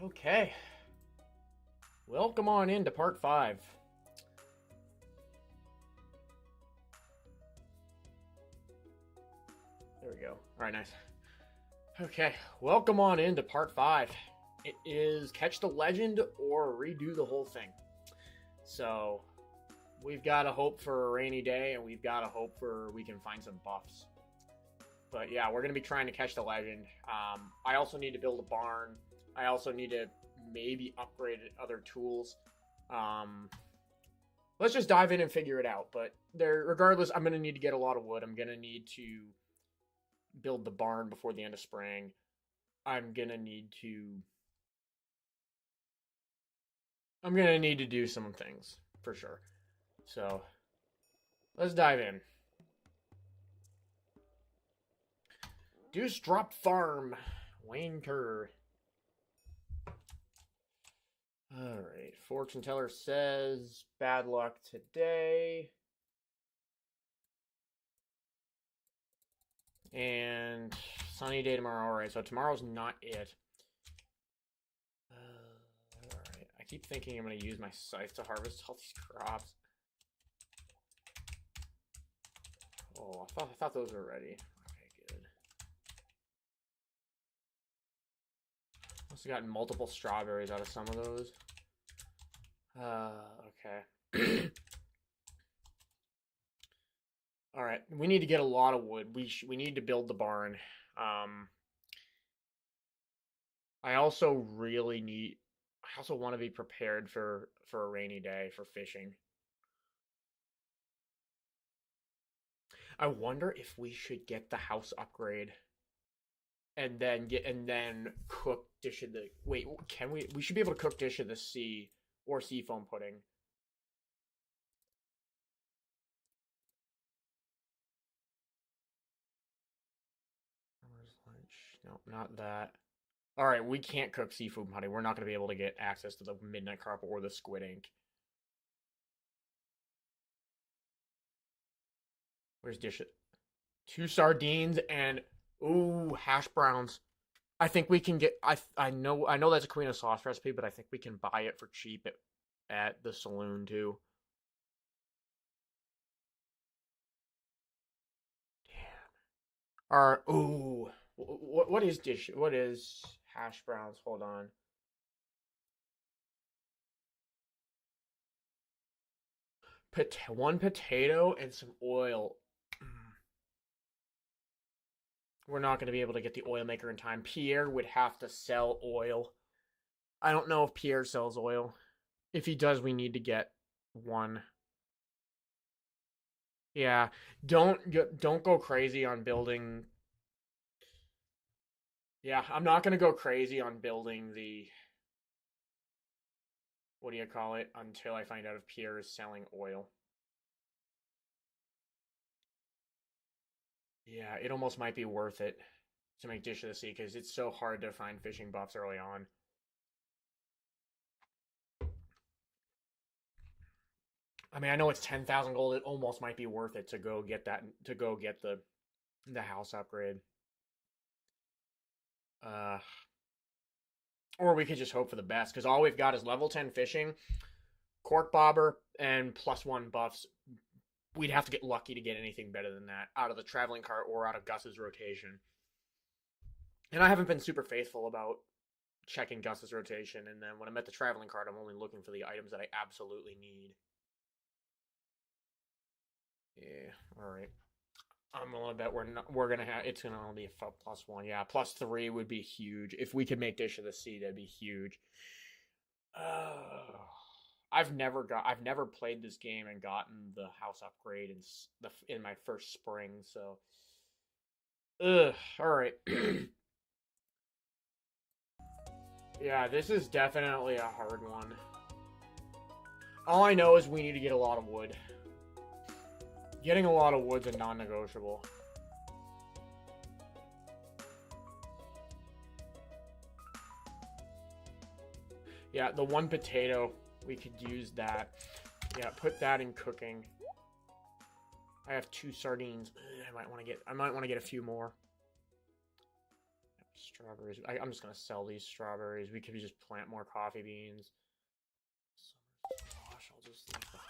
Okay. Welcome on into part 5. There we go. Alright, nice. Okay, welcome on into part 5. It is catch the legend or redo the whole thing. So, we've got to hope for a rainy day, and we've got to hope for we can find some buffs. But yeah, we're going to be trying to catch the legend. I also need to build a barn. I also need to maybe upgrade other tools. Let's just dive in and figure it out. But regardless, I'm going to need to get a lot of wood. I'm going to need to build the barn before the end of spring. I'm going to need to do some things for sure. So let's dive in. Dewsdrop Farm, Wayne Kerr. Alright, fortune teller says bad luck today. And sunny day tomorrow. Alright, so tomorrow's not it. Alright, I keep thinking I'm going to use my scythe to harvest all these crops. Oh, I thought those were ready. Must have gotten multiple strawberries out of some of those. Okay. All right, we need to get a lot of wood. We need to build the barn. I also want to be prepared for a rainy day for fishing. I wonder if we should get the house upgrade. And then cook dish of the can we should be able to cook dish of the sea or seafoam pudding. Farmer's lunch. No, not that. Alright, we can't cook seafood pudding. We're not gonna be able to get access to the midnight carp or the squid ink. Where's dish it? 2 sardines and ooh, hash browns. I think we can get. I know that's a queen of sauce recipe, but I think we can buy it for cheap at the saloon too. Damn. Ooh, what is dish? What is hash browns? Hold on. One potato and some oil. We're not going to be able to get the oil maker in time. Pierre would have to sell oil. I don't know if Pierre sells oil. If he does, we need to get one. Yeah, don't go crazy on building. Yeah, I'm not going to go crazy on building the what do you call it until I find out if Pierre is selling oil. Yeah, it almost might be worth it to make Dish of the Sea because it's so hard to find fishing buffs early on. I mean, I know it's 10,000 gold. It almost might be worth it to go get the house upgrade. Or we could just hope for the best because all we've got is level 10 fishing, cork bobber, and +1 buffs. We'd have to get lucky to get anything better than that out of the traveling cart or out of Gus's rotation. And I haven't been super faithful about checking Gus's rotation. And then when I'm at the traveling cart, I'm only looking for the items that I absolutely need. Yeah, all right. I'm willing to bet it's gonna only be a +1. Yeah, +3 would be huge. If we could make Dish of the Sea, that'd be huge. I've never played this game and gotten the house upgrade in my first spring, so all right. Yeah, this is definitely a hard one. All I know is we need to get a lot of wood. Getting a lot of wood's a non-negotiable. Yeah, the one potato, we could use that. Yeah, put that in cooking. I have 2 sardines. I might want to get a few more. Strawberries. I'm just gonna sell these strawberries. We could just plant more coffee beans. Summer squash, I'll just leave behind.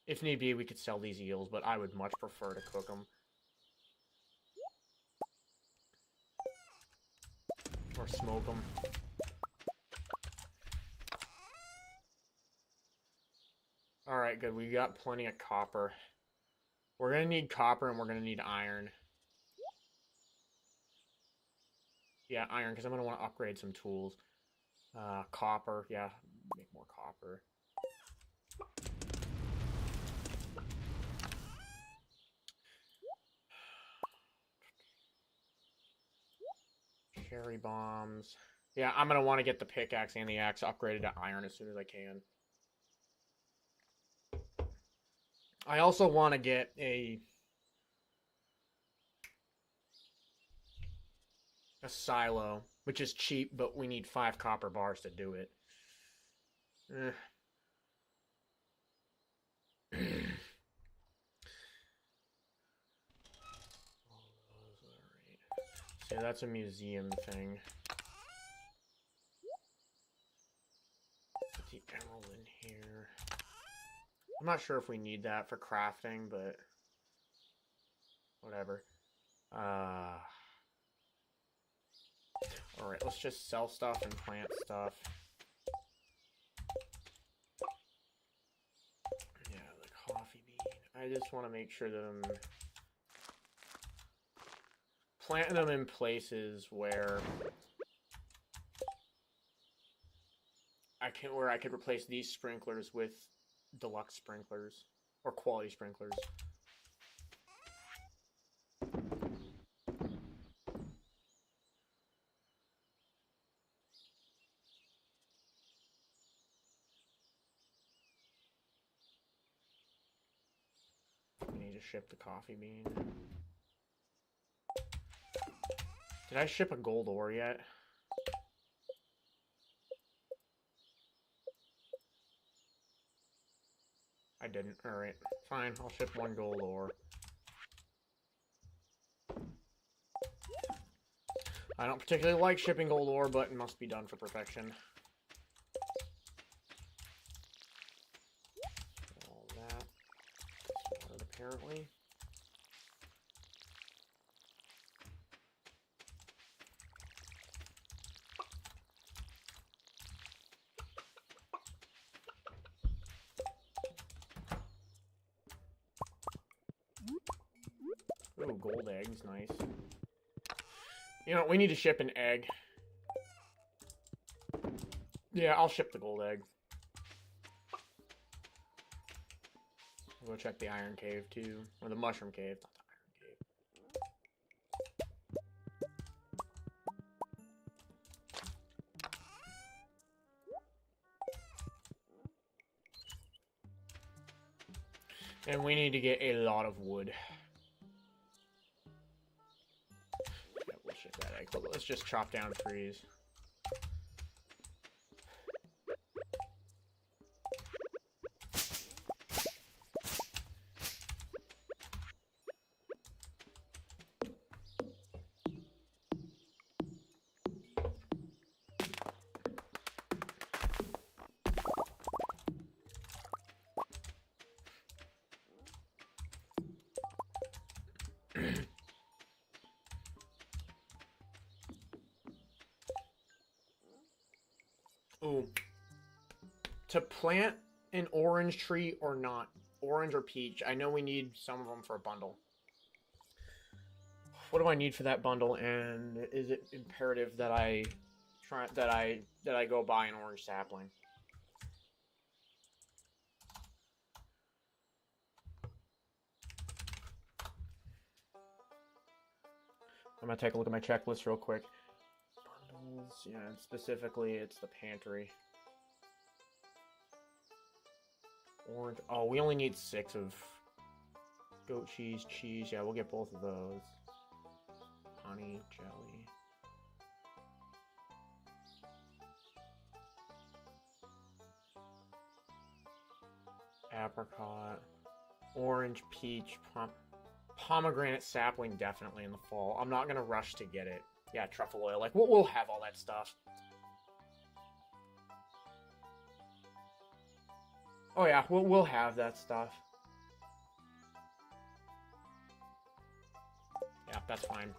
If need be, we could sell these eels, but I would much prefer to cook them. Or smoke them. Alright, good. We got plenty of copper. We're going to need copper and we're going to need iron. Yeah, iron, because I'm going to want to upgrade some tools. Copper, yeah, make more copper. Cherry bombs. Yeah, I'm going to want to get the pickaxe and the axe upgraded to iron as soon as I can. I also want to get a silo, which is cheap, but we need 5 copper bars to do it. So that's a museum thing. Put the emerald in here. I'm not sure if we need that for crafting, but whatever. Alright, let's just sell stuff and plant stuff. Yeah, the coffee bean. I just want to make sure that I'm planting them in places where I could replace these sprinklers with deluxe sprinklers or quality sprinklers. We need to ship the coffee bean. Did I ship a gold ore yet? I didn't. Alright, fine. I'll ship 1 gold ore. I don't particularly like shipping gold ore, but it must be done for perfection. All that. Sorted, apparently. Ooh, gold eggs, nice. You know, we need to ship an egg. Yeah, I'll ship the gold egg. I'll go check the iron cave, too. Or the mushroom cave, not the iron cave. And we need to get a lot of wood. Yeah, we'll ship that egg. But let's just chop down trees. Ooh. To plant an orange tree or not, orange or peach, I know we need some of them for a bundle. What do I need for that bundle, and is it imperative that I go buy an orange sapling? I'm gonna take a look at my checklist real quick. Bundles, yeah, and specifically it's the pantry. Orange. Oh, we only need 6 of goat cheese, cheese. Yeah, we'll get both of those. Honey, jelly. Apricot. Orange, peach, pomegranate sapling definitely in the fall. I'm not gonna rush to get it. Yeah, truffle oil. Like, we'll have all that stuff. Oh yeah, we'll have that stuff. Yeah, that's fine.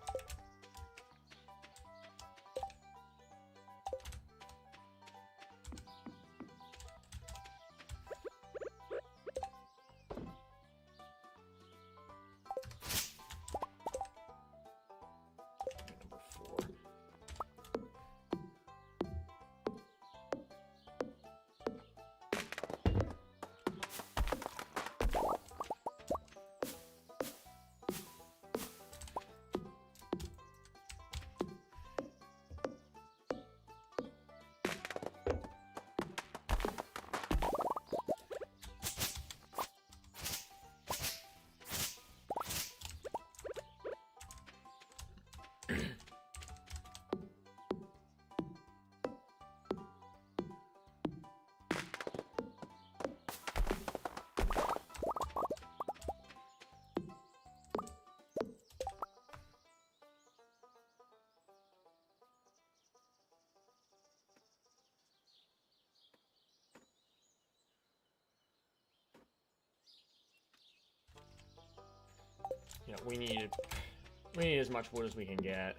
Yeah, we need as much wood as we can get.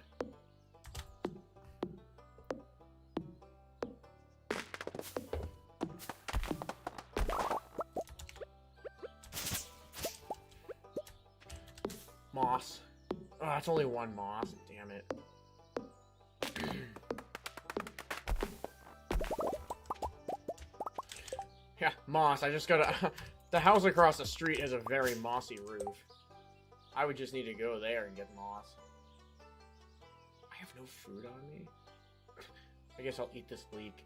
Moss. Oh, it's only one moss. Damn it. Yeah, moss. I just gotta... The house across the street has a very mossy roof. I would just need to go there and get moss. I have no food on me. I guess I'll eat this leek.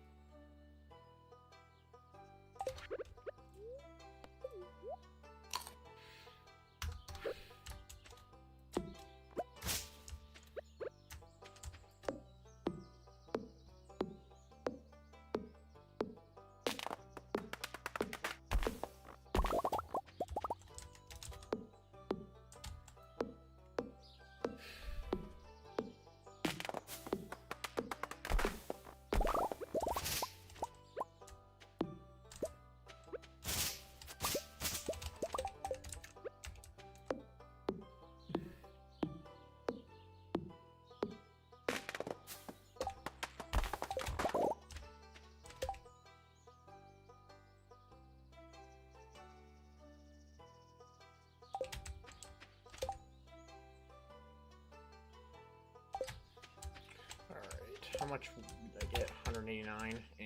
How much did I get? 189. Eh.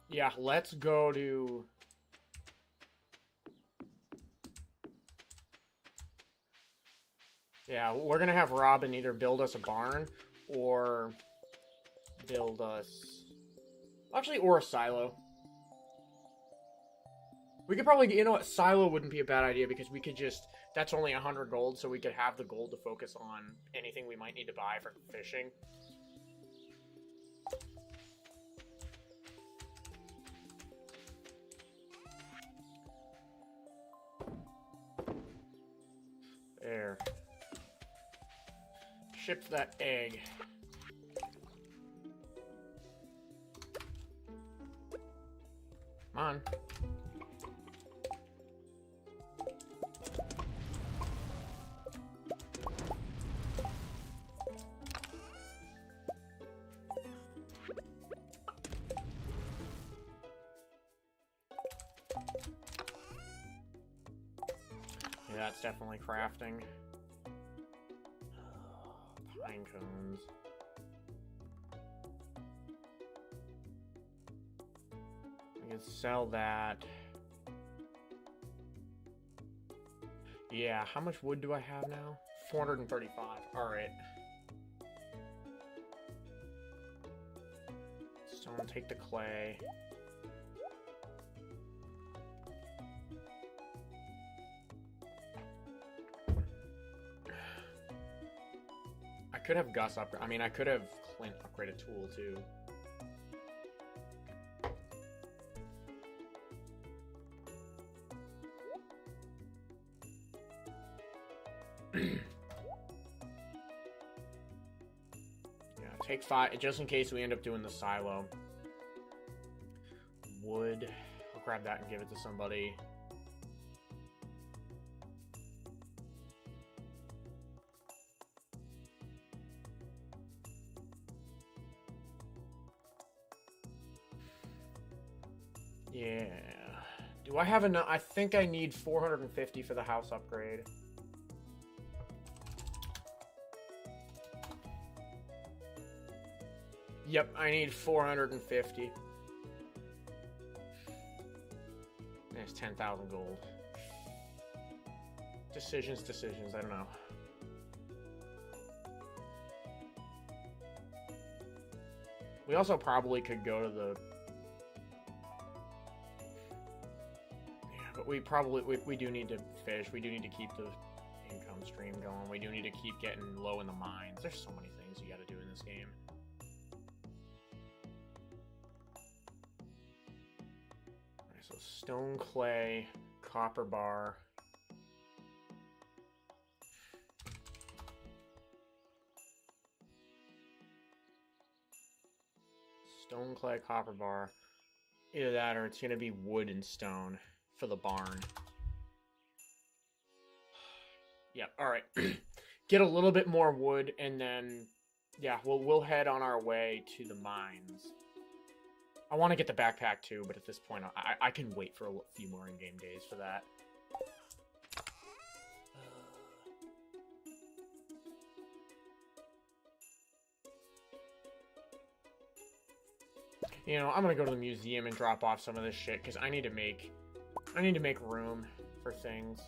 Yeah, let's go to... Yeah, we're gonna have Robin either build us a barn or build us... Actually, or a silo. We could probably... You know what? Silo wouldn't be a bad idea because we could just... That's only 100 gold, so we could have the gold to focus on anything we might need to buy for fishing. There. Ship that egg. Come on. Yeah, that's definitely crafting. Pine cones. We can sell that. Yeah, how much wood do I have now? 435. Alright. So I'm gonna take the clay. I could have Gus upgrade. I mean, I could have Clint upgrade a tool too. Take 5, just in case we end up doing the silo. Wood. I'll grab that and give it to somebody. Yeah. Do I have enough? I think I need 450 for the house upgrade. Yep, I need 450. There's 10,000 gold. Decisions, I don't know. We also probably could go to the... Yeah, but we probably... We do need to fish. We do need to keep the income stream going. We do need to keep getting low in the mines. There's so many things you gotta do in this game. Alright, so stone, clay, copper bar... Stone, clay, copper bar. Either that or it's going to be wood and stone for the barn. Yeah, alright. Get a little bit more wood and then, yeah, we'll head on our way to the mines. I want to get the backpack too, but at this point I can wait for a few more in-game days for that. You know, I'm gonna go to the museum and drop off some of this shit because I need to make room for things.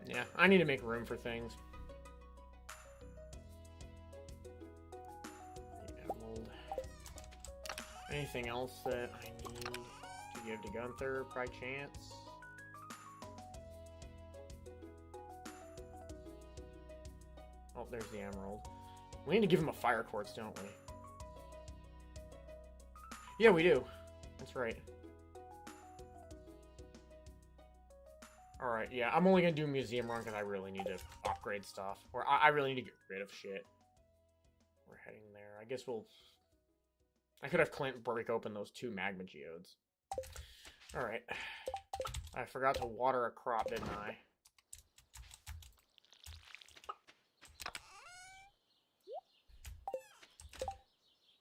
Yeah, I need to make room for things. Emerald. Anything else that I need to give to Gunther by chance? Oh, there's the emerald. We need to give him a fire quartz, don't we? Yeah, we do. That's right. Alright, yeah, I'm only gonna do museum run because I really need to upgrade stuff. Or I really need to get rid of shit. We're heading there. I guess we'll... I could have Clint break open those 2 magma geodes. Alright. I forgot to water a crop, didn't I?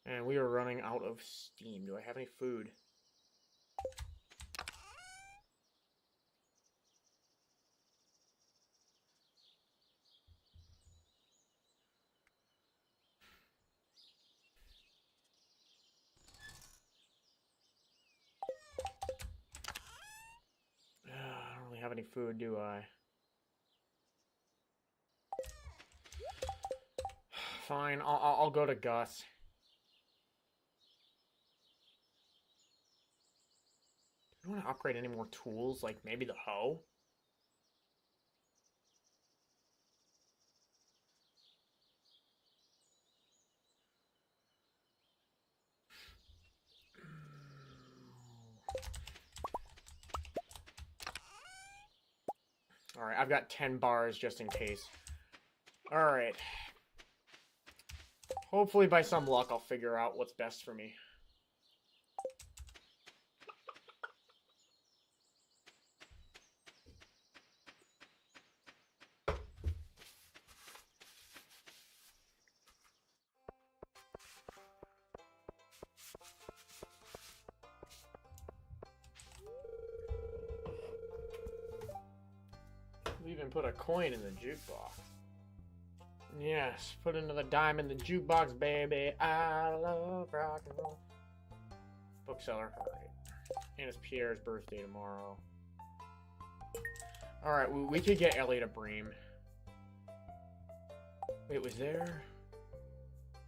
And we are running out of steam. Do I have any food? I don't really have any food, do I? Fine, I'll go to Gus. I don't want to upgrade any more tools, like maybe the hoe? Alright, I've got 10 bars just in case. Alright. Hopefully by some luck I'll figure out what's best for me. We even put a coin in the jukebox. Yes, put another dime in the jukebox, baby. I love rock and roll. Bookseller. Alright. And it's Pierre's birthday tomorrow. Alright, we could get Elliot a Bream. Wait, was there...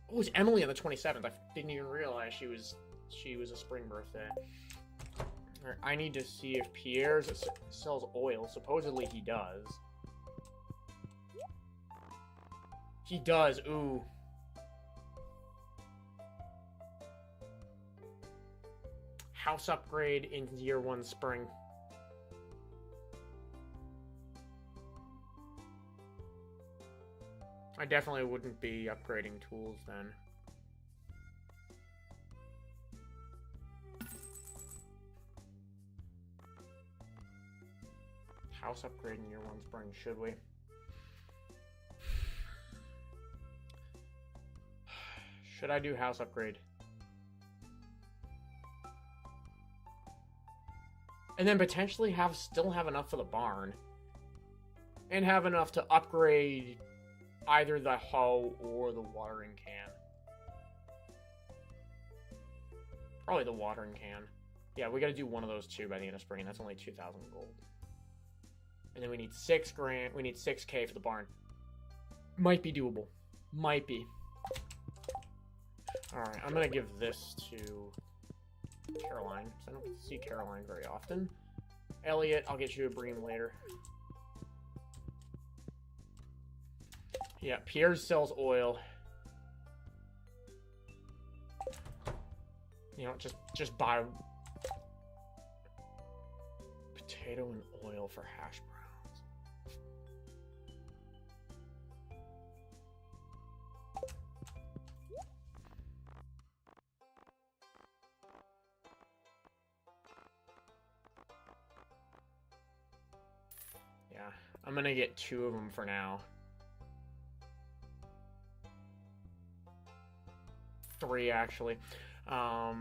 Oh, it was Emily on the 27th. I didn't even realize she was a spring birthday. Alright, I need to see if Pierre's sells oil. Supposedly he does. He does, ooh. House upgrade in year 1 spring. I definitely wouldn't be upgrading tools then. House upgrade in year 1 spring, should we? Should I do house upgrade? And then potentially still have enough for the barn. And have enough to upgrade either the hoe or the watering can. Probably the watering can. Yeah, we gotta do one of those two by the end of spring, and that's only 2,000 gold. And then we need 6 grand. We need 6K for the barn. Might be doable. Might be. Alright, I'm gonna give this to Caroline, because I don't see Caroline very often. Elliot, I'll get you a bream later. Yeah, Pierre sells oil. You know, just buy potato and oil for hash browns. Yeah, I'm gonna get 2 of them for now. 3 actually. I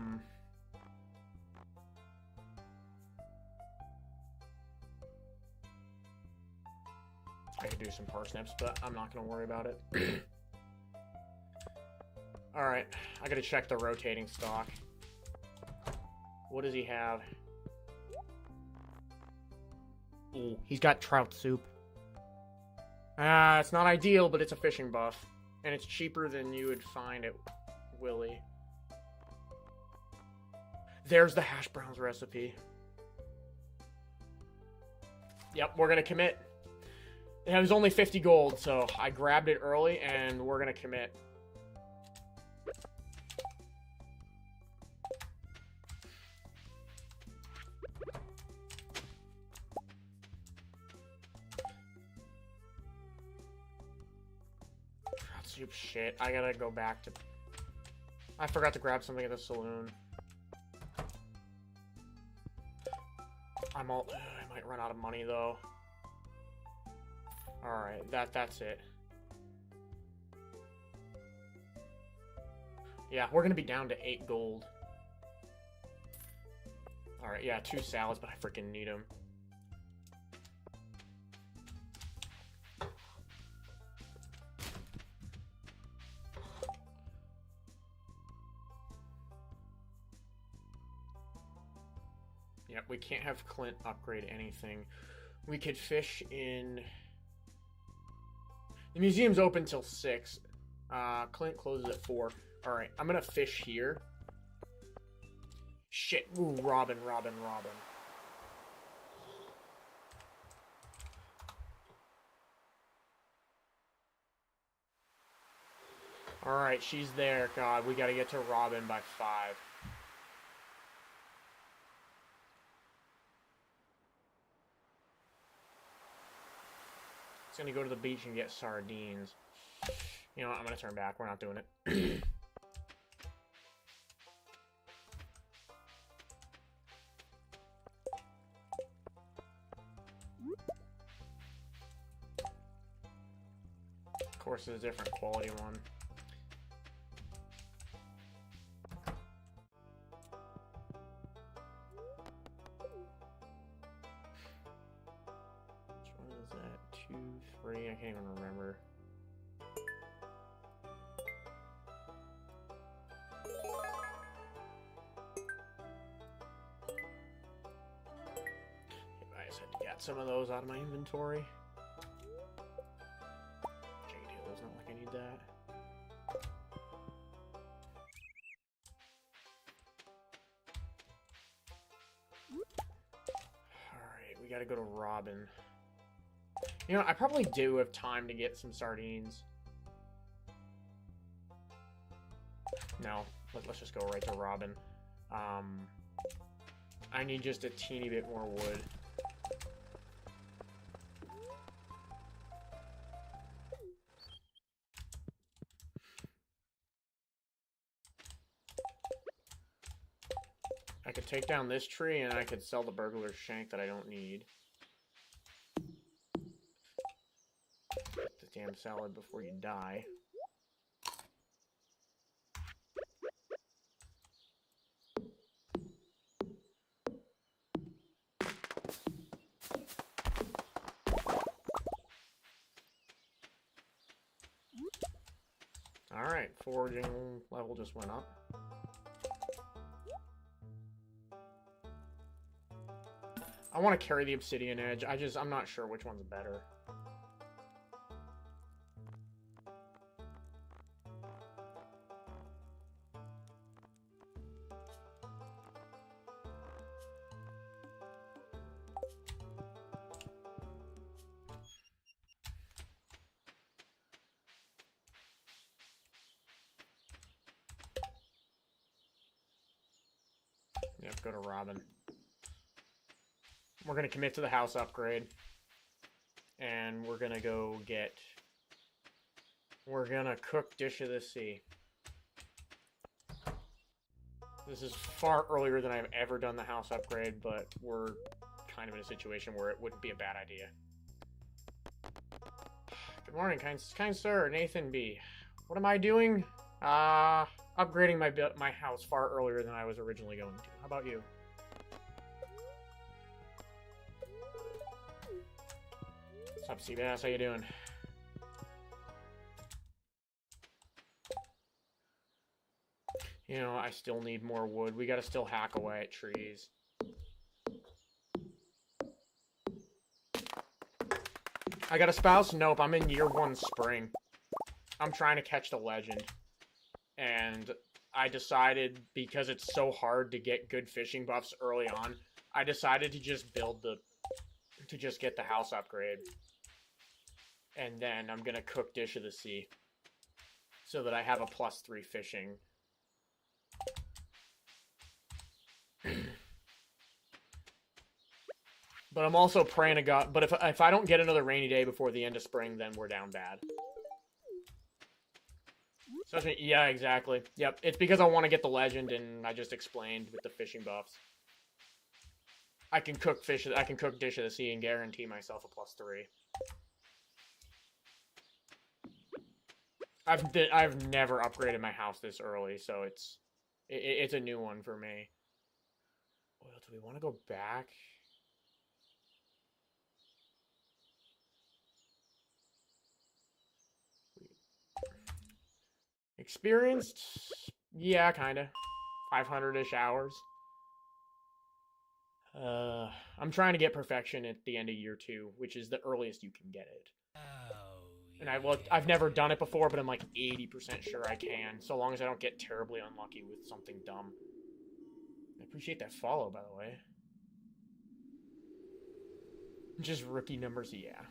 could do some parsnips, but I'm not going to worry about it. Alright, I gotta check the rotating stock. What does he have? Ooh, he's got trout soup. It's not ideal, but it's a fishing buff. And it's cheaper than you would find at Willy. There's the hash browns recipe. Yep, we're gonna commit. It was only 50 gold, so I grabbed it early, and we're gonna commit. Trout soup shit. I gotta go back to... I forgot to grab something at the saloon. I might run out of money, though. Alright, that's it. Yeah, we're gonna be down to 8 gold. Alright, yeah, 2 salads, but I freaking need them. Yep, we can't have Clint upgrade anything. We could fish in... The museum's open till 6. Clint closes at 4. Alright, I'm gonna fish here. Shit. Ooh, Robin. Alright, she's there. God, we gotta get to Robin by 5. It's gonna go to the beach and get sardines. You know what? I'm gonna turn back. We're not doing it. Of course, it's a different quality one. Which one is that? 2, 3? I can't even remember. I just had to get some of those out of my inventory. It's not like I need that. Alright, we gotta go to Robin. You know, I probably do have time to get some sardines. No, let's just go right to Robin. I need just a teeny bit more wood. I could take down this tree and I could sell the burglar's shank that I don't need. Get the damn salad before you die. Alright, foraging level just went up. I want to carry the obsidian edge. I'm not sure which one's better. Yep, go to Robin. We're going to commit to the house upgrade. And we're going to go get... We're going to cook Dish of the Sea. This is far earlier than I've ever done the house upgrade, but we're kind of in a situation where it wouldn't be a bad idea. Good morning, kind sir, Nathan B. What am I doing? Upgrading my house far earlier than I was originally going to. How about you? What's up, Seabass? How you doing? You know, I still need more wood. We gotta still hack away at trees. I got a spouse? Nope, I'm in year 1 spring. I'm trying to catch the legend. And I decided, because it's so hard to get good fishing buffs early on, I decided to just get the house upgrade. And then I'm gonna cook Dish of the Sea. So that I have a +3 fishing. But I'm also praying to God. But if I don't get another rainy day before the end of spring, then we're down bad. So yeah, exactly. Yep, it's because I want to get the legend, and I just explained with the fishing buffs. I can cook Dish of the Sea and guarantee myself a +3. I've never upgraded my house this early, so it's a new one for me. Well, do we want to go back? Experienced? Yeah, kinda. 500-ish hours. I'm trying to get perfection at the end of year 2, which is the earliest you can get it. And I've never done it before, but I'm like 80% sure I can, so long as I don't get terribly unlucky with something dumb. I appreciate that follow, by the way. Just rookie numbers, yeah.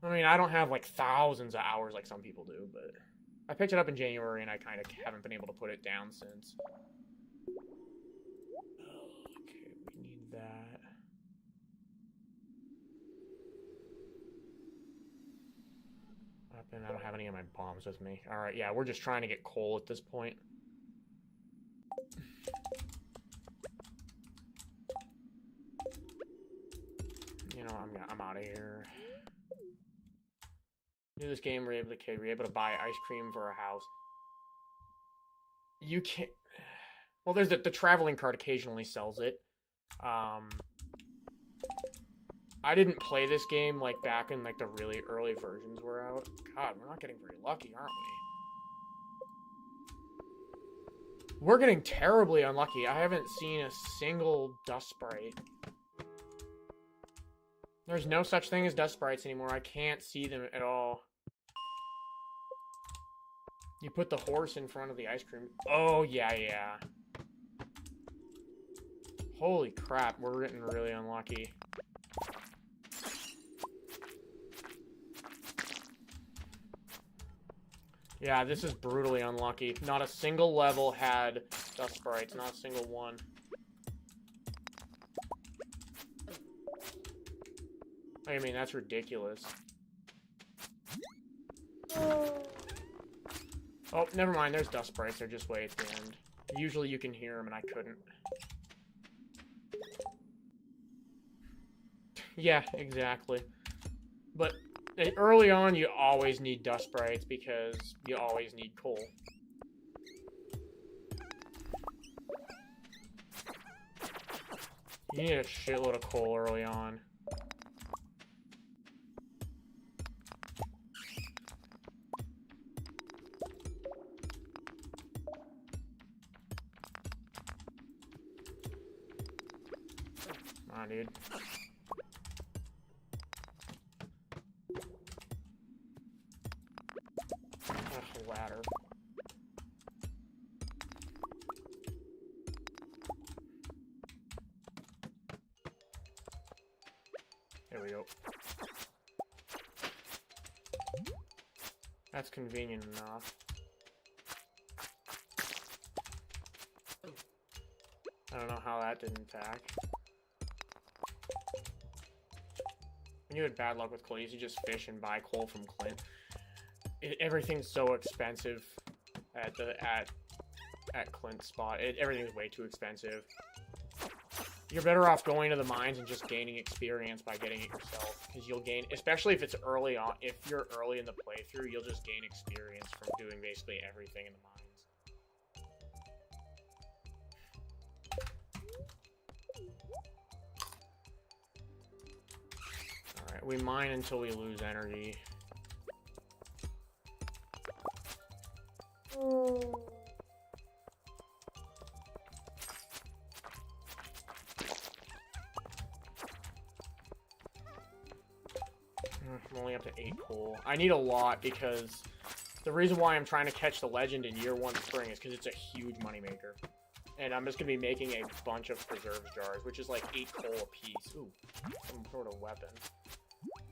I mean, I don't have like thousands of hours like some people do, but I picked it up in January and I kind of haven't been able to put it down since. Okay, we need that. And I don't have any of my bombs with me. Alright, yeah, we're just trying to get coal at this point. You know, I'm out of here. New this game, we're able to buy ice cream for a house. You can't... Well, there's the traveling cart occasionally sells it. I didn't play this game, like, back in, like, the really early versions were out. God, we're not getting very lucky, aren't we? We're getting terribly unlucky. I haven't seen a single dust sprite. There's no such thing as dust sprites anymore. I can't see them at all. You put the horse in front of the ice cream. Oh, yeah. Holy crap, we're getting really unlucky. Yeah, this is brutally unlucky. Not a single level had dust sprites, not a single one. I mean, that's ridiculous. Oh, never mind, there's dust sprites, they're just way at the end. Usually you can hear them, and I couldn't. Yeah, exactly. But early on, you always need dust sprites because you always need coal. You need a shitload of coal early on. Come on, dude. Ugh, ladder. There we go. That's convenient enough. I don't know how that didn't attack. When you had bad luck with coal, you just fish and buy coal from Clint. Everything's so expensive at Clint's spot. Everything's way too expensive. You're better off going to the mines and just gaining experience by getting it yourself, because you'll gain, especially if it's early on. If you're early in the playthrough, you'll just gain experience from doing basically everything in the mines. All right, we mine until we lose energy. I'm only up to 8 coal. I need a lot because the reason why I'm trying to catch the legend in year 1 spring is because it's a huge moneymaker. And I'm just going to be making a bunch of preserves jars, which is like 8 coal a piece. Ooh, some sort of weapon.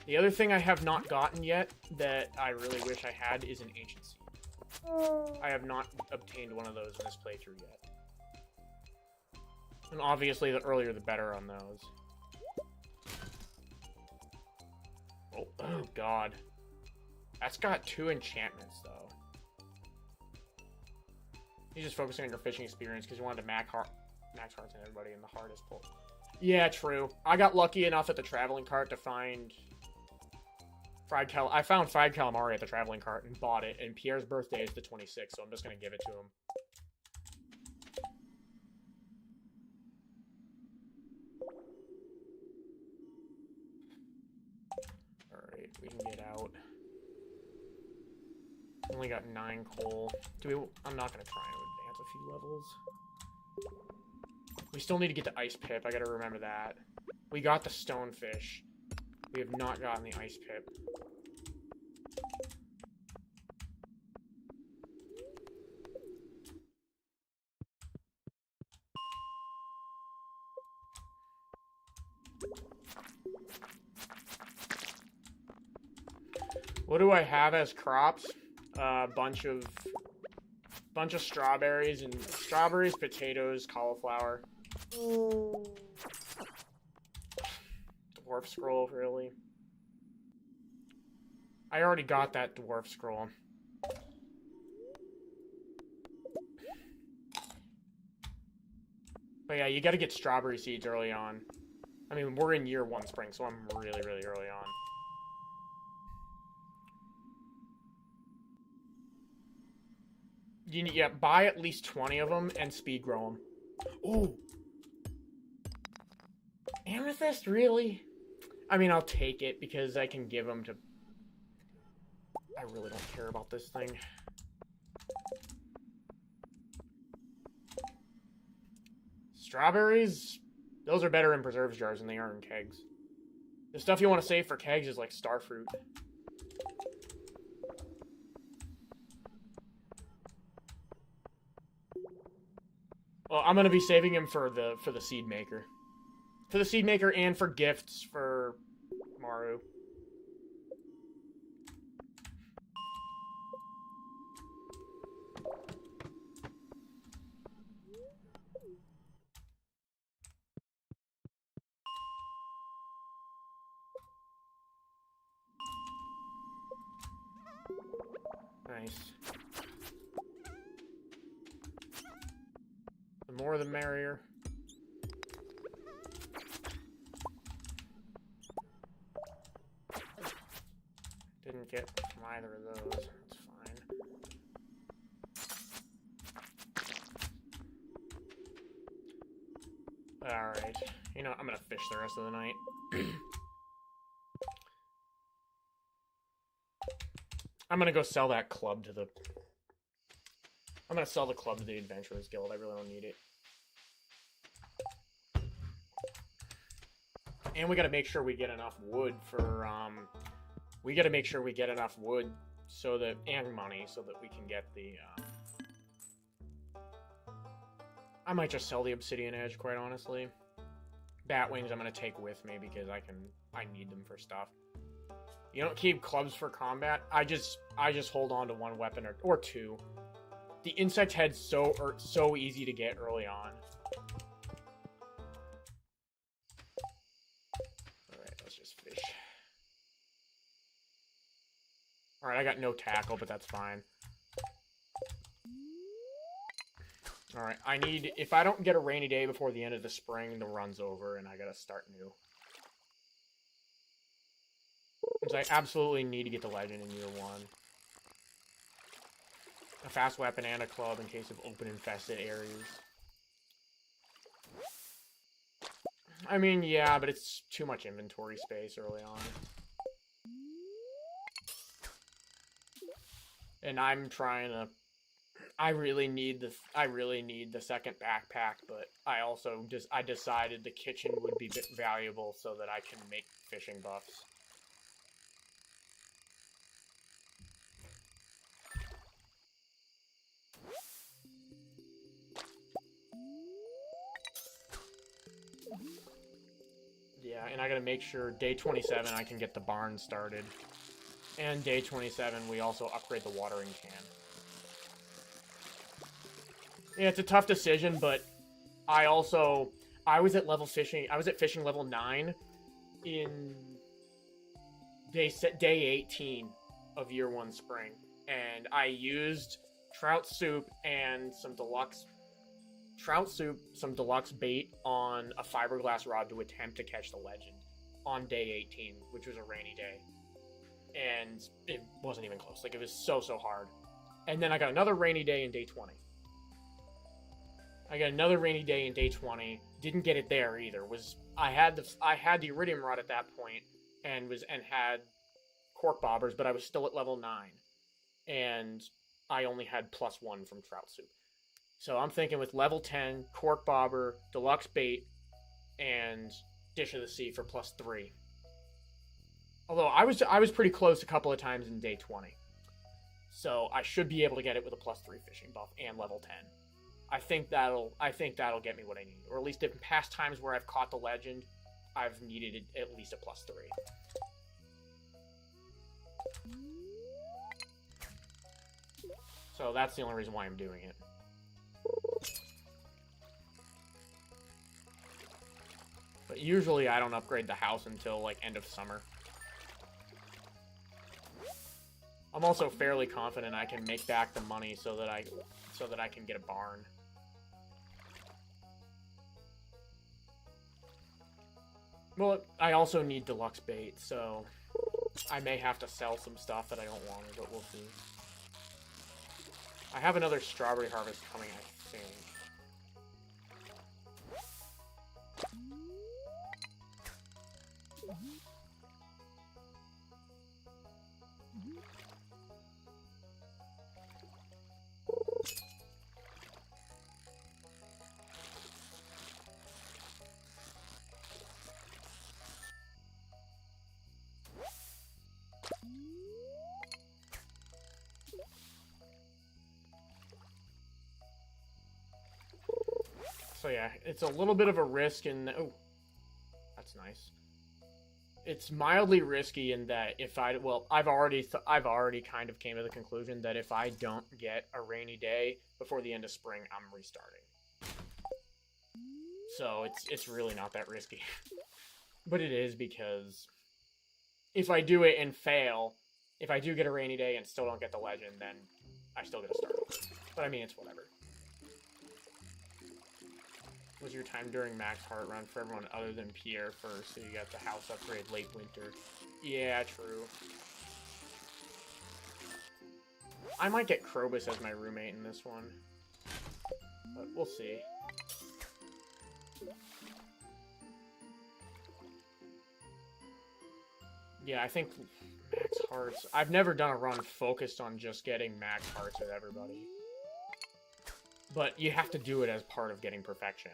The other thing I have not gotten yet that I really wish I had is an ancient seed. I have not obtained one of those in this playthrough yet. And obviously the earlier the better on those. Oh god. That's got 2 enchantments, though. You're just focusing on your fishing experience because you wanted to max hearts on everybody in the hardest pull. Yeah, true. I got lucky enough at the traveling cart to find I found fried calamari at the traveling cart and bought it, and Pierre's birthday is the 26th, so I'm just going to give it to him. Alright, we can get out. Only got 9 coal. I'm not going to try and advance a few levels. We still need to get the ice pip, I gotta remember that. We got the stonefish. We have not gotten the ice pip. What do I have as crops? A bunch of strawberries and potatoes, cauliflower. Dwarf scroll, really? I already got that dwarf scroll. But yeah, you gotta get strawberry seeds early on. I mean, we're in year 1 spring, so I'm really, really early on. Yeah, buy at least 20 of them and speed grow them. Ooh! Amethyst, really? I mean, I'll take it because I can give them to... I really don't care about this thing. Strawberries? Those are better in preserves jars than they are in kegs. The stuff you want to save for kegs is like starfruit. Well, I'm gonna be saving him for the seed maker. For the seed maker and for gifts for Maru. Nice. The more the merrier. Didn't get from either of those. That's fine. Alright. You know, I'm gonna fish the rest of the night. I'm gonna go sell that club to the... I'm gonna sell the club to the Adventurers Guild. I really don't need it. And we gotta make sure we get enough wood for, we gotta make sure we get enough wood so that... and money so that we can get the, I might just sell the Obsidian Edge, quite honestly. Batwings I'm gonna take with me because I need them for stuff. You don't keep clubs for combat. I just hold on to one weapon or two. The insect head's so easy to get early on. Alright, let's just fish. Alright, I got no tackle, but that's fine. Alright, I need... if I don't get a rainy day before the end of the spring, the run's over and I gotta start new. Because I absolutely need to get the legend in year 1. A fast weapon and a club in case of open infested areas. I mean, yeah, but it's too much inventory space early on. And I'm trying to... I really need the second backpack, but I decided the kitchen would be valuable so that I can make fishing buffs. Yeah, and I gotta make sure day 27 I can get the barn started. And day 27 we also upgrade the watering can. Yeah, it's a tough decision, but I was at fishing level 9 in day 18 of year 1 spring. And I used trout soup and some deluxe bait on a fiberglass rod to attempt to catch the legend on day 18, which was a rainy day. And it wasn't even close. Like, it was so hard. And then I got another rainy day in day 20. I got another rainy day in day 20. Didn't get it there either. I had the iridium rod at that point and had cork bobbers, but I was still at level 9. And I only had +1 from trout soup. So I'm thinking with level 10, cork bobber, deluxe bait, and dish of the sea for +3. Although I was pretty close a couple of times in day 20. So I should be able to get it with a +3 fishing buff and level 10. I think that'll get me what I need. Or at least in past times where I've caught the legend, I've needed at least a +3. So that's the only reason why I'm doing it. But usually I don't upgrade the house until like end of summer. I'm also fairly confident I can make back the money so that I can get a barn. Well, I also need deluxe bait, so I may have to sell some stuff that I don't want, but we'll see. I have another strawberry harvest coming, I think. So yeah, it's a little bit of a risk in... oh, that's nice. It's mildly risky in that if I... well, I've already kind of came to the conclusion that if I don't get a rainy day before the end of spring, I'm restarting. So it's really not that risky. But it is because if I do it and fail, if I do get a rainy day and still don't get the legend, then I still get to start over. But I mean, it's whatever. Was your time during Max Heart Run for everyone other than Pierre first, so you got the house upgrade late winter? Yeah, true. I might get Krobus as my roommate in this one. But we'll see. Yeah, I think Max Hearts... I've never done a run focused on just getting Max Hearts with everybody. But you have to do it as part of getting perfection.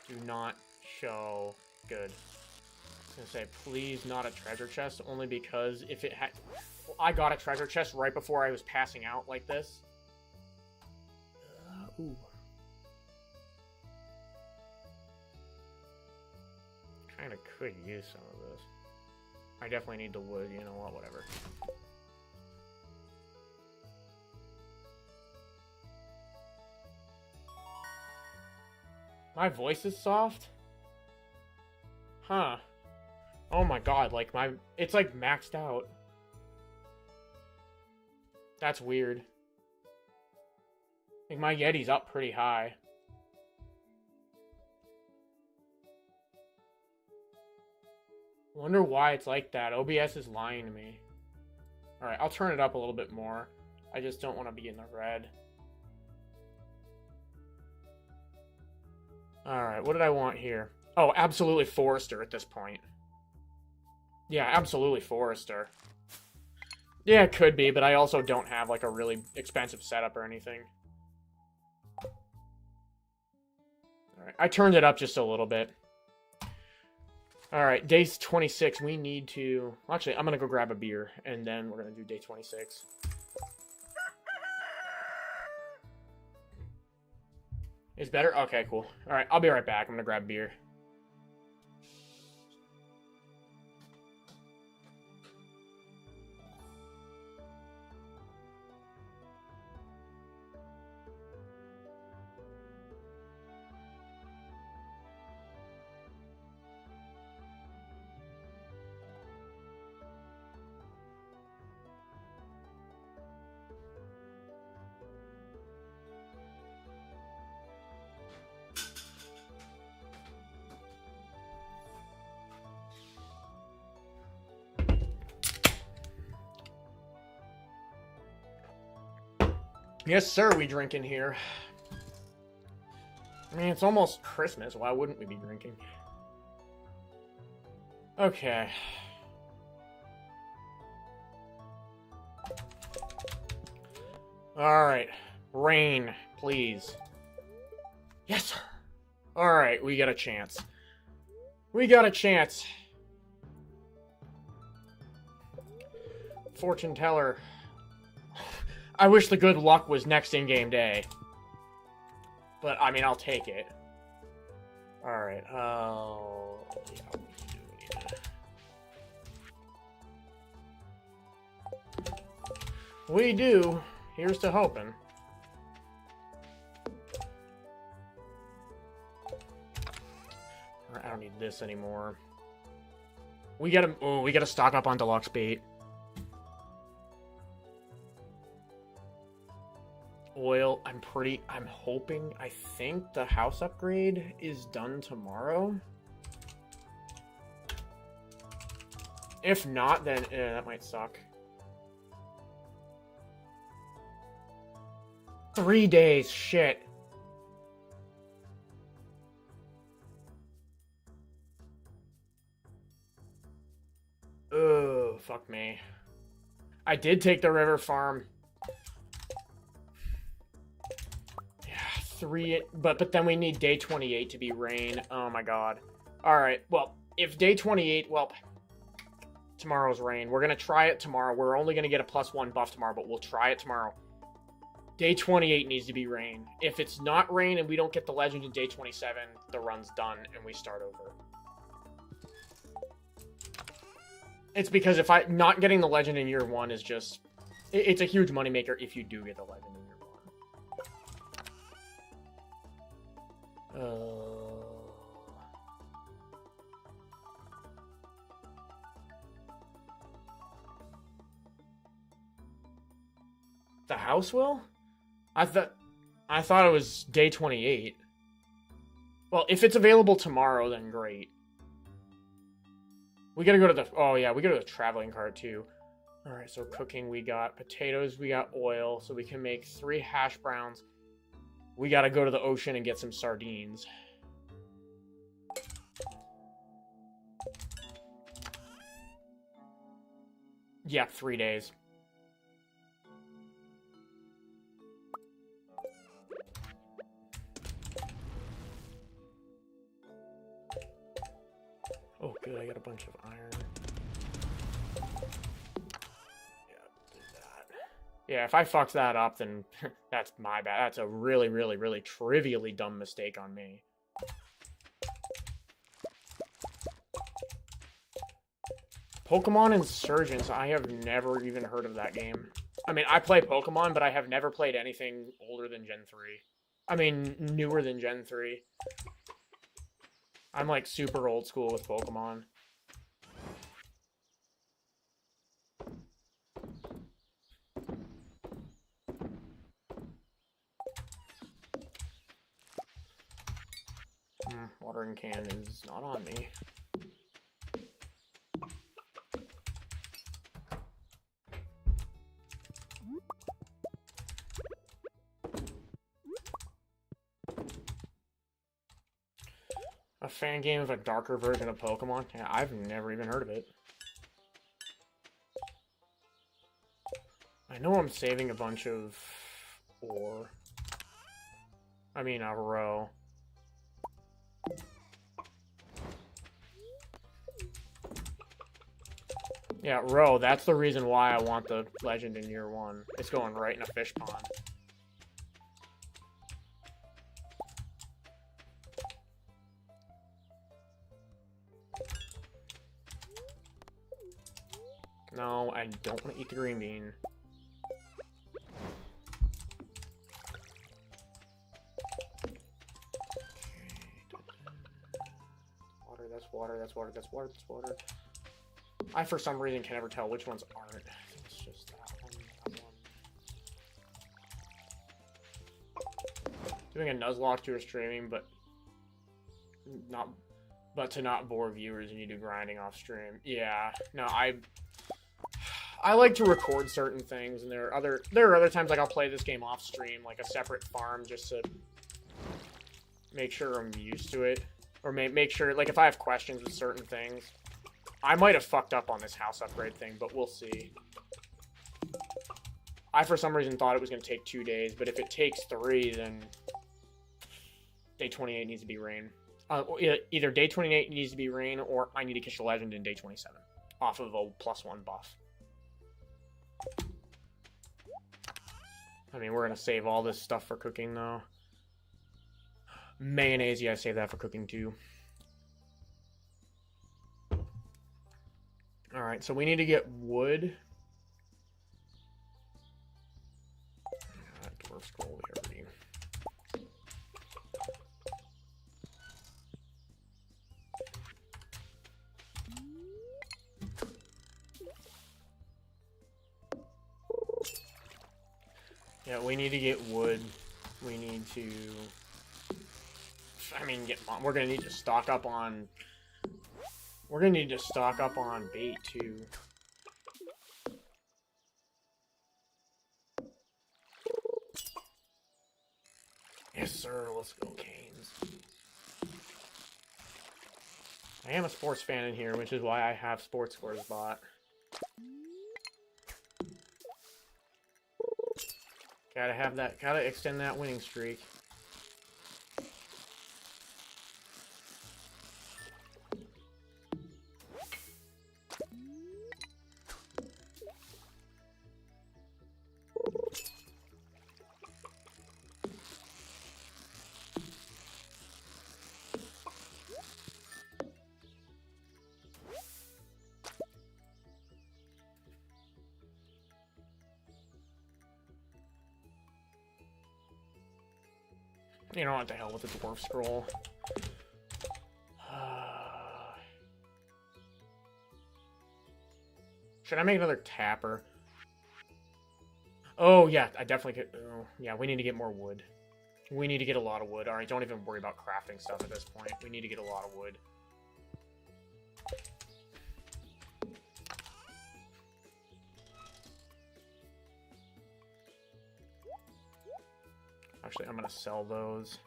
Do not show good. I was gonna say, please not a treasure chest, only because if it had... I got a treasure chest right before I was passing out like this. Ooh. Kinda could use some of this. I definitely need the wood, you know what, whatever. My voice is soft? Huh. Oh my god, like it's like maxed out. That's weird. Like my Yeti's up pretty high. Wonder why it's like that. OBS is lying to me. Alright, I'll turn it up a little bit more. I just don't want to be in the red. Alright, what did I want here? Oh, absolutely Forester at this point. Yeah, absolutely Forester. Yeah, it could be, but I also don't have like a really expensive setup or anything. Alright, I turned it up just a little bit. Alright, day 26, we need to... Actually, I'm gonna go grab a beer, and then we're gonna do day 26. Is better? Okay, cool. Alright, I'll be right back. I'm gonna grab beer. Yes, sir, we drink in here. I mean, it's almost Christmas. Why wouldn't we be drinking? Okay. Alright. Rain, please. Yes, sir. Alright, we got a chance. We got a chance. Fortune teller. I wish the good luck was next in-game day. But, I mean, I'll take it. Alright, yeah, we do. Here's to hoping. I don't need this anymore. We gotta stock up on deluxe bait. Oil, I'm hoping, I think the house upgrade is done tomorrow. If not, then that might suck. 3 days, shit. Oh, fuck me. I did take the river farm. But then we need day 28 to be rain. Oh my god. Alright, well, if day 28, well, tomorrow's rain. We're gonna try it tomorrow. We're only gonna get a +1 buff tomorrow, but we'll try it tomorrow. Day 28 needs to be rain. If it's not rain and we don't get the legend in day 27, the run's done and we start over. It's because if not getting the legend in year 1 is just... It's a huge moneymaker if you do get the legend in year 1. The house will? I thought it was day 28. Well, if it's available tomorrow, then great. We gotta go to the... Oh, yeah, we go to the traveling cart, too. Alright, so cooking, we got potatoes, we got oil, so we can make 3 hash browns. We gotta go to the ocean and get some sardines. Yeah, 3 days. Oh, good, I got a bunch of iron. Yeah, if I fucked that up, then that's my bad. That's a really, really, really trivially dumb mistake on me. Pokemon Insurgents, I have never even heard of that game. I mean, I play Pokemon, but I have never played anything older than Gen 3. I mean, newer than Gen 3. I'm like super old school with Pokemon. Watering can is not on me. A fan game of a darker version of Pokemon? Yeah, I've never even heard of it. I know I'm saving a bunch of ore. I mean, a row. Yeah, row, that's the reason why I want the legend in year 1. It's going right in a fish pond. No, I don't want to eat the green bean. Water, that's water, that's water, that's water, that's water. I, for some reason, can never tell which ones aren't. It's just that one, that one. Doing a Nuzlocke to your streaming, but to not bore viewers and you do grinding off stream. Yeah, no, I like to record certain things, and there are other times like I'll play this game off stream, like a separate farm, just to make sure I'm used to it, or make sure, like, if I have questions with certain things. I might have fucked up on this house upgrade thing, but we'll see. I, for some reason, thought it was going to take 2 days, but if it takes 3, then day 28 needs to be rain. Either day 28 needs to be rain, or I need to catch a legend in day 27, off of a +1 buff. I mean, we're going to save all this stuff for cooking, though. Mayonnaise, yeah, save that for cooking, too. Alright, so we need to get wood. Dwarf scroll, we already... Yeah, we need to get wood. We need to... I mean, we're gonna need to stock up on... We're gonna need to stock up on bait, too. Yes, sir. Let's go, Canes. I am a sports fan in here, which is why I have Sports Scores bought. Gotta have that. Gotta extend that winning streak. You know what the hell with the dwarf scroll. Should I make another tapper? Oh, yeah, I definitely could. Oh, yeah, we need to get more wood. We need to get a lot of wood. Alright, don't even worry about crafting stuff at this point. We need to get a lot of wood. Actually, I'm going to sell those.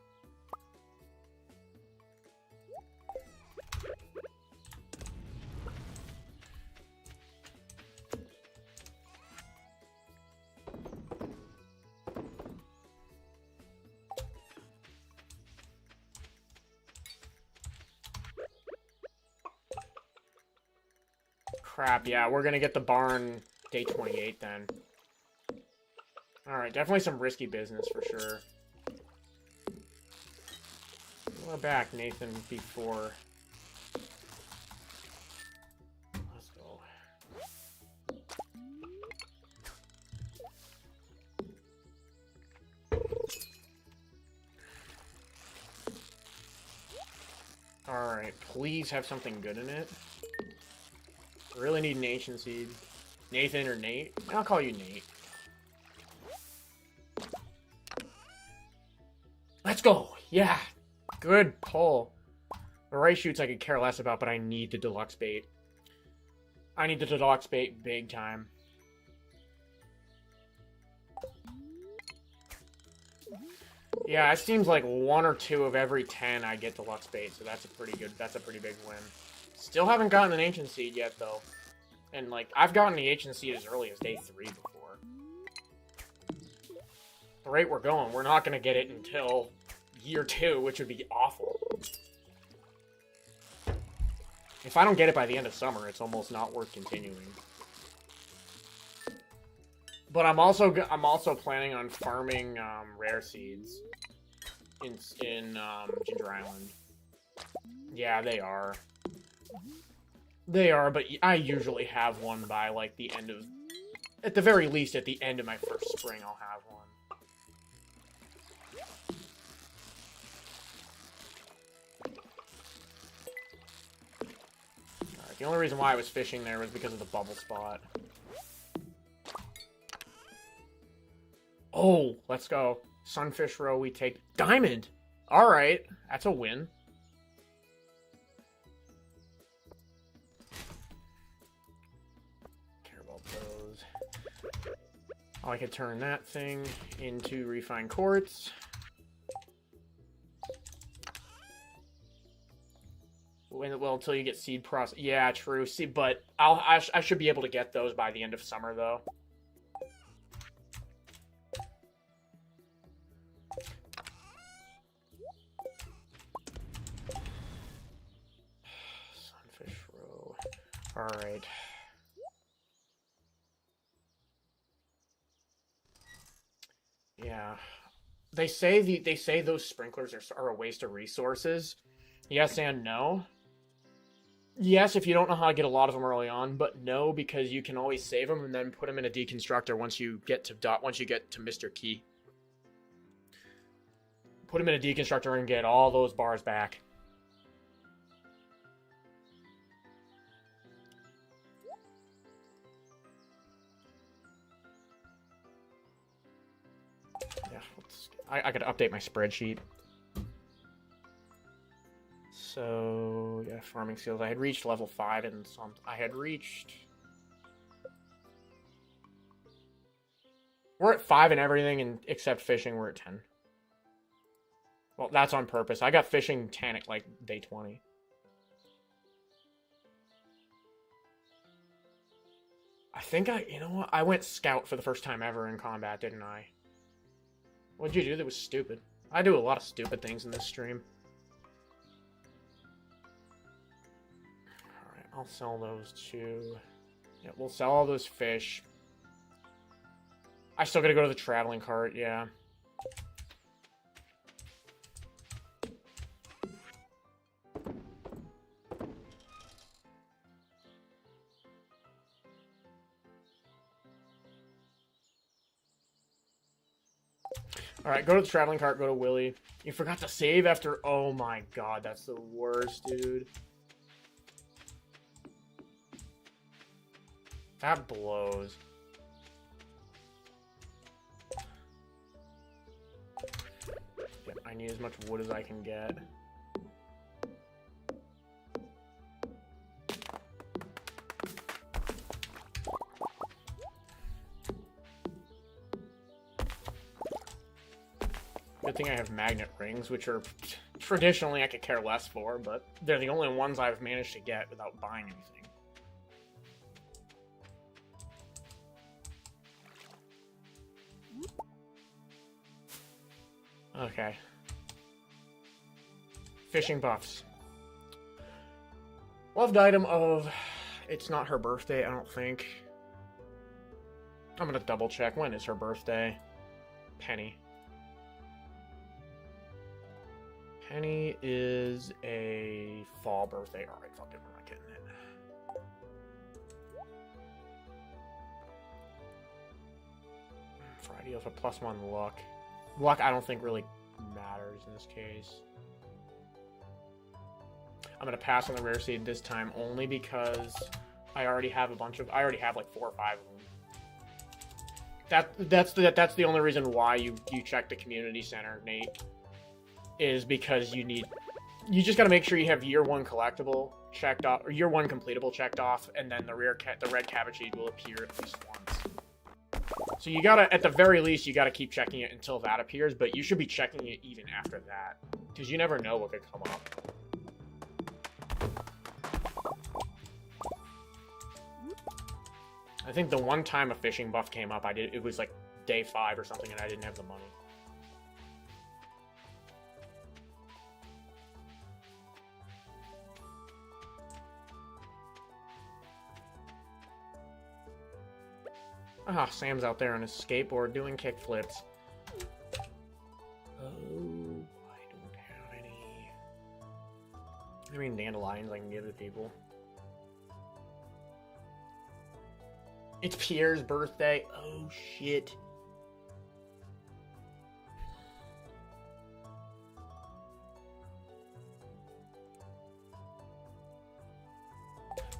Crap, yeah, we're gonna get the barn day 28 then. Alright, definitely some risky business for sure. We're back, Nathan, before. Let's go. Alright, please have something good in it. Really need an ancient seed. Nathan or Nate? I'll call you Nate. Let's go! Yeah! Good pull. The right shoots I could care less about, but I need the deluxe bait. I need the deluxe bait big time. Yeah, it seems like 1 or 2 of every 10 I get deluxe bait, so that's a pretty big win. Still haven't gotten an ancient seed yet, though. And, like, I've gotten the ancient seed as early as day 3 before. The rate we're going, we're not going to get it until year 2, which would be awful. If I don't get it by the end of summer, it's almost not worth continuing. But I'm also planning on farming rare seeds in Ginger Island. Yeah, they are. They are, but I usually have one by, like, the end of... At the very least, at the end of my first spring, I'll have one. Alright, the only reason why I was fishing there was because of the bubble spot. Oh, let's go. Sunfish row, we take... Diamond! Alright, that's a win. Care about those. Oh, I could turn that thing into refined quartz. Well, until you get seed process. Yeah, true. See, but I should be able to get those by the end of summer, though. Sunfish row. All right. Yeah. They say those sprinklers are a waste of resources. Yes and no. Yes, if you don't know how to get a lot of them early on, but no, because you can always save them and then put them in a deconstructor once you get to Mr. Key. Put them in a deconstructor and get all those bars back. Yeah, I gotta update my spreadsheet. So, yeah, farming skills. I had reached level 5 and some... I had reached... We're at 5 and everything, and except fishing, we're at 10. Well, that's on purpose. I got fishing 10 at, like, day 20. I think you know what? I went scout for the first time ever in combat, didn't I? What'd you do that was stupid? I do a lot of stupid things in this stream. I'll sell those too. Yeah, we'll sell all those fish. I still gotta go to the traveling cart, yeah. Alright, go to the traveling cart, go to Willy. You forgot to save after... Oh my god, that's the worst, dude. That blows. need as much wood as I can get. Good thing I have magnet rings, which are traditionally I could care less for, but they're the only ones I've managed to get without buying anything. Okay. Fishing buffs. Loved item of... It's not her birthday, I don't think. I'm gonna double check. When is her birthday? Penny. Penny is a fall birthday. Alright, fuck it, we're not getting it. Friday of a +1 luck. Luck, I don't think really matters in this case. I'm gonna pass on the rare seed this time only because I already have a bunch of. I already have like 4 or 5 of them. That's the only reason why you check the community center, Nate. Is because you just gotta make sure you have year 1 collectible checked off or year 1 completable checked off, and then the red cabbage seed will appear at least once. So you gotta, at the very least, you gotta keep checking it until that appears, but you should be checking it even after that, because you never know what could come up. I think the one time a fishing buff came up, it was like day 5 or something, and I didn't have the money. Ah, Sam's out there on his skateboard doing kickflips. Oh, I don't have any. I mean, dandelions I can give to people. It's Pierre's birthday. Oh, shit.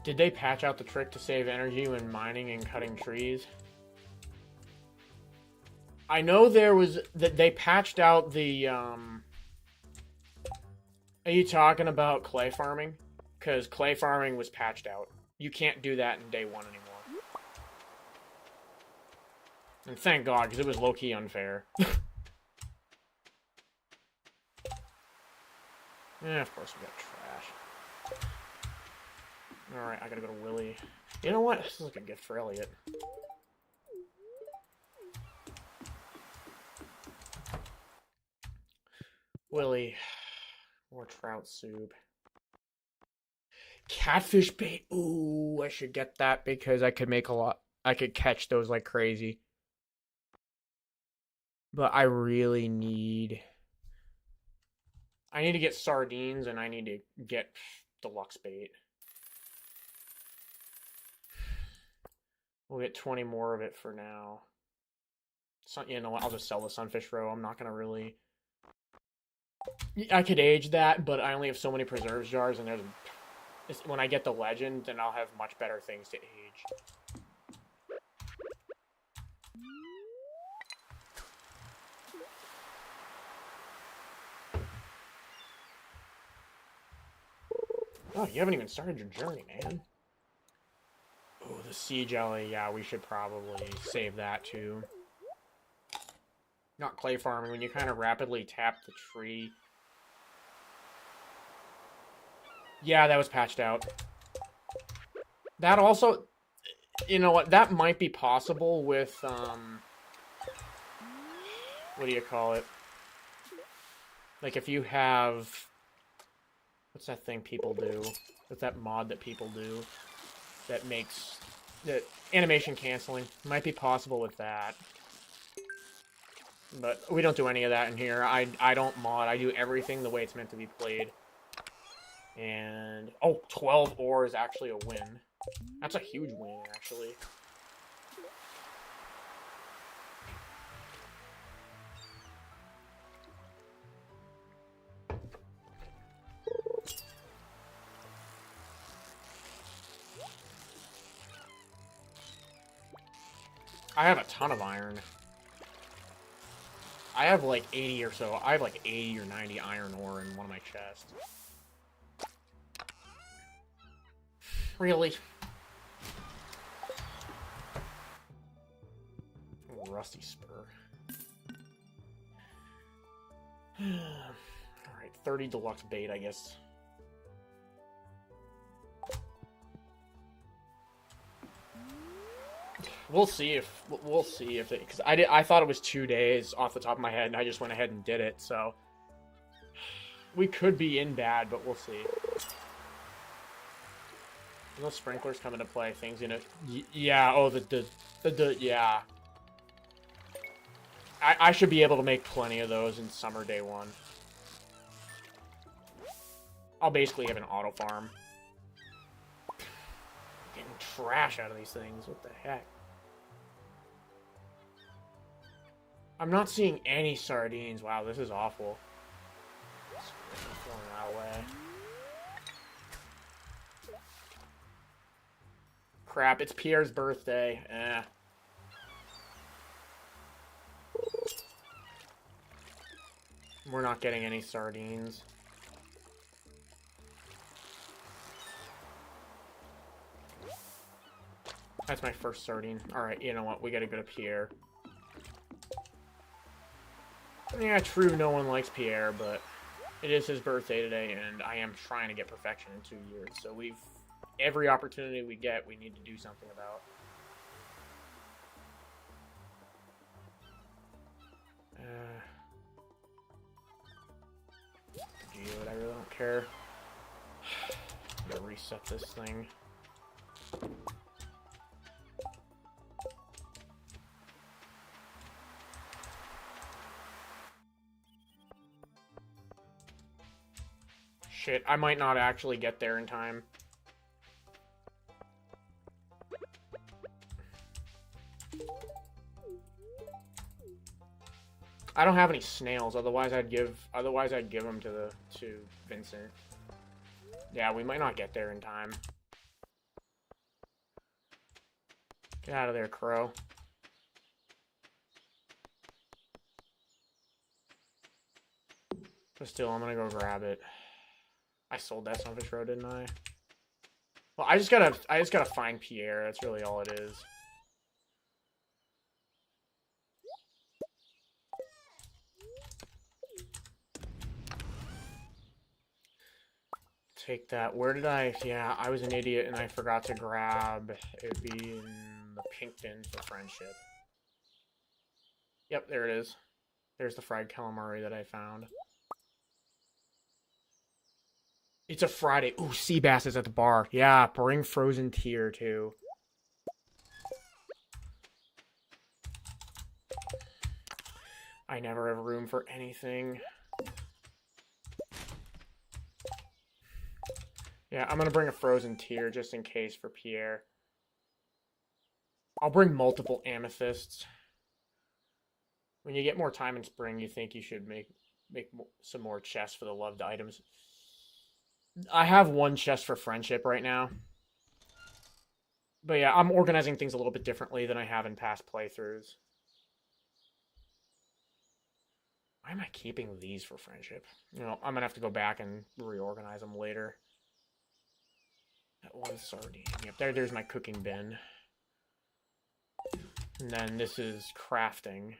Did they patch out the trick to save energy when mining and cutting trees? I know there was that they patched out the Are you talking about clay farming? Because clay farming was patched out. You can't do that in day 1 anymore. And thank God, because it was low-key unfair. Yeah, of course we got trash. Alright, I gotta go to Willy. You know what? This is like a gift for Elliot. Willy. More trout soup. Catfish bait. Ooh, I should get that because I could make a lot. I could catch those like crazy. But I really need... I need to get sardines and I need to get deluxe bait. We'll get 20 more of it for now. So, you know what? I'll just sell the sunfish roe. I'm not going to really... I could age that, but I only have so many preserves jars, and when I get the legend, then I'll have much better things to age. Oh, you haven't even started your journey, man. Oh, the sea jelly. Yeah, we should probably save that, too. Not clay farming, when you kind of rapidly tap the tree. Yeah, that was patched out. That also... You know what? That might be possible with, what do you call it? Like, if you have... What's that thing people do? What's that mod that people do? That makes... The animation canceling. Might be possible with that. But we don't do any of that in here. I don't mod. I do everything the way it's meant to be played. And... Oh, 12 ore is actually a win. That's a huge win, actually. I have a ton of iron. I have like 80 or so. I have like 80 or 90 iron ore in one of my chests. Really? Oh, rusty spur. Alright, 30 deluxe bait, I guess. We'll see if it, because I thought it was 2 days off the top of my head, and I just went ahead and did it. So we could be in bad, but we'll see. When those sprinklers come into play, things gonna yeah. Oh, yeah. I should be able to make plenty of those in summer day one. I'll basically have an auto farm. Getting trash out of these things. What the heck? I'm not seeing any sardines. Wow, this is awful. Throwing that away. Crap, it's Pierre's birthday. Eh. We're not getting any sardines. That's my first sardine. Alright, you know what? We gotta go to Pierre. Yeah, true, no one likes Pierre, but it is his birthday today, and I am trying to get perfection in 2 years. So every opportunity we get, we need to do something about. Geode, I really don't care. I'm gonna reset this thing. Shit, I might not actually get there in time. I don't have any snails, otherwise I'd give them to Vincent. Yeah, we might not get there in time. Get out of there, Crow. But still, I'm gonna go grab it. I sold that Sunfish Road, didn't I? Well, I just gotta find Pierre. That's really all it is. Take that. Where did I... Yeah, I was an idiot and I forgot to grab... It'd be in the pink bin for friendship. Yep, there it is. There's the fried calamari that I found. It's a Friday. Ooh, sea bass is at the bar. Yeah, bring frozen tier too. I never have room for anything. Yeah, I'm gonna bring a frozen tier just in case for Pierre. I'll bring multiple amethysts. When you get more time in spring, you think you should make some more chests for the loved items. I have one chest for friendship right now. But yeah, I'm organizing things a little bit differently than I have in past playthroughs. Why am I keeping these for friendship? You know, I'm gonna have to go back and reorganize them later. That one sardine. Yep, there's my cooking bin. And then this is crafting.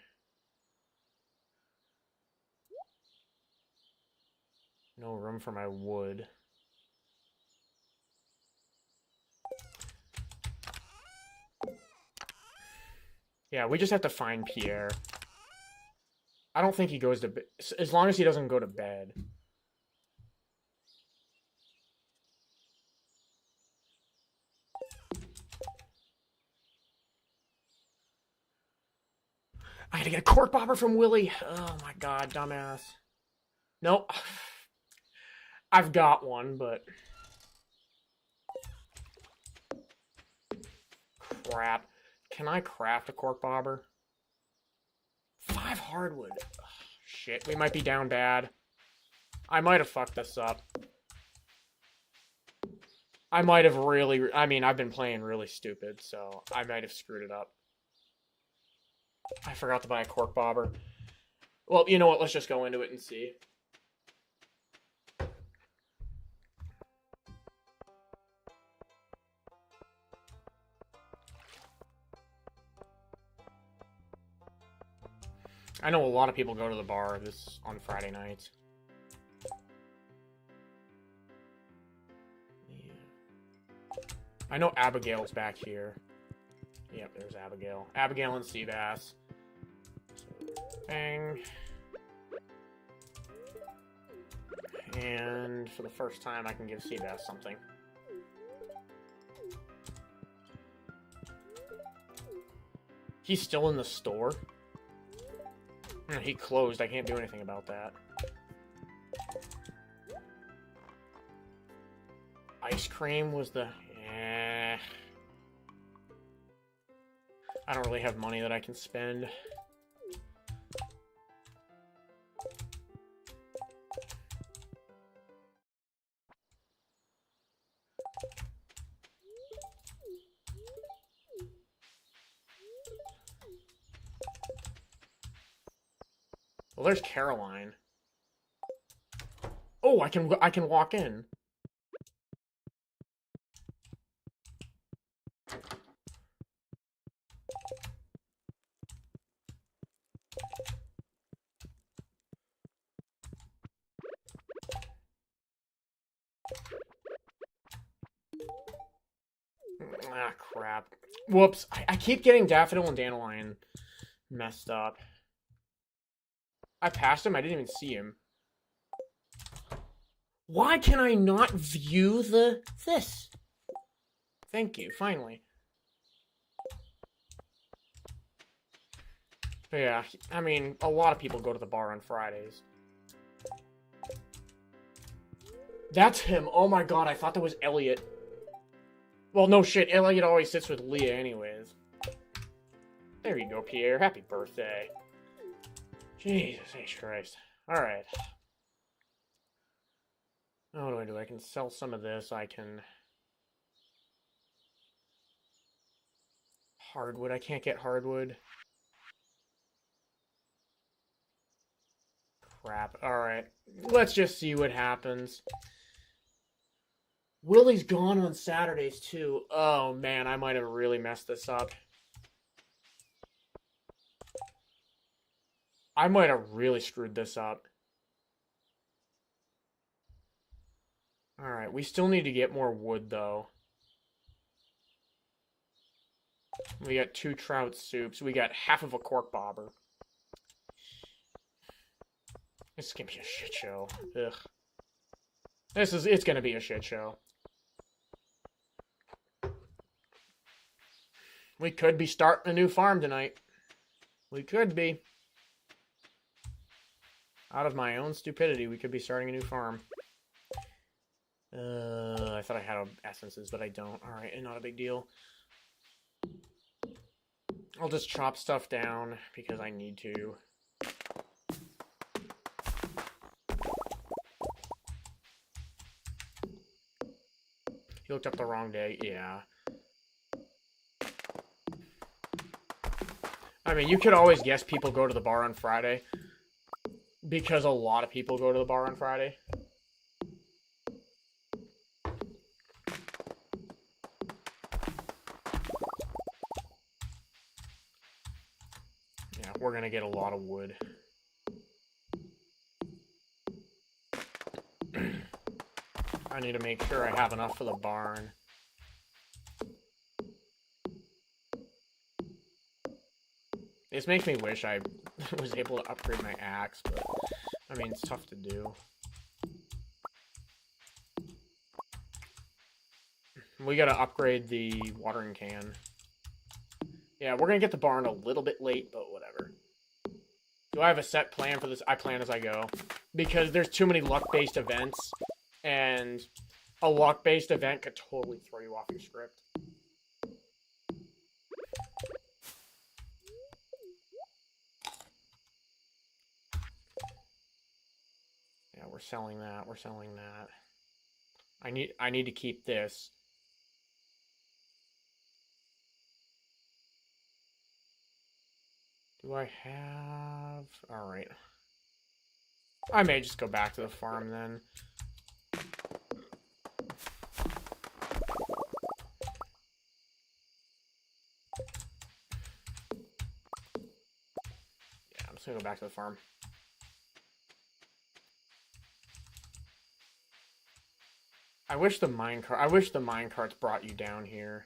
No room for my wood. Yeah, we just have to find Pierre. I don't think he goes to bed. As long as he doesn't go to bed. I gotta get a cork bobber from Willy. Oh my god, dumbass. Nope. I've got one, but... Crap. Can I craft a cork bobber? 5 hardwood. Ugh, shit, we might be down bad. I might have fucked this up. I might have really... I mean, I've been playing really stupid, so I might have screwed it up. I forgot to buy a cork bobber. Well, you know what? Let's just go into it and see. I know a lot of people go to the bar this on Friday nights. Yeah. I know Abigail's back here. Yep, there's Abigail. Abigail and Seabass. So, bang. And for the first time, I can give Seabass something. He's still in the store? He closed. I can't do anything about that. Ice cream was the... I don't really have money that I can spend. Well, there's Caroline. Oh, I can walk in. Ah, crap. Whoops. I keep getting Daffodil and Dandelion messed up. I passed him. I didn't even see him. Why can I not view this? Thank you, finally. But yeah, I mean, a lot of people go to the bar on Fridays. That's him. Oh my god, I thought that was Elliot. Well, no shit. Elliot always sits with Leah anyways. There you go, Pierre. Happy birthday. Jesus H. Christ. Alright. What do I do? I can sell some of this. I can... Hardwood. I can't get hardwood. Crap. Alright. Let's just see what happens. Willie's gone on Saturdays, too. Oh, man. I might have really messed this up. I might have really screwed this up. Alright, we still need to get more wood, though. We got 2 trout soups. We got half of a cork bobber. This is gonna be a shit show. Ugh. It's gonna be a shit show. We could be starting a new farm tonight. We could be. Out of my own stupidity, we could be starting a new farm. I thought I had essences, but I don't. Alright, not a big deal. I'll just chop stuff down because I need to. He looked up the wrong day. Yeah. I mean, you could always guess people go to the bar on Friday. Because a lot of people go to the bar on Friday. Yeah, we're gonna get a lot of wood. I need to make sure I have enough for the barn. This makes me wish I was able to upgrade my axe, but I mean, it's tough to do. We gotta upgrade the watering can. Yeah, we're gonna get the barn a little bit late, but whatever. Do I have a set plan for this? I plan as I go. Because there's too many luck-based events, and a luck-based event could totally throw you off your script. Yeah, we're selling that. We're selling that. I need to keep this. Do I have... Alright. I may just go back to the farm then. Yeah, I'm just gonna go back to the farm. I wish the minecarts brought you down here.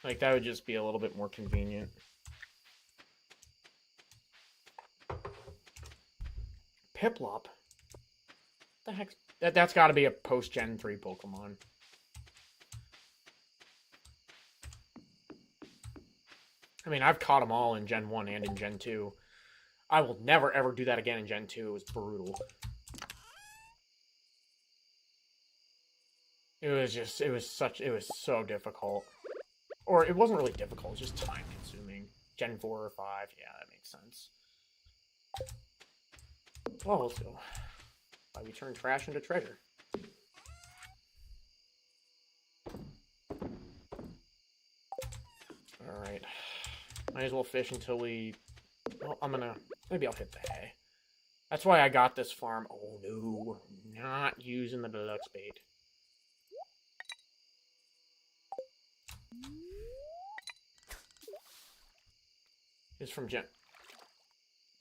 Like, that would just be a little bit more convenient. Piplup? The heck? That's got to be a post-Gen 3 Pokemon. I mean, I've caught them all in Gen 1 and in Gen 2. I will never, ever do that again in Gen 2. It was brutal. It was so difficult. Or it wasn't really difficult, it was just time consuming. Gen 4 or 5, yeah, that makes sense. Well, let's go. Why we turn trash into treasure. Alright. Might as well fish until we... Well, maybe I'll hit the hay. That's why I got this farm. Oh no, not using the deluxe bait. Is from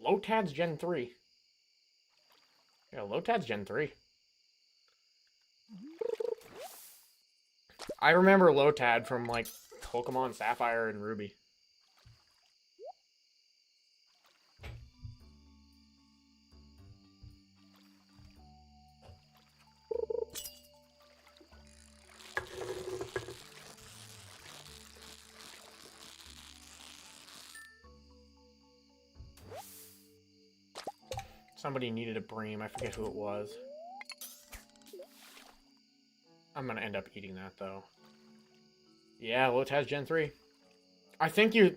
Lotad's Gen 3. Yeah, Lotad's Gen 3. I remember Lotad from, like, Pokemon Sapphire and Ruby. Somebody needed a Bream. I forget who it was. I'm gonna end up eating that, though. Yeah, Lotad's Gen 3. I think you...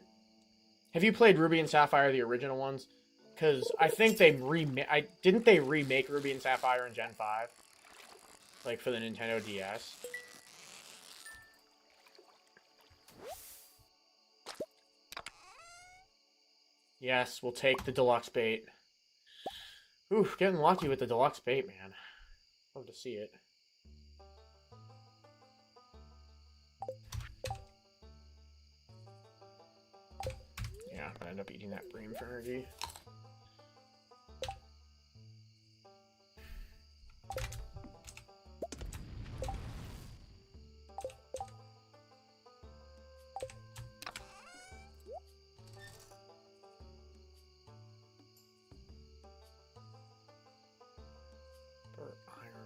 Have you played Ruby and Sapphire, the original ones? Because I think they didn't they remake Ruby and Sapphire in Gen 5? Like, for the Nintendo DS? Yes, we'll take the deluxe bait. Ooh, getting lucky with the deluxe bait, man. Love to see it. Yeah, I'm gonna end up eating that Bream for energy.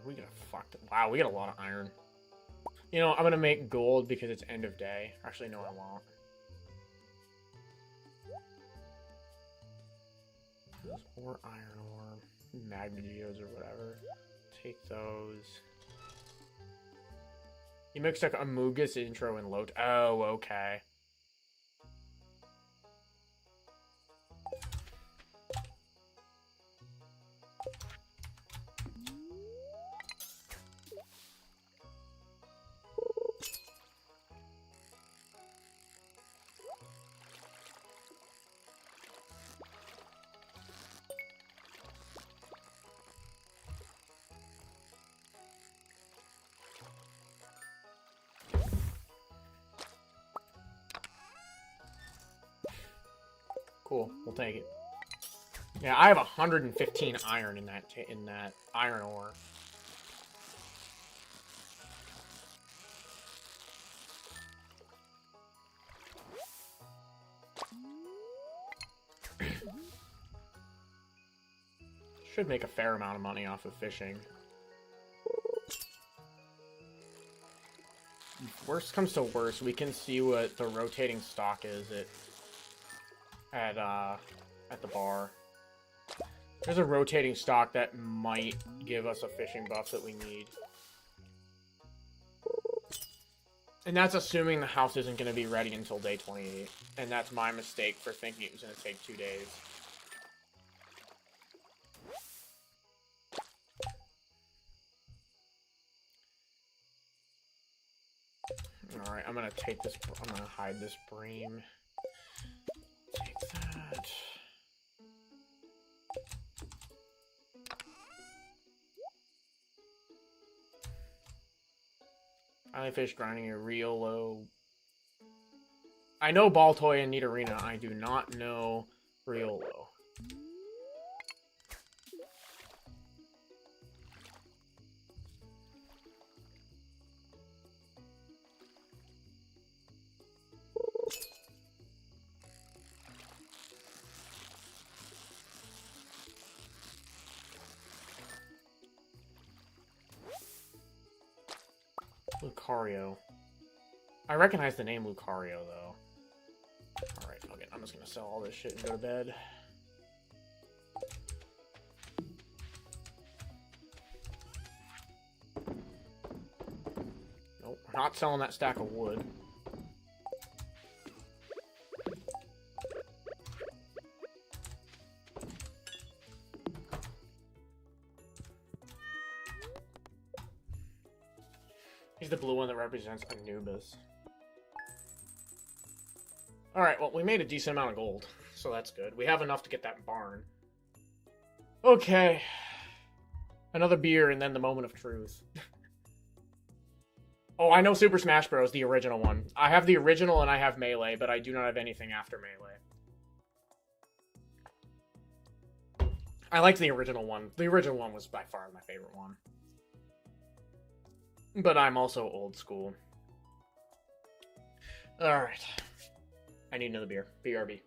We got wow, we got a lot of iron. You know, I'm gonna make gold because it's end of day. Actually, no, I won't. There's more iron ore, magma geodes or whatever. Take those. You mixed like Amogus intro and Lot. Oh, okay. Cool, we'll take it. Yeah, I have 115 iron in that iron ore. Should make a fair amount of money off of fishing. Worst comes to worst, we can see what the rotating stock is at the bar. There's a rotating stock that might give us a fishing buff that we need. And that's assuming the house isn't going to be ready until day 28. And that's my mistake for thinking it was going to take 2 days. Alright, I'm going to take this. I'm going to hide this Bream. Take that. Island fish grinding a Riolo. I know Baltoy and Nidorina. I do not know Riolo. Lucario. I recognize the name Lucario, though. Alright, okay, I'm just gonna sell all this shit and go to bed. Nope, we're not selling that stack of wood. He's the blue one that represents Anubis. Alright, well, we made a decent amount of gold, so that's good. We have enough to get that barn. Okay. Another beer and then the moment of truth. Oh, I know Super Smash Bros., the original one. I have the original and I have Melee, but I do not have anything after Melee. I liked the original one. The original one was by far my favorite one. But I'm also old school. Alright. I need another beer. BRB.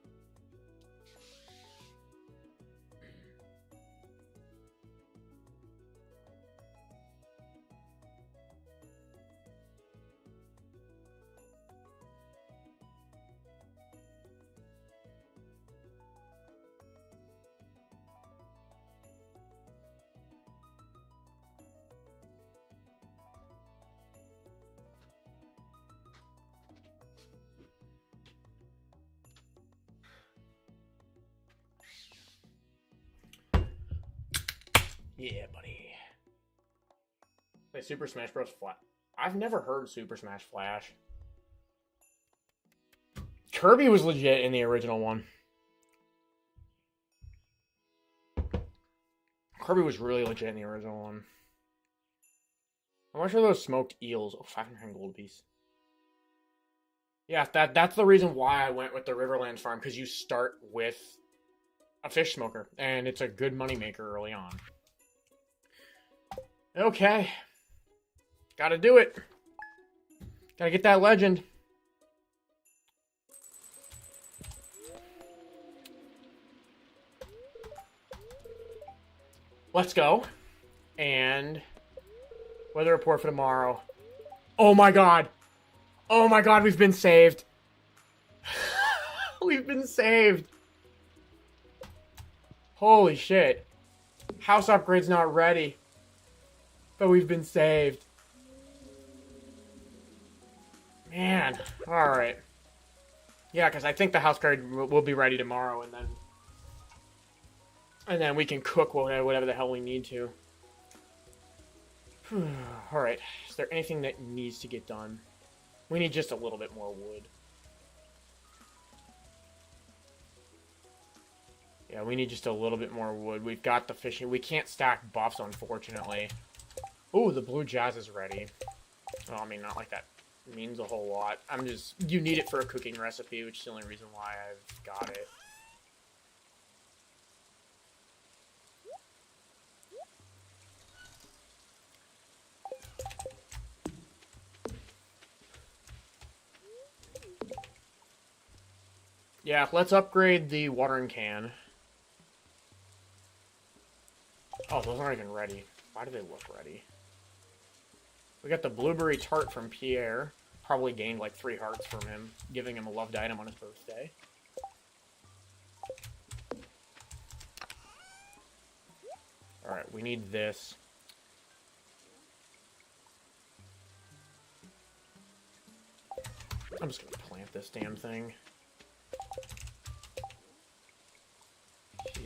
Yeah, buddy. Play Super Smash Bros. Flash. I've never heard Super Smash Flash. Kirby was legit in the original one. Kirby was really legit in the original one. How much are those smoked eels? Oh, 500 gold apiece. Yeah, that's the reason why I went with the Riverlands farm, because you start with a fish smoker, and it's a good moneymaker early on. Okay. Gotta do it. Gotta get that legend. Let's go. And weather report for tomorrow. Oh my god. Oh my god, we've been saved. We've been saved. Holy shit. House upgrade's not ready. But we've been saved. Man. Alright. Yeah, because I think the house upgrade will be ready tomorrow, and then we can cook whatever the hell we need to. Alright. Is there anything that needs to get done? We need just a little bit more wood. Yeah, we need just a little bit more wood. We've got the fishing. We can't stack buffs, unfortunately. Ooh, the blue jazz is ready. Well, I mean, not like that means a whole lot. I'm just... You need it for a cooking recipe, which is the only reason why I've got it. Yeah, let's upgrade the watering can. Oh, those aren't even ready. Why do they look ready? We got the blueberry tart from Pierre. Probably gained like 3 hearts from him, giving him a loved item on his birthday. Alright, we need this. I'm just gonna plant this damn thing.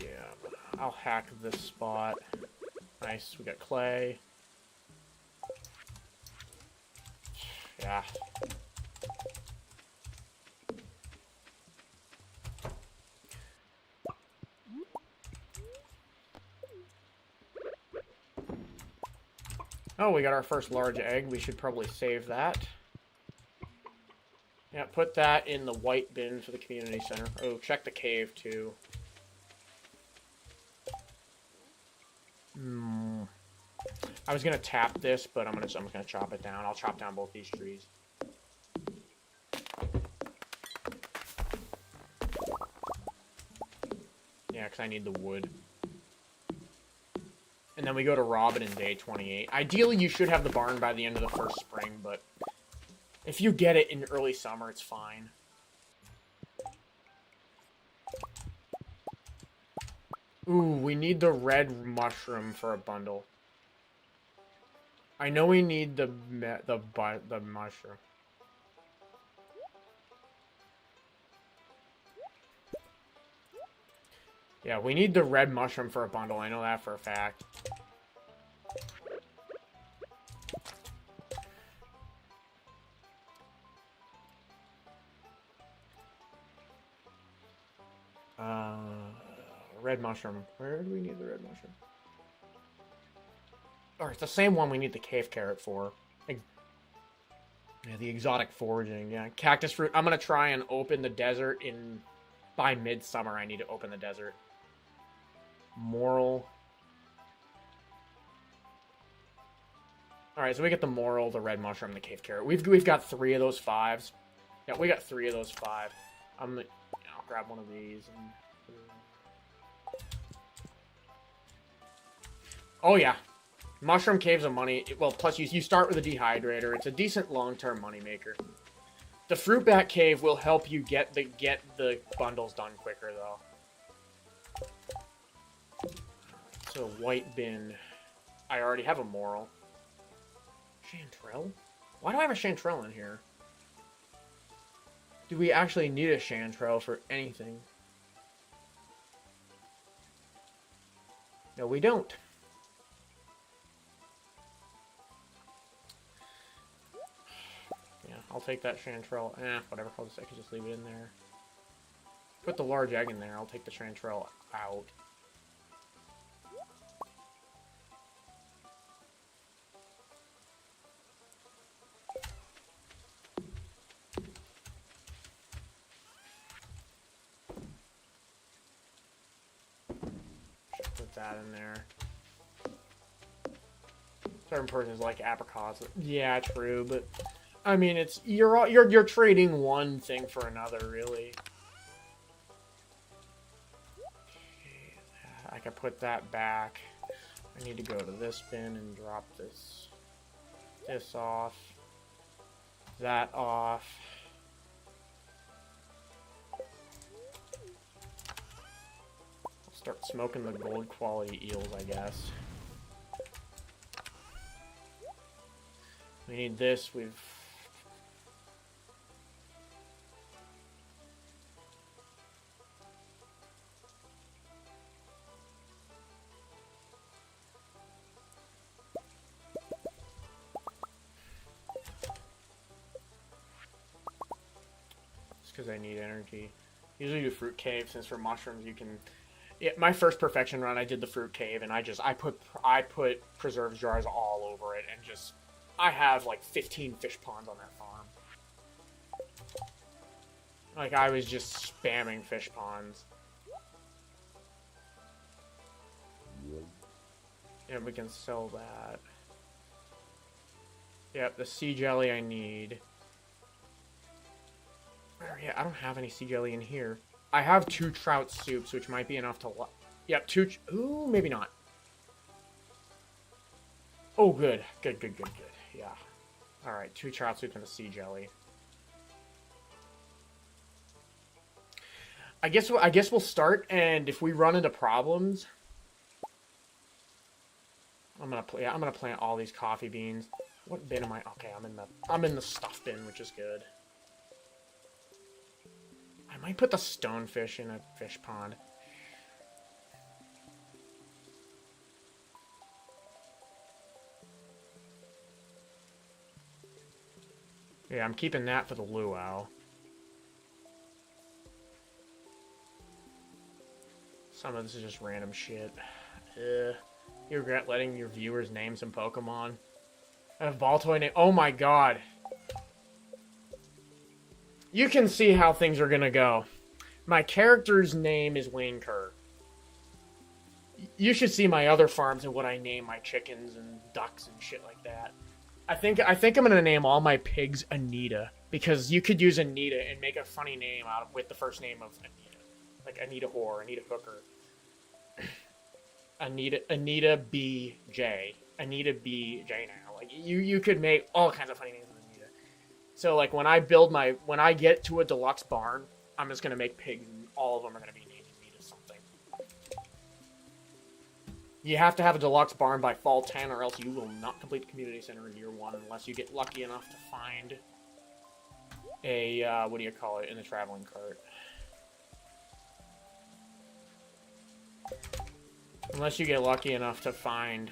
Yeah, I'll hack this spot. Nice, we got clay. Yeah. Oh, we got our first large egg. We should probably save that. Yeah, put that in the white bin for the community center. Oh, check the cave, too. I was gonna tap this, but I'm just gonna chop it down. I'll chop down both these trees. Yeah, because I need the wood. And then we go to Robin in day 28. Ideally, you should have the barn by the end of the first spring, but if you get it in early summer, it's fine. Ooh, we need the red mushroom for a bundle. I know we need the mushroom. Yeah, we need the red mushroom for a bundle. I know that for a fact. Red mushroom. Where do we need the red mushroom? Or it's the same one we need the cave carrot for. Yeah, the exotic foraging. Yeah, cactus fruit. I'm gonna try and open the desert by midsummer. I need to open the desert. Moral. All right, so we get the moral, the red mushroom, the cave carrot. We've got 3 of those 5s. Yeah, we got 3 of those 5. I'll grab one of these. Oh yeah, mushroom caves of money. Well, plus you start with a dehydrator. It's a decent long-term money maker. The fruit bat cave will help you get the bundles done quicker though. So white bin. I already have a moral. Chanterelle? Why do I have a chanterelle in here? Do we actually need a chanterelle for anything? No, we don't. Yeah, I'll take that chanterelle. Whatever. I can just leave it in there. Put the large egg in there. I'll take the chanterelle out. Put that in there. Certain persons like apricots. Yeah, true, but I mean, it's you're trading one thing for another, really. Okay, I can put that back. I need to go to this bin and drop this off, that off. Start smoking the gold quality eels, I guess. We need this. We've... Just because I need energy. Usually do fruit cave, since for mushrooms you can... Yeah, my first perfection run, I did the fruit cave, and I put preserves jars all over it, and just... I have like 15 fish ponds on that farm. Like, I was just spamming fish ponds. Yeah, we can sell that. Yep, the sea jelly I need. Yeah, I don't have any sea jelly in here. I have 2 trout soups, which might be enough to... Yep, 2... Ooh, maybe not. Oh, good. Good. Yeah. Alright, 2 trout soups and a sea jelly. I guess we'll start, and if we run into problems... I'm gonna plant all these coffee beans. What bin am I? Okay, I'm in the stuff bin, which is good. I might put the stonefish in a fish pond. Yeah, I'm keeping that for the luau. Some of this is just random shit. You regret letting your viewers name some Pokemon? A ball toy name. Oh my god. You can see how things are gonna go. My character's name is Wayne Kerr. You should see my other farms and what I name my chickens and ducks and shit like that. I think I'm gonna name all my pigs Anita, because you could use Anita and make a funny name out of with the first name of Anita, like Anita Whore, Anita Hooker, Anita BJ, Anita BJ now. Like you could make all kinds of funny names with Anita. So like when I get to a deluxe barn, I'm just gonna make pigs and all of them are gonna be named Anita something. You have to have a deluxe barn by fall 10 or else you will not complete the community center in year 1 unless you get lucky enough to find a, what do you call it, in the traveling cart. Unless you get lucky enough to find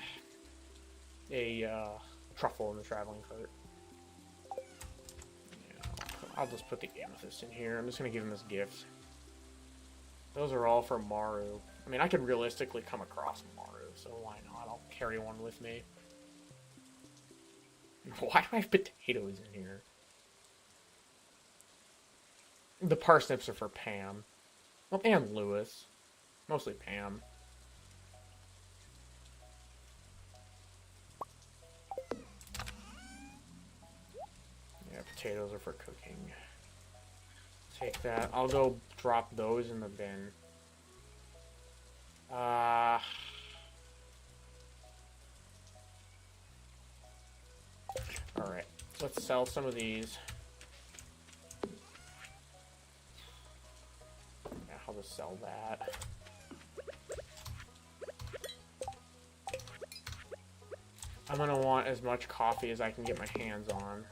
a truffle in the traveling cart. Yeah, I'll just put the amethyst in here. I'm just going to give him this gift. Those are all for Maru. I mean, I could realistically come across Maru, so why not? I'll carry one with me. Why do I have potatoes in here? The parsnips are for Pam. Well, and Lewis. Mostly Pam. Yeah, potatoes are for cooking. Take that. I'll go drop those in the bin. Alright. Let's sell some of these. Yeah, I'll just sell that. I'm gonna want as much coffee as I can get my hands on.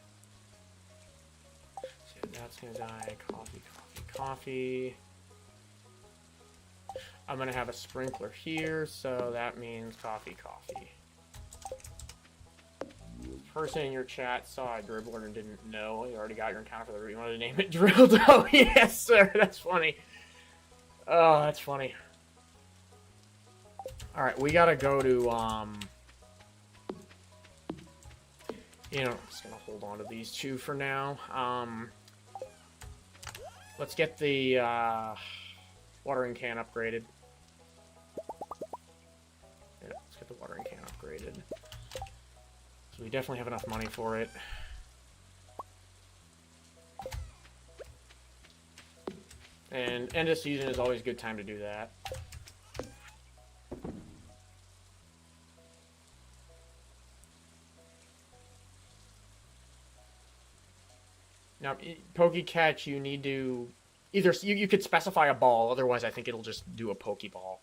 So that's gonna die. Coffee, coffee, coffee. I'm gonna have a sprinkler here, so that means coffee, coffee. Person in your chat saw a dribbler and didn't know. You already got your encounter for the route. You wanted to name it Drilled. Oh, yes, sir. That's funny. Oh, that's funny. Alright, we gotta go to, you know, I'm just gonna hold on to these two for now. Let's get the, watering can upgraded. Yeah, let's get the watering can upgraded. So we definitely have enough money for it. And end of season is always a good time to do that. Now, PokeCatch, you need to... Either you could specify a ball, otherwise I think it'll just do a Pokeball.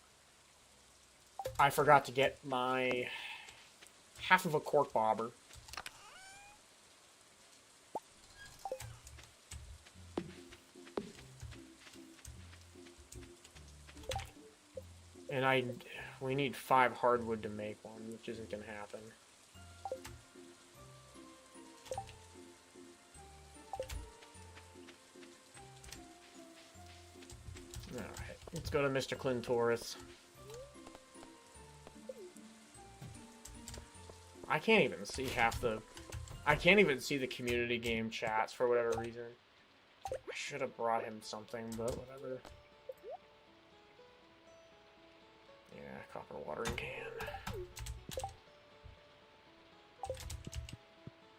I forgot to get my half of a cork bobber. And we need 5 hardwood to make one, which isn't gonna happen. Alright, let's go to Mr. Clintoris. I can't even see I can't even see the community game chats for whatever reason. I should have brought him something, but whatever. Yeah, copper watering can.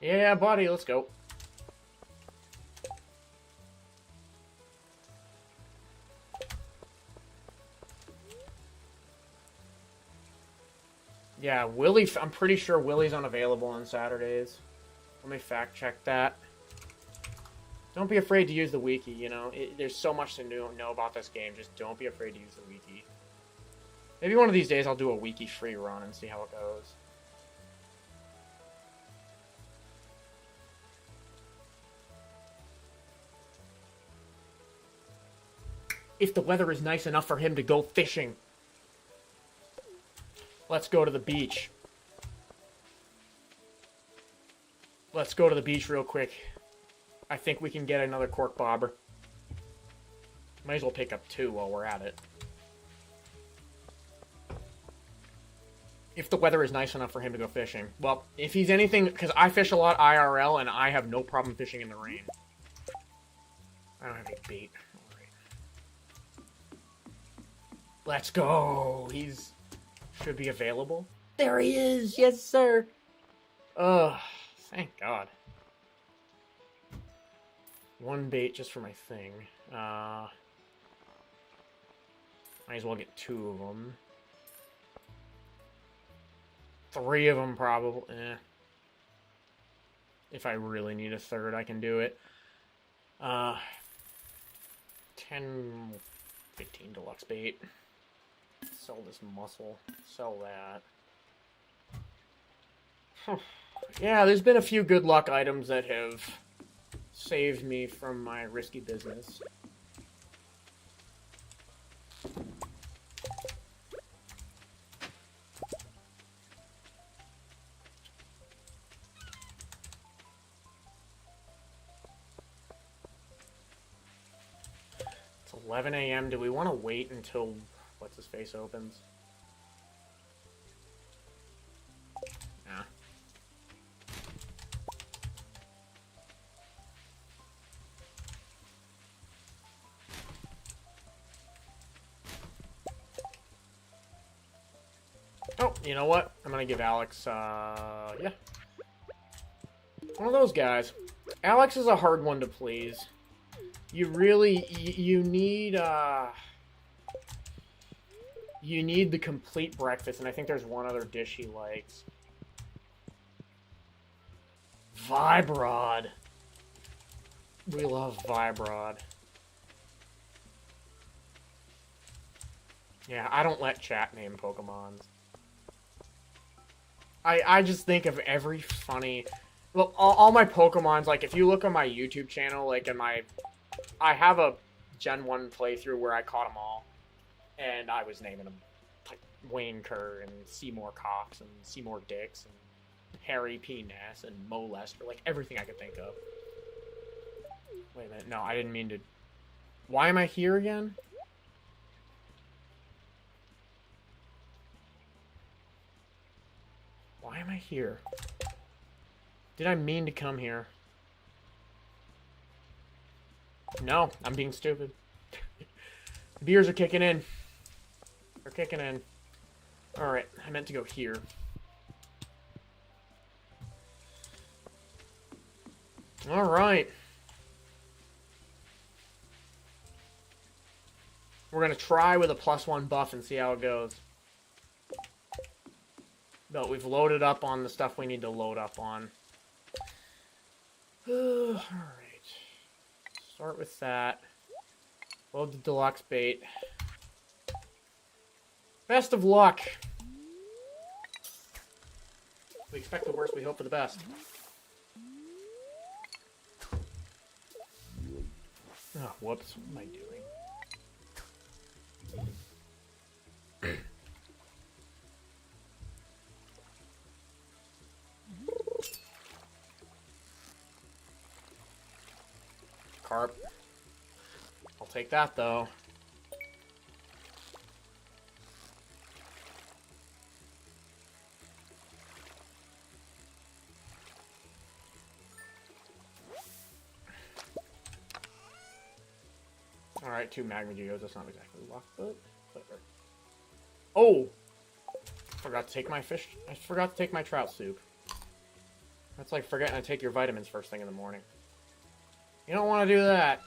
Yeah, buddy, let's go. Yeah, Willie, I'm pretty sure Willie's unavailable on Saturdays. Let me fact check that. Don't be afraid to use the wiki, you know? There's so much to know about this game. Just don't be afraid to use the wiki. Maybe one of these days I'll do a wiki free run and see how it goes. If the weather is nice enough for him to go fishing. Let's go to the beach. Let's go to the beach real quick. I think we can get another cork bobber. Might as well pick up 2 while we're at it. if the weather is nice enough for him to go fishing. Well, if he's anything, because I fish a lot IRL and I have no problem fishing in the rain. I don't have any bait. All right. Let's go. He's should be available. There he is. Yes, sir. Ugh. Thank God. One bait just for my thing. Might as well get 2 of them. 3 of them probably. If I really need a third, I can do it. 10, 15 deluxe bait. Sell this mussel. Sell that. Yeah, there's been a few good luck items that have saved me from my risky business. It's 11 a.m. Do we want to wait until what's-his-face opens? Nah. Oh, you know what? I'm gonna give Alex, yeah. One of those guys. Alex is a hard one to please. You really, you need the complete breakfast, and I think there's one other dish he likes. Vibrod. We love Vibrod. Yeah, I don't let chat name Pokemons. I just think of every funny... Well, all my Pokemons, like, if you look on my YouTube channel, like, I have a Gen 1 playthrough where I caught them all. And I was naming them, like, Wayne Kerr and Seymour Cox and Seymour Dix and Harry P. Ness and Mo Lester. Like, everything I could think of. Wait a minute. No, I didn't mean to... Why am I here again? Why am I here? Did I mean to come here? No, I'm being stupid. The beers are kicking in. They're kicking in. Alright, I meant to go here. Alright. We're gonna try with a +1 buff and see how it goes. But we've loaded up on the stuff we need to load up on. Alright. Start with that. Load the deluxe bait. Best of luck! We expect the worst, we hope for the best. Oh, whoops. What am I doing? Carp. I'll take that, though. Alright, 2 Magma Geodes. That's not exactly luck, but whatever. Oh! Forgot to take my fish. I forgot to take my trout soup. That's like forgetting to take your vitamins first thing in the morning. You don't want to do that.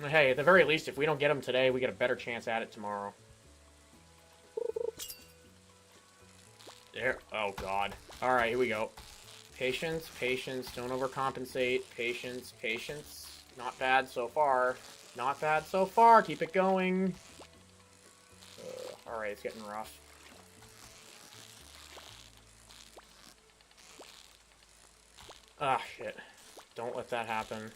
Hey, at the very least, if we don't get them today, we get a better chance at it tomorrow. There. Oh, God. Alright, here we go. Patience, patience. Don't overcompensate. Patience, patience. Not bad so far. Not bad so far. Keep it going. Alright, it's getting rough. Ah, shit. Don't let that happen.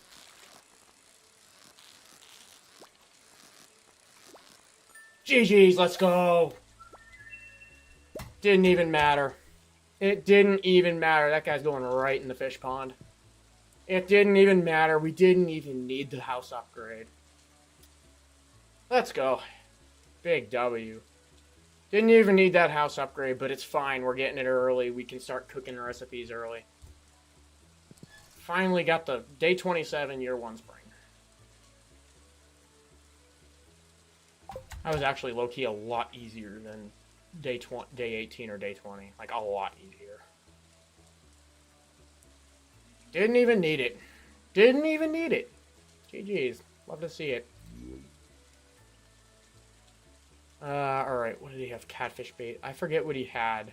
GG's, let's go! Didn't even matter. It didn't even matter. That guy's going right in the fish pond. It didn't even matter. We didn't even need the house upgrade. Let's go. Big W. Didn't even need that house upgrade, but it's fine. We're getting it early. We can start cooking recipes early. Finally got the day 27, year 1 spring. That was actually low-key a lot easier than day 18 or day 20. Like, a lot easier. Didn't even need it. Didn't even need it. GG's. Love to see it. Alright, what did he have? Catfish bait. I forget what he had.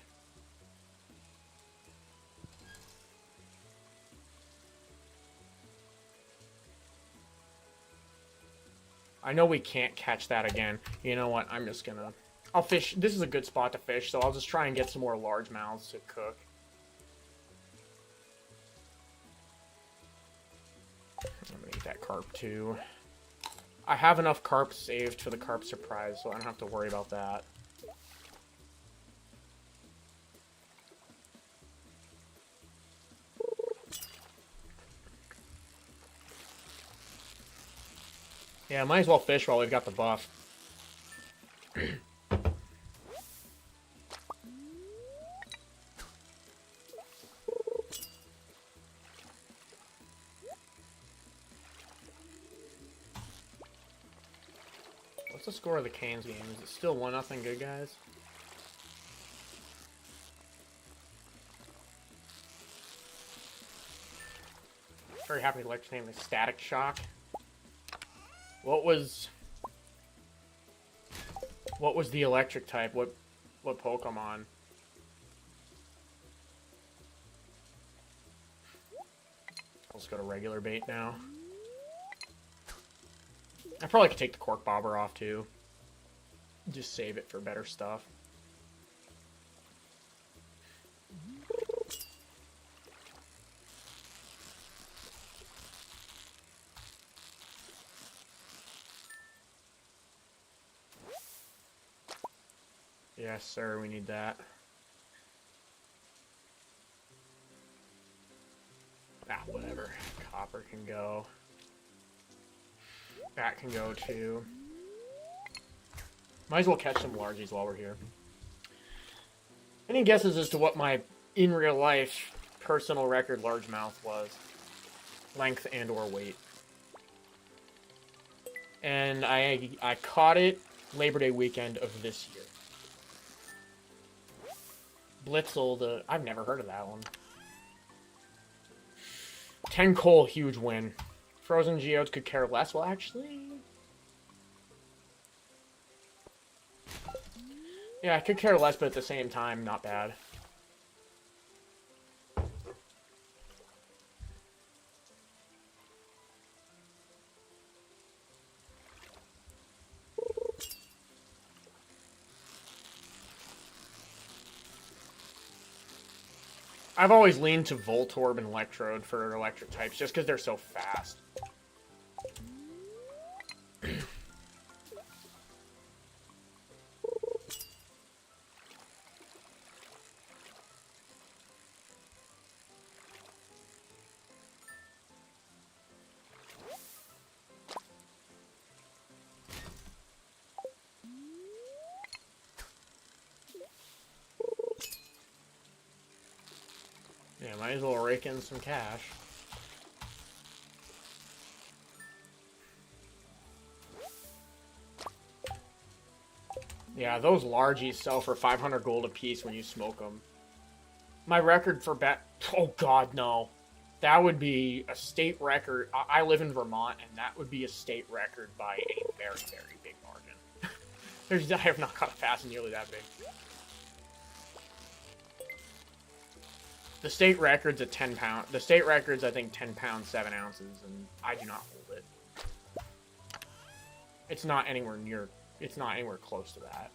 I know we can't catch that again. You know what? I'm just gonna... I'll fish. This is a good spot to fish, so I'll just try and get some more largemouths to cook. I'm gonna eat that carp too. I have enough carp saved for the carp surprise, so I don't have to worry about that. Yeah, might as well fish while we've got the buff. What's the score of the Canes game? Is it still 1-0 good, guys? Very happy to elect name is Static Shock. What was the electric type? What Pokemon? Let's go to regular bait now. I probably could take the Cork Bobber off too. Just save it for better stuff. Yes, sir, we need that. Ah, whatever. Copper can go. That can go too. Might as well catch some largies while we're here. Any guesses as to what my, in real life, personal record largemouth was? Length and or weight. And I caught it Labor Day weekend of this year. Blitzel, I've never heard of that one. 10 coal, huge win. Frozen Geodes could care less. Well, actually... yeah, I could care less, but at the same time, not bad. I've always leaned to Voltorb and Electrode for electric types, just because they're so fast. Yeah, might as well rake in some cash. Yeah, those largies sell for 500 gold a piece when you smoke them. My record for oh god, no. That would be a state record. I live in Vermont, and that would be a state record by a very, very big margin. I have not caught a fast nearly that big. The state record's a 10 pound. The state record's, I think, 10 pounds, 7 ounces, and I do not hold it. It's not anywhere near. It's not anywhere close to that.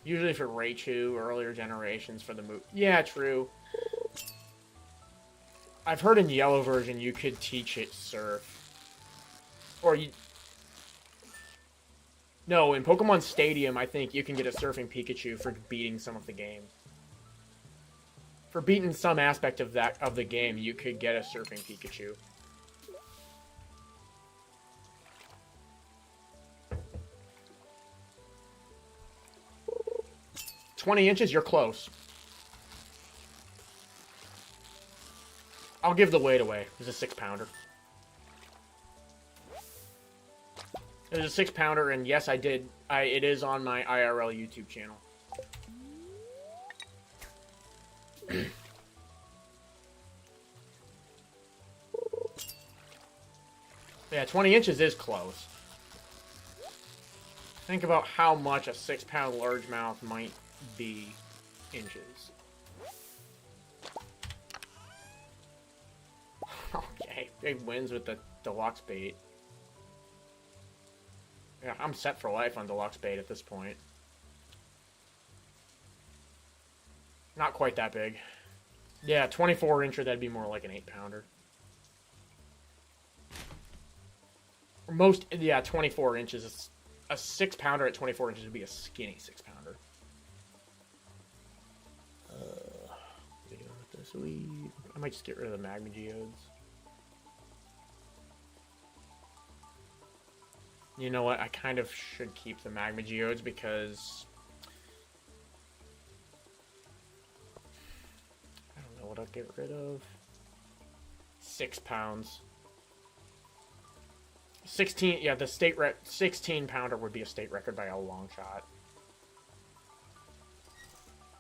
Usually for Raichu, earlier generations for the move. Yeah, true. I've heard in the yellow version you could teach it surf. Or you... No, in Pokemon Stadium, I think you can get a surfing Pikachu for beating some of the games. For beating some aspect of the game, you could get a surfing Pikachu. $20, you're close. I'll give the weight away. It's a 6-pounder. It was a 6-pounder, and yes, I did. It is on my IRL YouTube channel. Yeah, 20 inches is close. Think about how much a 6-pound largemouth might be inches. Okay, big wins with the deluxe bait. Yeah, I'm set for life on deluxe bait at this point. Not quite that big. Yeah, 24-incher, that'd be more like an 8-pounder. Most, yeah, 24 inches. A 6-pounder at 24 inches would be a skinny 6-pounder. With this weed. I might just get rid of the Magma Geodes. You know what? I kind of should keep the Magma Geodes because I don't know what I'll get rid of. 6 pounds. 16, yeah, the 16-pounder would be a state record by a long shot.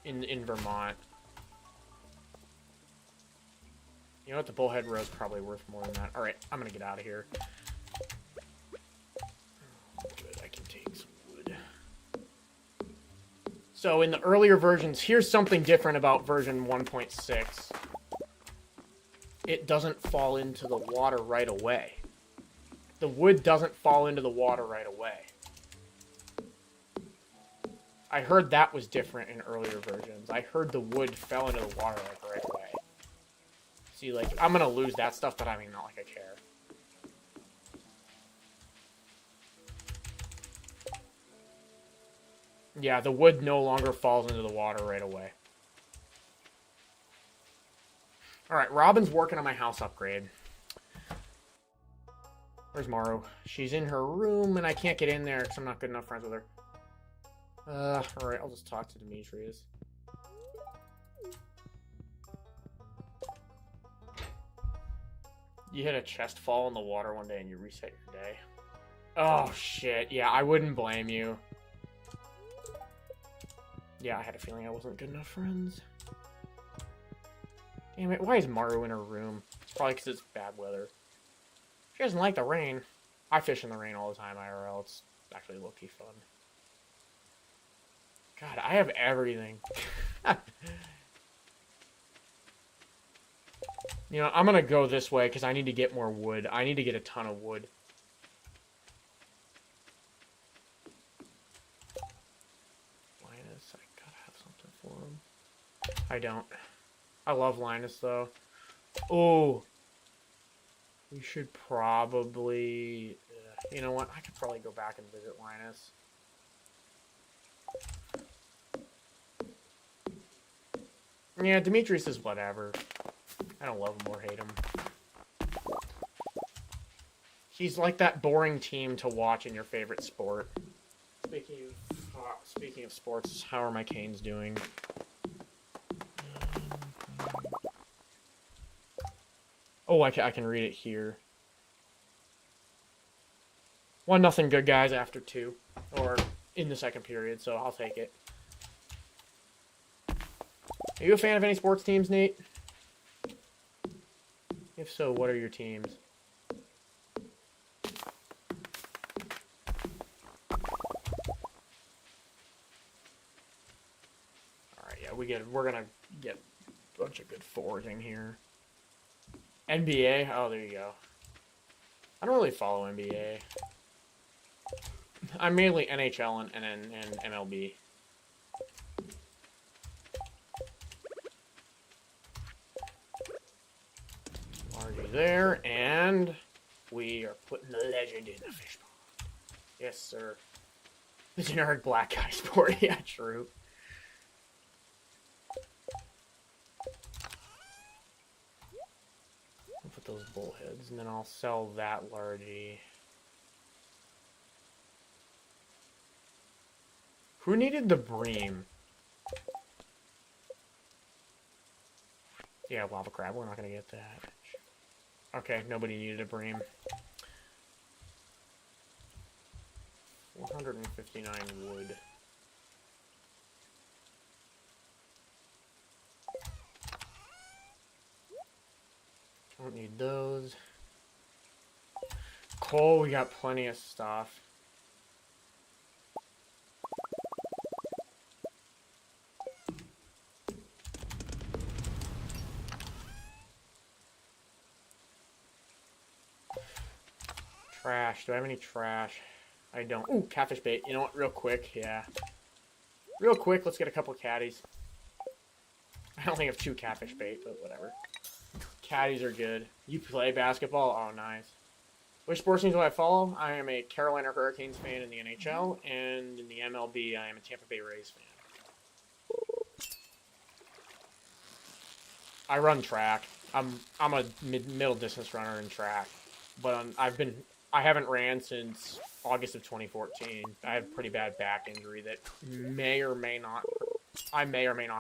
In Vermont. You know what? The Bullhead Rose is probably worth more than that. Alright, I'm gonna get out of here. Good, I can take some wood. So in the earlier versions, here's something different about version 1.6. It doesn't fall into the water right away. The wood doesn't fall into the water right away. I heard that was different in earlier versions. I heard the wood fell into the water like right away. See, like, I'm gonna lose that stuff, but I mean, not like I care. Yeah, the wood no longer falls into the water right away. Alright, Robin's working on my house upgrade. Where's Maru? She's in her room, and I can't get in there because I'm not good enough friends with her. Alright, I'll just talk to Demetrius. You hit a chest fall in the water one day and you reset your day. Oh, shit. Yeah, I wouldn't blame you. Yeah, I had a feeling I wasn't good enough friends. Damn it, why is Maru in her room? It's probably because it's bad weather. She doesn't like the rain. I fish in the rain all the time, IRL. It's actually low-key fun. God, I have everything. You know, I'm gonna go this way because I need to get more wood. I need to get a ton of wood. Linus, I gotta have something for him. I don't. I love Linus, though. Oh. We should probably... you know what? I could probably go back and visit Linus. Yeah, Demetrius is whatever. I don't love him or hate him. He's like that boring team to watch in your favorite sport. Speaking of sports, how are my Canes doing? Oh, I can read it here. 1-0 good guys after 2. Or in the second period, so I'll take it. Are you a fan of any sports teams, Nate? If so, what are your teams? Alright, yeah, we're gonna get a bunch of good foraging here. NBA? Oh, there you go. I don't really follow NBA. I'm mainly NHL and MLB. Already there, and we are putting the legend in the fish pond. Yes, sir. The generic black guy sport. Yeah, true. with those bullheads, and then I'll sell that largie. Who needed the bream? Yeah, lava crab. We're not gonna get that. Okay, nobody needed a bream. 459 wood. Don't need those. Coal, we got plenty of stuff. Trash. Do I have any trash? I don't. Ooh, catfish bait. You know what? Real quick, yeah. Real quick, let's get a couple of caddies. I only have 2 catfish bait, but whatever. Caddies are good. You play basketball? Oh, nice. Which sports teams do I follow? I am a Carolina Hurricanes fan in the NHL, and in the MLB, I am a Tampa Bay Rays fan. I run track. I'm a middle distance runner in track, but I haven't ran since August of 2014. I have a pretty bad back injury that I may or may not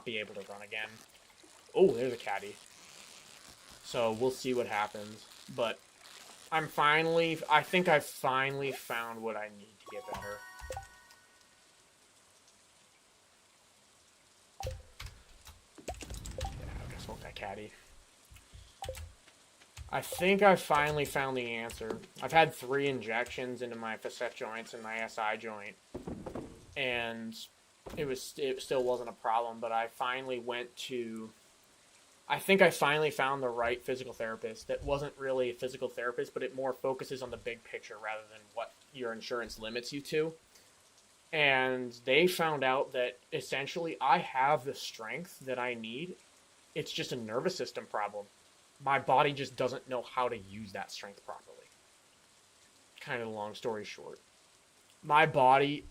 be able to run again. Oh, there's a caddy. So we'll see what happens. But I think I've finally found what I need to get better. Yeah, I'm gonna smoke that caddy. I think I finally found the answer. I've had 3 injections into my facet joints and my SI joint, and it still wasn't a problem. But I finally I think I finally found the right physical therapist that wasn't really a physical therapist, but it more focuses on the big picture rather than what your insurance limits you to. And they found out that essentially I have the strength that I need. It's just a nervous system problem. My body just doesn't know how to use that strength properly. Kind of a long story short. My body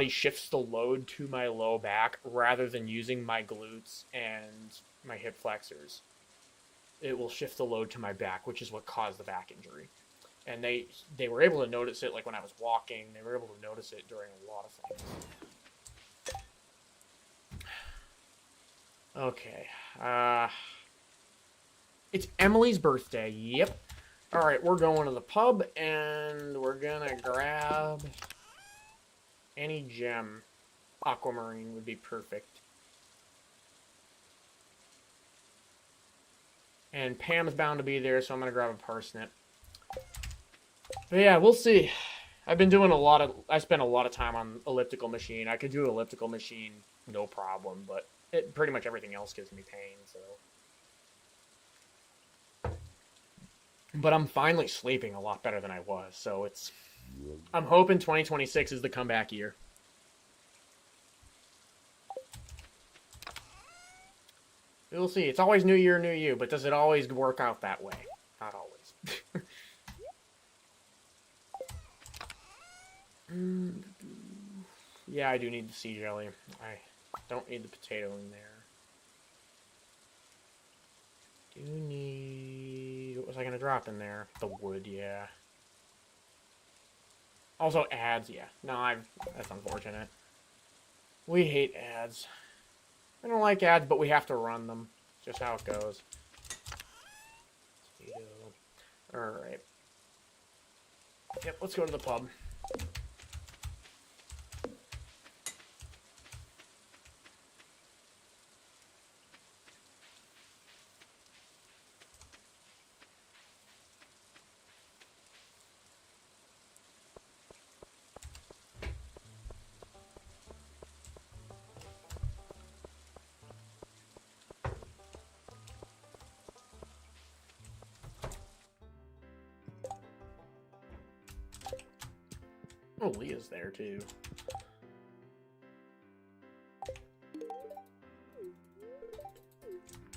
shifts the load to my low back rather than using my glutes and my hip flexors. It will shift the load to my back, which is what caused the back injury. And they were able to notice it, like when I was walking. They were able to notice it during a lot of things. Okay. It's Emily's birthday. Yep. Alright, we're going to the pub, and we're gonna grab any gem. Aquamarine would be perfect. And Pam's bound to be there, so I'm gonna grab a parsnip. But yeah, we'll see. I spent a lot of time on elliptical machine. I could do elliptical machine, no problem, but pretty much everything else gives me pain, so. But I'm finally sleeping a lot better than I was, so I'm hoping 2026 is the comeback year. We'll see. It's always new year, new you, but does it always work out that way? Not always. Yeah, I do need the sea jelly. I don't need the potato in there. Do need... What was I going to drop in there? The wood, yeah. Also, ads, yeah. No, that's unfortunate. We hate ads. I don't like ads, but we have to run them. Just how it goes. Alright. Yep, let's go to the pub. Oh, Leah's there too.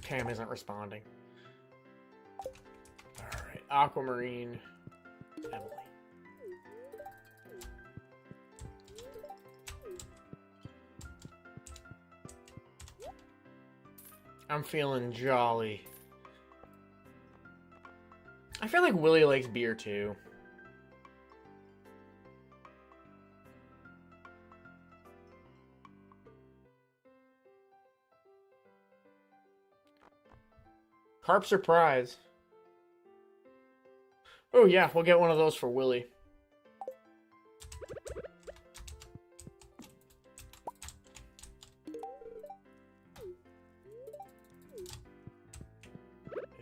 Cam isn't responding. Alright, Aquamarine, Emily. I'm feeling jolly. I feel like Willie likes beer too. Carp surprise. Oh yeah, we'll get one of those for Willie.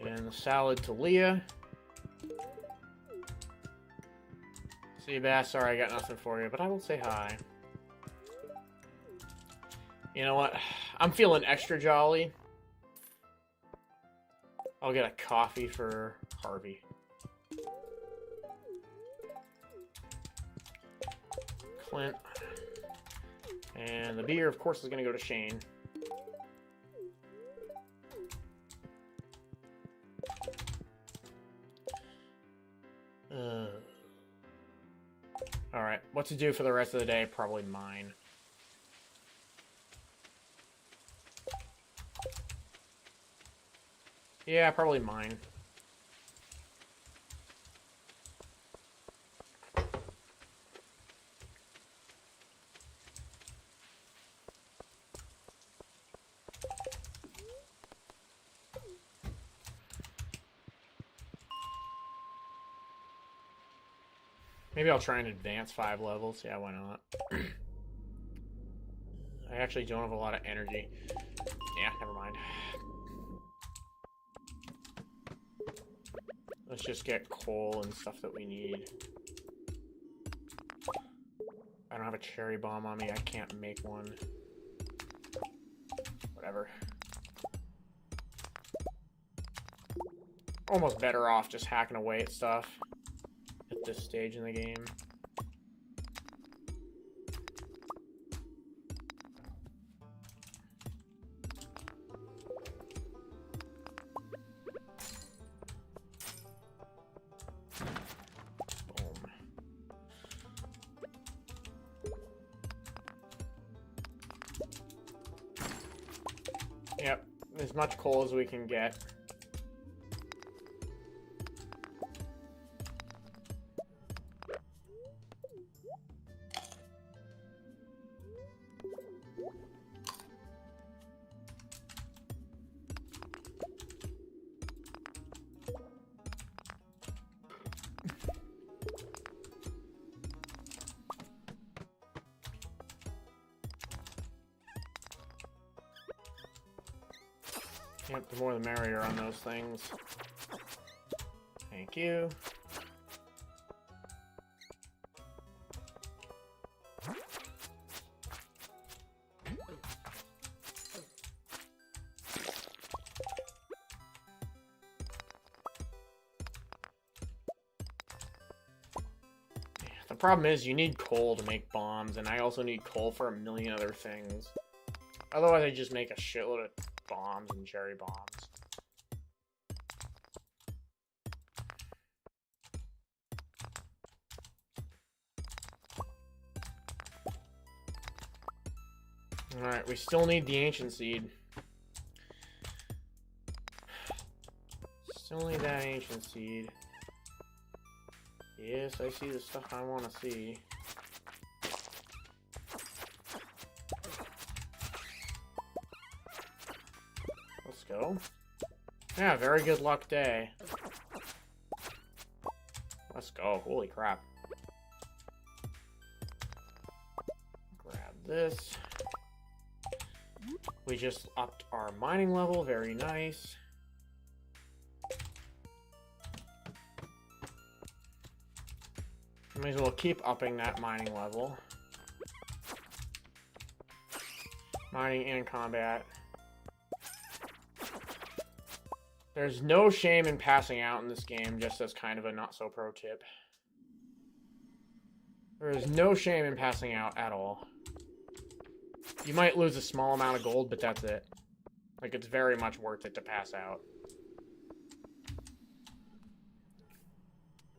And the salad to Leah. Seabass, sorry I got nothing for you, but I will say hi. You know what? I'm feeling extra jolly. I'll get a coffee for Harvey. Clint. And the beer, of course, is going to go to Shane. Alright, what to do for the rest of the day? Probably mine. Yeah, probably mine. Maybe I'll try and advance 5 levels. Yeah, why not? I actually don't have a lot of energy. Yeah, never mind. Let's just get coal and stuff that we need. I don't have a cherry bomb on me. I can't make one. Whatever. Almost better off just hacking away at stuff at this stage in the game. Yep, as much coal as we can get. Yep, the more the merrier on those things. Thank you. The problem is you need coal to make bombs, and I also need coal for a million other things. Otherwise I just make a shitload of bombs and cherry bombs. Alright, we still need the ancient seed. Still need that ancient seed. Yes, I see the stuff I want to see. Let's go. Yeah, very good luck day. Let's go. Holy crap. Grab this. We just upped our mining level. Very nice. Might as well keep upping that mining level. Mining and combat. There's no shame in passing out in this game, just as kind of a not-so-pro tip. There is no shame in passing out at all. You might lose a small amount of gold, but that's it. Like, it's very much worth it to pass out.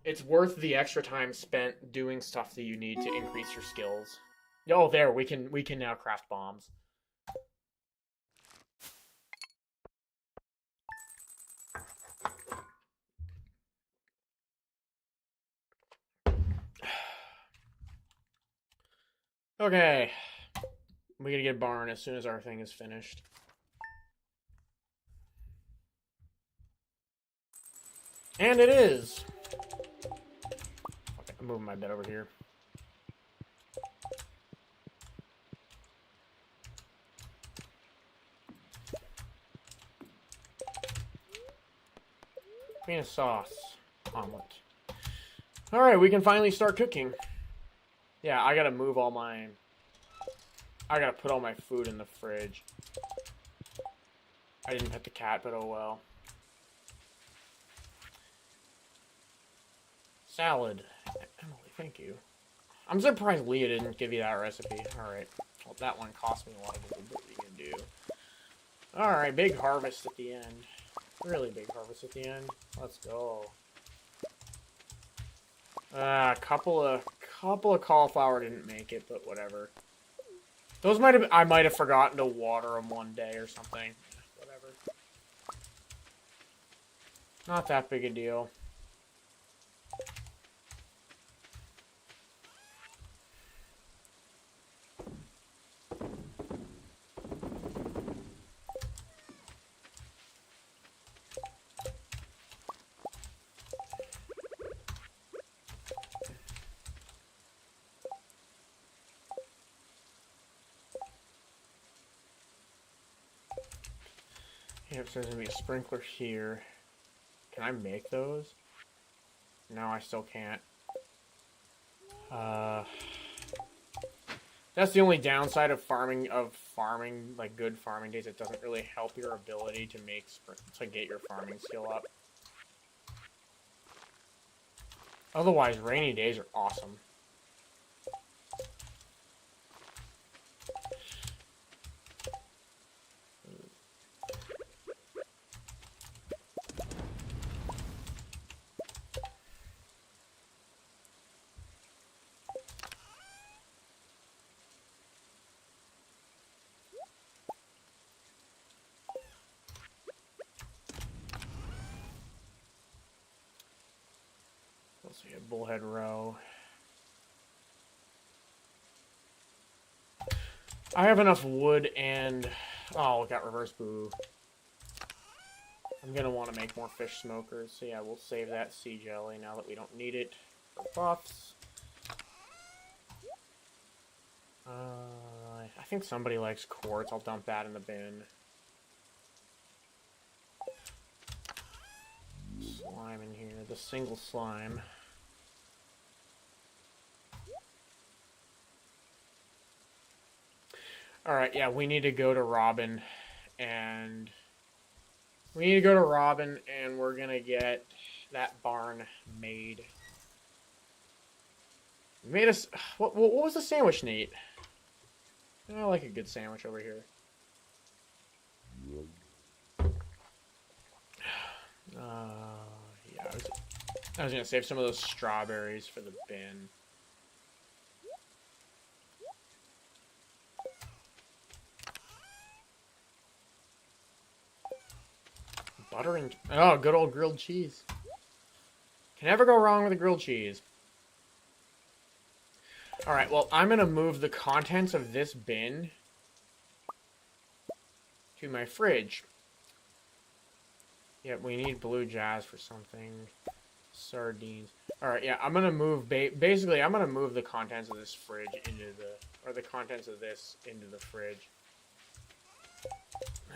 It's worth the extra time spent doing stuff that you need to increase your skills. Oh, there, we can now craft bombs. Okay. We gotta get barn as soon as our thing is finished. And it is! Okay, I'm moving my bed over here. Tomato sauce. Omelet. Alright, we can finally start cooking. Yeah, I gotta move all my... I gotta put all my food in the fridge. I didn't pet the cat, but oh well. Salad. Emily, thank you. I'm surprised Leah didn't give you that recipe. Alright. Well, that one cost me a lot, but what are you gonna do? Alright, big harvest at the end. Really big harvest at the end. Let's go. A couple of cauliflower didn't make it, but whatever. Those I might have forgotten to water them one day or something. Whatever. Not that big a deal. Yep, so there's gonna be a sprinkler here. Can I make those? No, I still can't. That's the only downside of farming, like good farming days. It doesn't really help your ability to get your farming skill up. Otherwise, rainy days are awesome. Let's see, a bullhead row. I have enough wood and... Oh, it got reverse boo. I'm going to want to make more fish smokers. So yeah, we'll save that sea jelly now that we don't need it for buffs. I think somebody likes quartz. I'll dump that in the bin. Slime in here. The single slime. Alright, yeah, we need to go to Robin. And... we need to go to Robin, and we're gonna get that barn made. We made us... What was the sandwich, Nate? I like a good sandwich over here. Yeah, I was gonna save some of those strawberries for the bin. Butter and... oh, good old grilled cheese. Can never go wrong with a grilled cheese. Alright, well, I'm gonna move the contents of this bin to my fridge. Yep, we need blue jazz for something. Sardines. Alright, yeah, I'm gonna move... basically, I'm gonna move the contents of this fridge into the... or the contents of this into the fridge.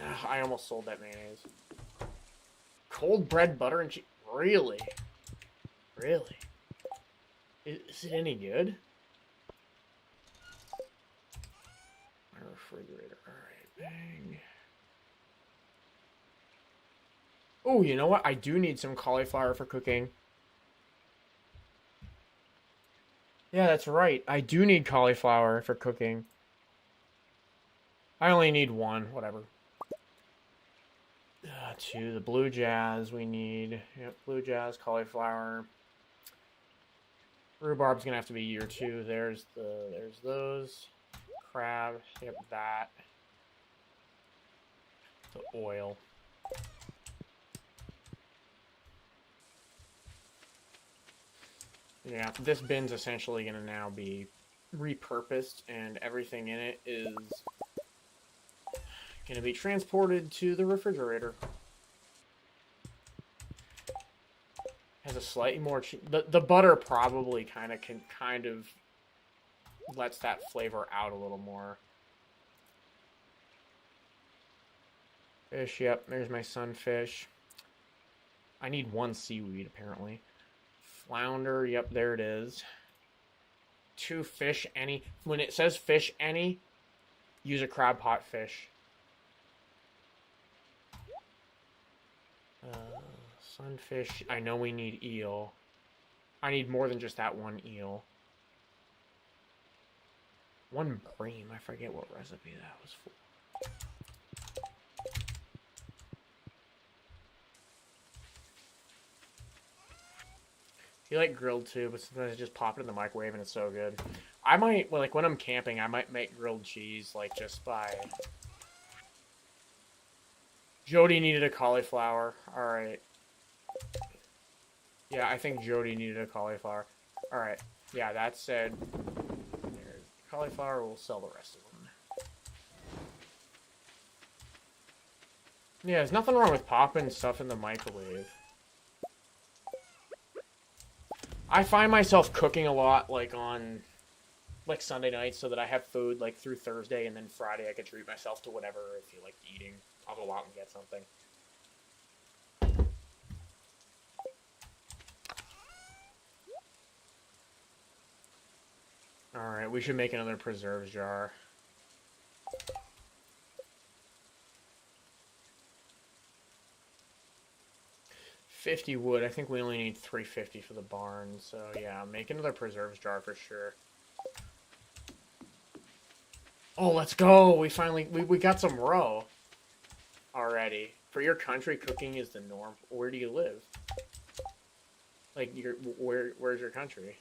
Ugh, I almost sold that mayonnaise. Cold bread, butter, and cheese. Really? Really? Is it any good? My refrigerator. Alright, bang. Oh, you know what? I do need some cauliflower for cooking. Yeah, that's right. I do need cauliflower for cooking. I only need one. Whatever. Two. The blue jazz we need. Yep, blue jazz, cauliflower. Rhubarb's gonna have to be year 2. There's those. Crab. Yep, that. The oil. Yeah, this bin's essentially gonna now be repurposed, and everything in it is going to be transported to the refrigerator. Has a slightly more the butter probably kind of lets that flavor out a little more. Fish, yep, there's my sunfish. I need one seaweed apparently. Flounder, yep, there it is. 2 fish any. When it says fish any, use a crab pot fish. Sunfish, I know we need eel. I need more than just that one eel. 1 bream, I forget what recipe that was for. You like grilled too, but sometimes I just pop it in the microwave and it's so good. I might, well, like when I'm camping, I might make grilled cheese, like just by... Jody needed a cauliflower. Alright. Yeah, I think Jody needed a cauliflower. Alright. Yeah, that said, cauliflower, we'll sell the rest of them. Yeah, there's nothing wrong with popping stuff in the microwave. I find myself cooking a lot, like on, like Sunday nights, so that I have food like through Thursday, and then Friday I can treat myself to whatever I feel like eating. I'll go out and get something. Alright, we should make another preserves jar. $50 wood. I think we only need $350 for the barn. So yeah, make another preserves jar for sure. Oh, let's go! We finally we got some roe already. For your country, cooking is the norm. Where do you live? Like, where's your country?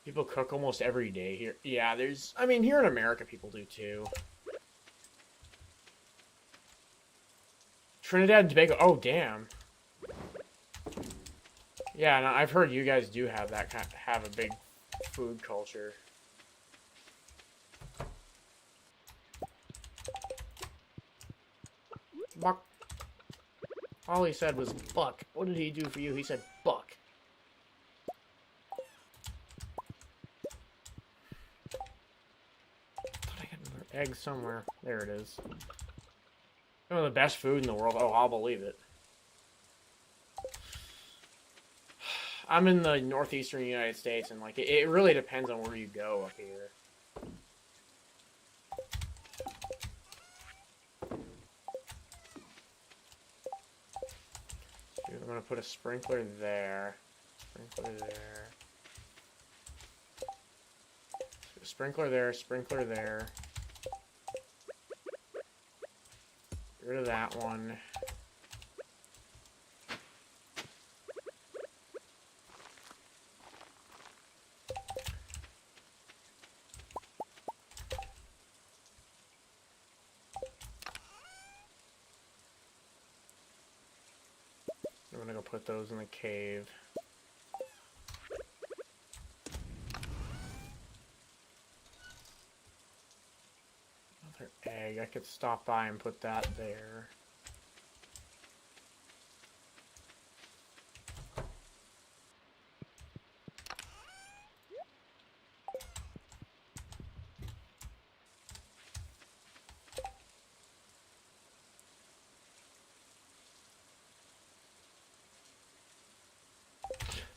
People cook almost every day here. Yeah, there's... I mean, here in America, people do too. Trinidad and Tobago. Oh, damn. Yeah, and I've heard you guys do have that have a big food culture. Buck. All he said was buck. What did he do for you? He said buck. Thought I got another egg somewhere. There it is. Some of the best food in the world. Oh, I'll believe it. I'm in the northeastern United States, and like it really depends on where you go up here. Dude, I'm gonna put a sprinkler there. Sprinkler there. Sprinkler there. Sprinkler there. Get rid of that one. I'm gonna go put those in the cave. Another egg. I could stop by and put that there.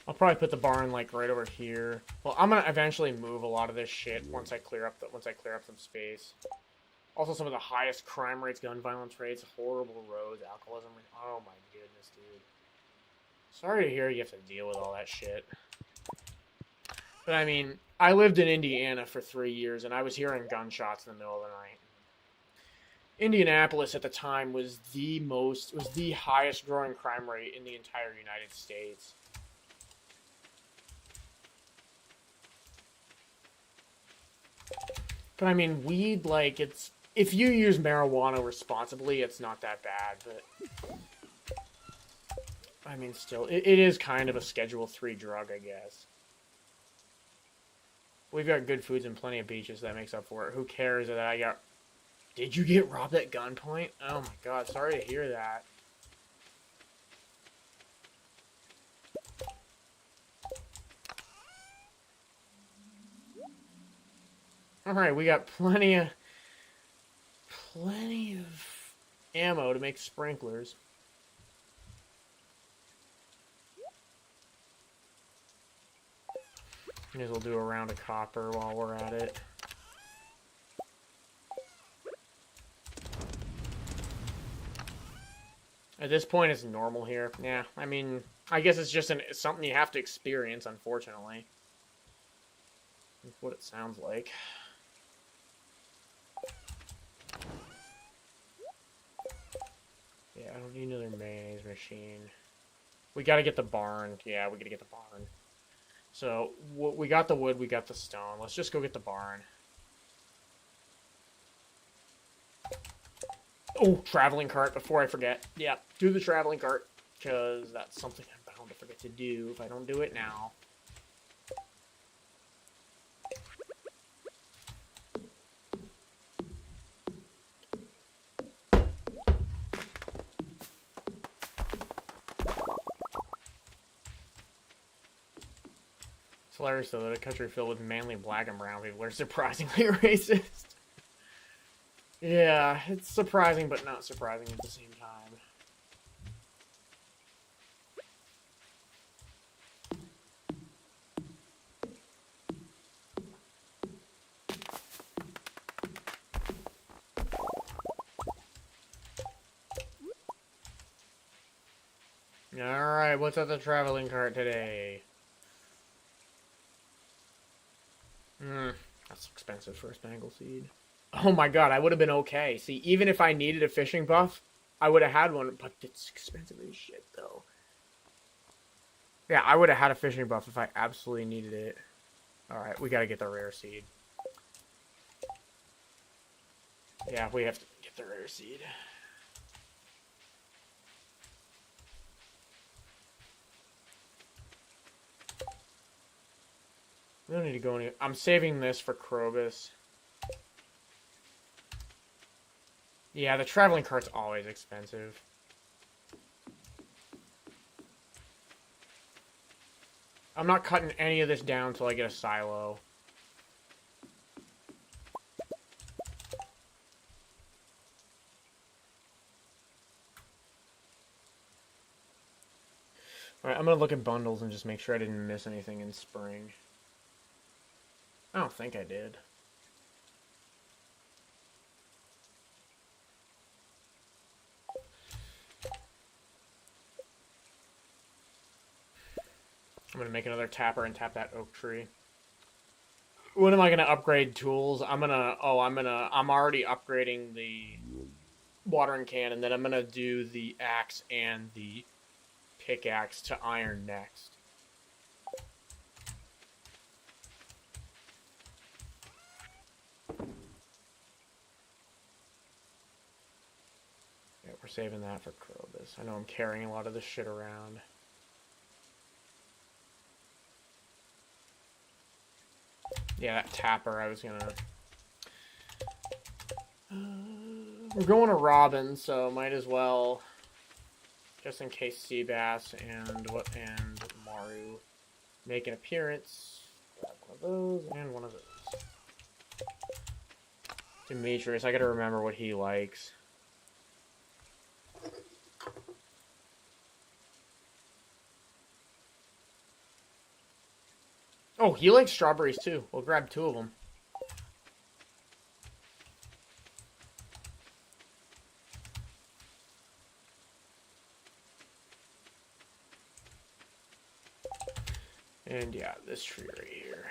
I'll probably put the barn like right over here. Well, I'm gonna eventually move a lot of this shit once I clear up some space. Also, some of the highest crime rates, gun violence rates, horrible roads, alcoholism. Oh my goodness, dude. Sorry to hear you have to deal with all that shit. But I mean, I lived in Indiana for 3 years, and I was hearing gunshots in the middle of the night. Indianapolis at the time was the highest growing crime rate in the entire United States. But I mean, weed, like, it's... If you use marijuana responsibly, it's not that bad, but... I mean, still, it is kind of a Schedule 3 drug, I guess. We've got good foods and plenty of beaches. That makes up for it. Who cares that I got... Did you get robbed at gunpoint? Oh my god, sorry to hear that. Alright, we got plenty of ammo to make sprinklers. May as well do a round of copper while we're at it. At this point, it's normal here. Yeah, I mean, I guess it's just something you have to experience, unfortunately. That's what it sounds like. Yeah, I don't need another mayonnaise machine. We gotta get the barn. Yeah, we gotta get the barn. So, we got the wood, we got the stone. Let's just go get the barn. Oh, traveling cart, before I forget. Yeah, do the traveling cart, because that's something I'm bound to forget to do if I don't do it now. It's hilarious, though, that a country filled with manly black and brown people are surprisingly racist. Yeah, it's surprising, but not surprising at the same time. Alright, what's at the traveling cart today? That's expensive for a spangle seed. Oh my god, I would have been okay. See, even if I needed a fishing buff, I would have had one, but it's expensive as shit, though. Yeah, I would have had a fishing buff if I absolutely needed it. Alright, we gotta get the rare seed. Yeah, we have to get the rare seed. We don't need to go any... I'm saving this for Krobus. Yeah, the traveling cart's always expensive. I'm not cutting any of this down until I get a silo. Alright, I'm gonna look at bundles and just make sure I didn't miss anything in spring. I don't think I did. I'm gonna make another tapper and tap that oak tree. When am I gonna upgrade tools? I'm already upgrading the watering can, and then I'm gonna do the axe and the pickaxe to iron next. Yeah, we're saving that for Krobus. I know I'm carrying a lot of this shit around. Yeah, that tapper, I was gonna... we're going to Robin, so might as well, just in case Seabass and Maru make an appearance. Grab one of those and one of those. Demetrius, I gotta remember what he likes. Oh, he likes strawberries too. We'll grab 2 of them. And yeah, this tree right here.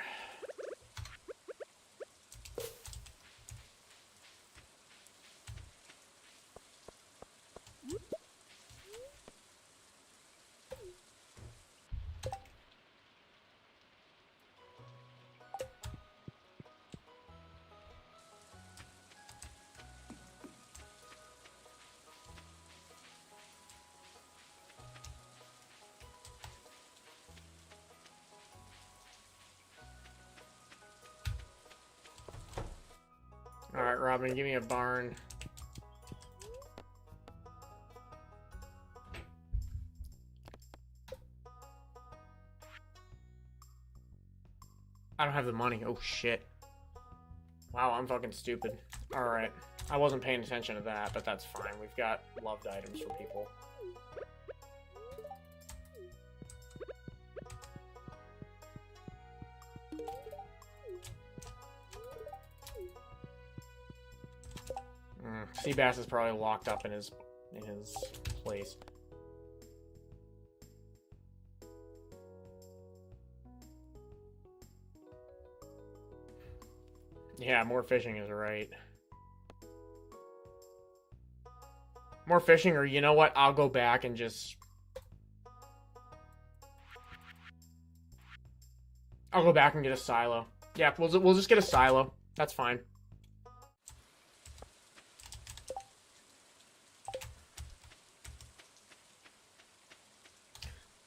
Alright, Robin, give me a barn. I don't have the money. Oh, shit. Wow, I'm fucking stupid. Alright. I wasn't paying attention to that, but that's fine. We've got loved items for people. Seabass is probably locked up in his place. Yeah, more fishing is right. More fishing, or you know what? I'll go back and just... I'll go back and get a silo. Yeah, we'll just get a silo. That's fine.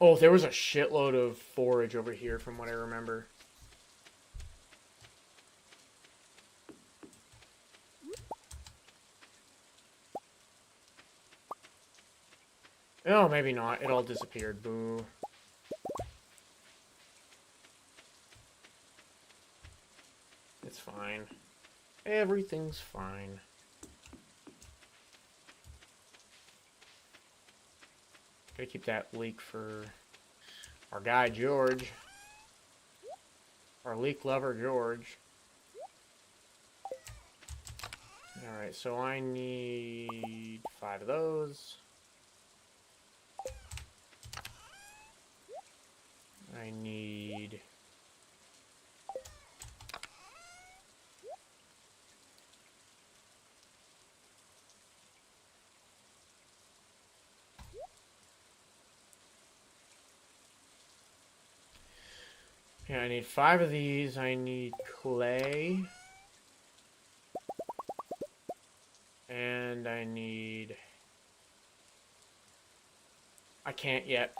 Oh, there was a shitload of forage over here from what I remember. Oh, maybe not. It all disappeared. Boo. It's fine. Everything's fine. Gotta keep that leek for our guy, George. Our leek lover, George. Alright, so I need 5 of those. I need... Yeah, I need 5 of these. I need clay. And I need... I can't yet.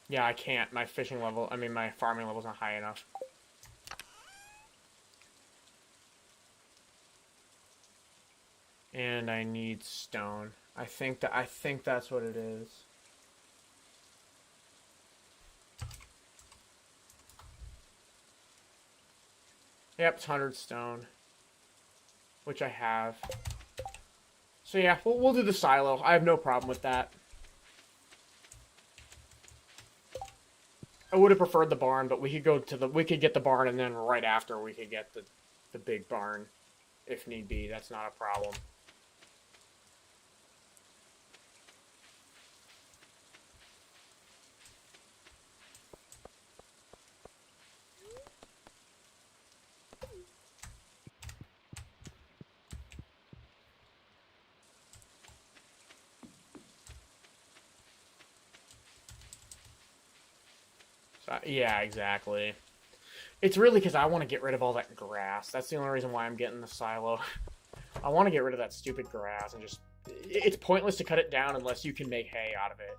Yeah, I can't. My fishing level, I mean my farming level's not high enough. And I need stone. I think that's what it is. Yep, it's 100 stone. Which I have. So yeah, we'll do the silo. I have no problem with that. I would have preferred the barn, but we could get the barn, and then right after we could get the big barn, if need be. That's not a problem. So, yeah, exactly. It's really because I want to get rid of all that grass. That's the only reason why I'm getting the silo. I want to get rid of that stupid grass and just... It's pointless to cut it down unless you can make hay out of it.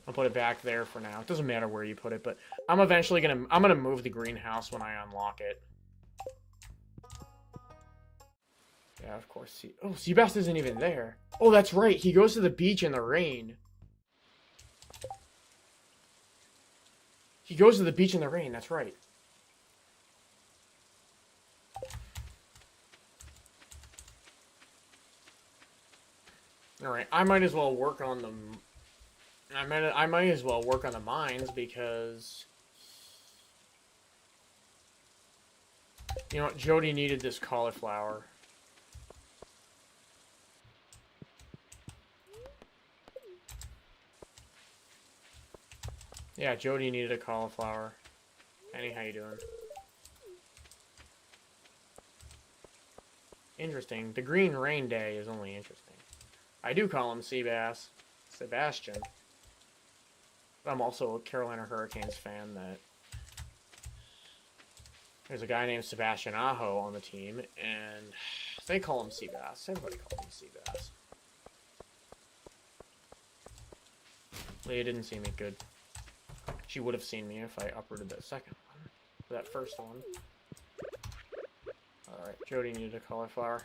I'll put it back there for now. It doesn't matter where you put it, but I'm eventually gonna move the greenhouse when I unlock it. Yeah, of course. Oh, Seabass isn't even there. Oh, that's right. He goes to the beach in the rain. He goes to the beach in the rain. That's right. All right. I might as well work on the... I might as well work on the mines because... You know what? Jody needed this cauliflower. Yeah, Jody needed a cauliflower. Penny, how you doing? Interesting. The Green Rain Day is only interesting. I do call him Seabass. Sebastian. But I'm also a Carolina Hurricanes fan that... There's a guy named Sebastian Aho on the team, and they call him Seabass. Everybody calls him Seabass. Leah didn't see me. Good. She would have seen me if I uprooted that second one. Or that first one. Alright, Jody needed a cauliflower.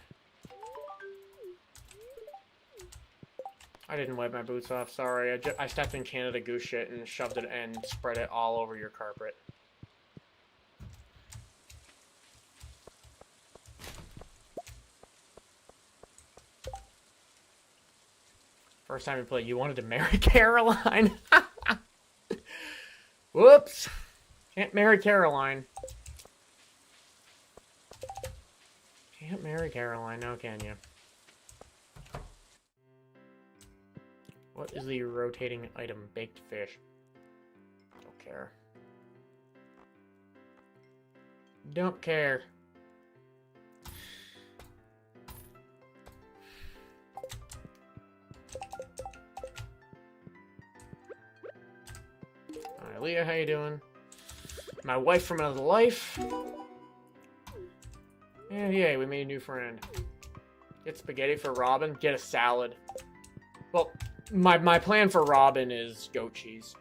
I didn't wipe my boots off, sorry. I stepped in Canada Goose shit and shoved it and spread it all over your carpet. First time we played, you wanted to marry Caroline? Whoops! Can't marry Caroline. Can't marry Caroline, now can you? What is the rotating item? Baked fish. Don't care. Don't care. Alright, Leah, how you doing? My wife from another life. And yay, we made a new friend. Get spaghetti for Robin. Get a salad. Well, my plan for Robin is goat cheese.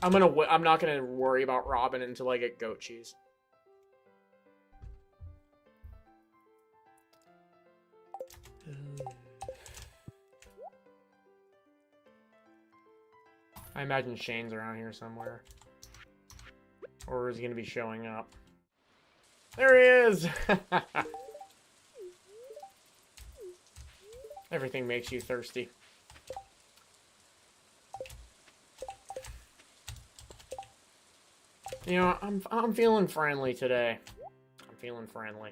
I'm not gonna worry about Robin until I get goat cheese. I imagine Shane's around here somewhere. Or is he gonna be showing up? There he is! Everything makes you thirsty. You know, I'm feeling friendly today. I'm feeling friendly.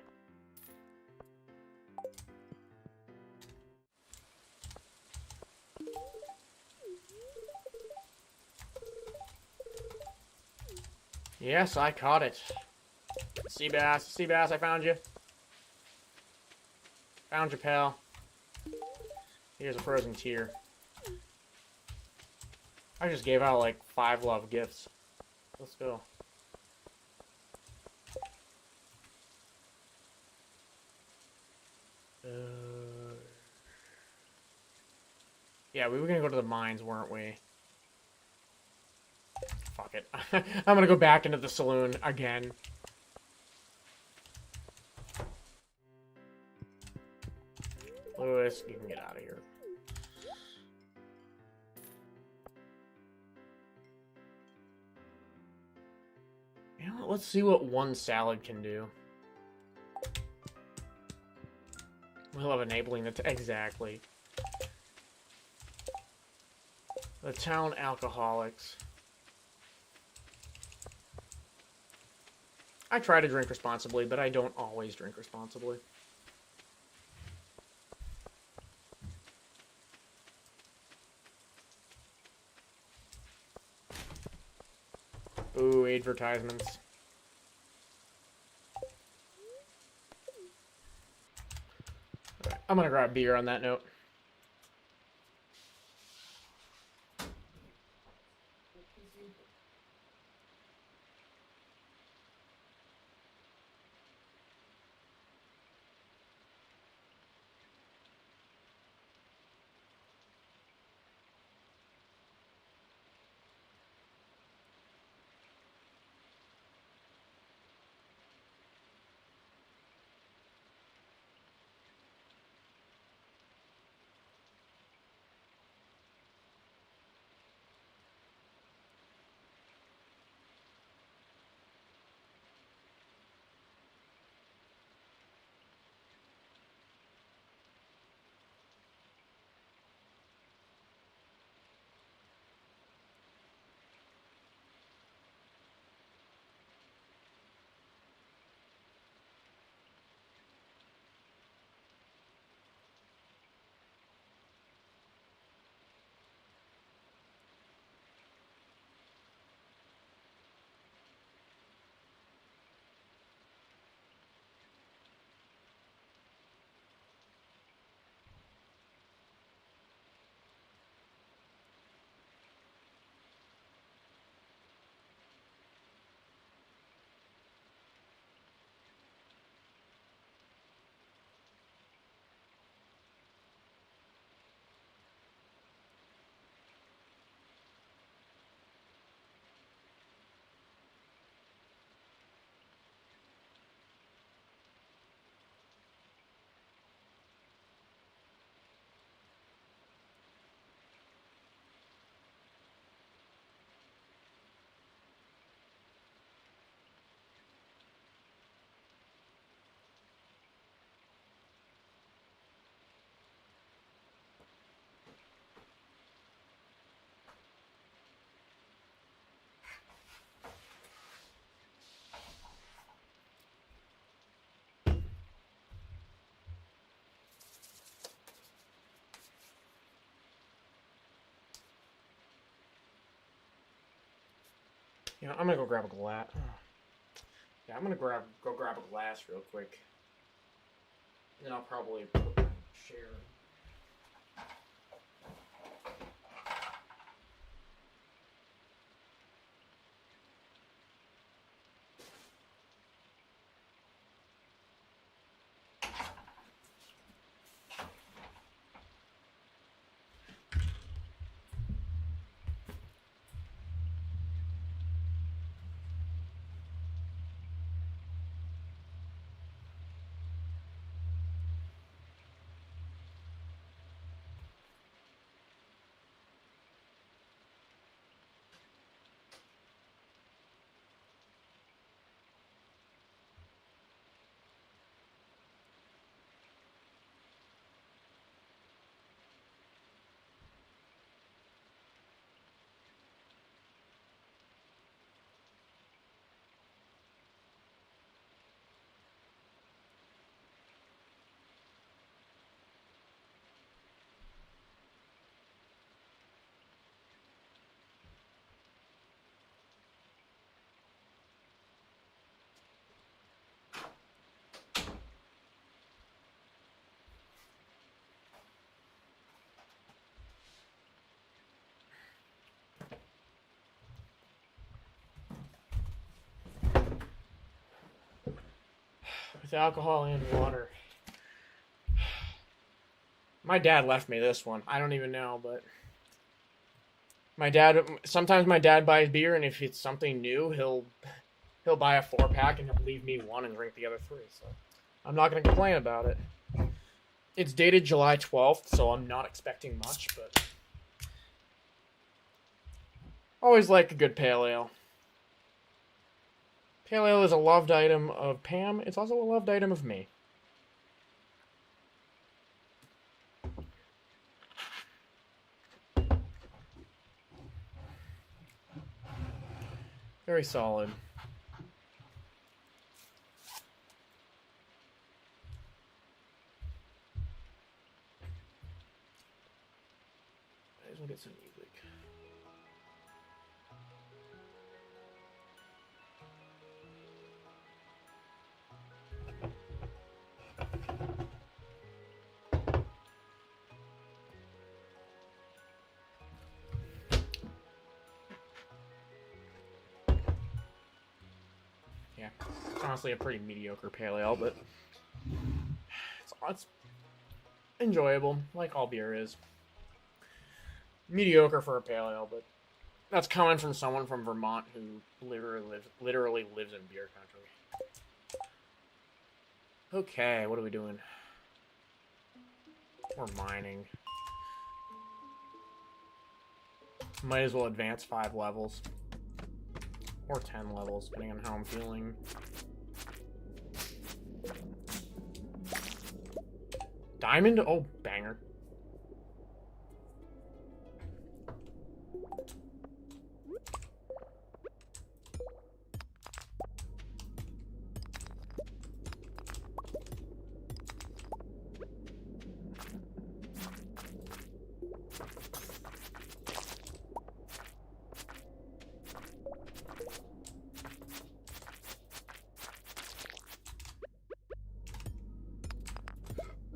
Yes, I caught it. Seabass, I found you. Found you, pal. Here's a frozen tear. I just gave out like 5 love gifts. Let's go. Yeah, we were gonna go to the mines, weren't we? Fuck it. I'm gonna go back into the saloon again. Lewis, you can get out of here. You know what? Let's see what one salad can do. We'll have enabling the exactly. The town alcoholics. I try to drink responsibly, but I don't always drink responsibly. Ooh, advertisements. Right, I'm gonna grab beer on that note. You know, I'm gonna go grab a glass. Yeah, I'm gonna go grab a glass real quick. Then I'll probably put my chair. With alcohol and water. My dad left me this one. I don't even know, but sometimes my dad buys beer, and if it's something new, he'll buy a 4-pack and he'll leave me one and drink the other 3. So I'm not gonna complain about it. It's dated July 12th, so I'm not expecting much, but always like a good pale ale. Pale ale is a loved item of Pam. It's also a loved item of me. Very solid. Might as well get some music. Yeah, it's honestly a pretty mediocre pale ale, but it's enjoyable, like all beer is. Mediocre for a pale ale, but that's coming from someone from Vermont who literally lives in beer country. Okay, what are we doing? We're mining. Might as well advance 5 levels. Or 10 levels, depending on how I'm feeling. Diamond? Oh, banger.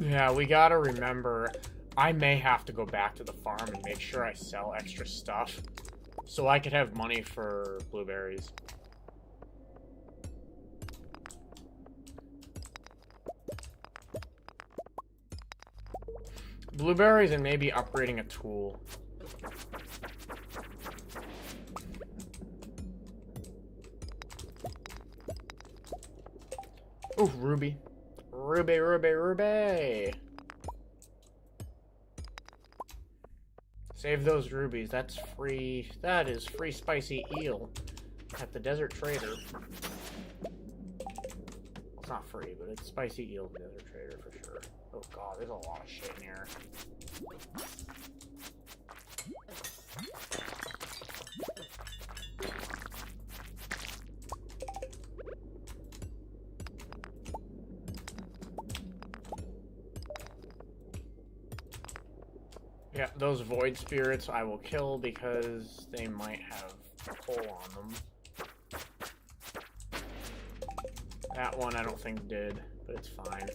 Yeah, we gotta remember, I may have to go back to the farm and make sure I sell extra stuff so I could have money for blueberries. Blueberries and maybe upgrading a tool. Ooh, ruby. Ruby, ruby, ruby! Save those rubies. That's free. That is free spicy eel at the Desert Trader. It's not free, but it's spicy eel at the Desert Trader for sure. Oh god, there's a lot of shit in here. Yeah, those void spirits I will kill because they might have coal on them. That one I don't think did, but it's fine.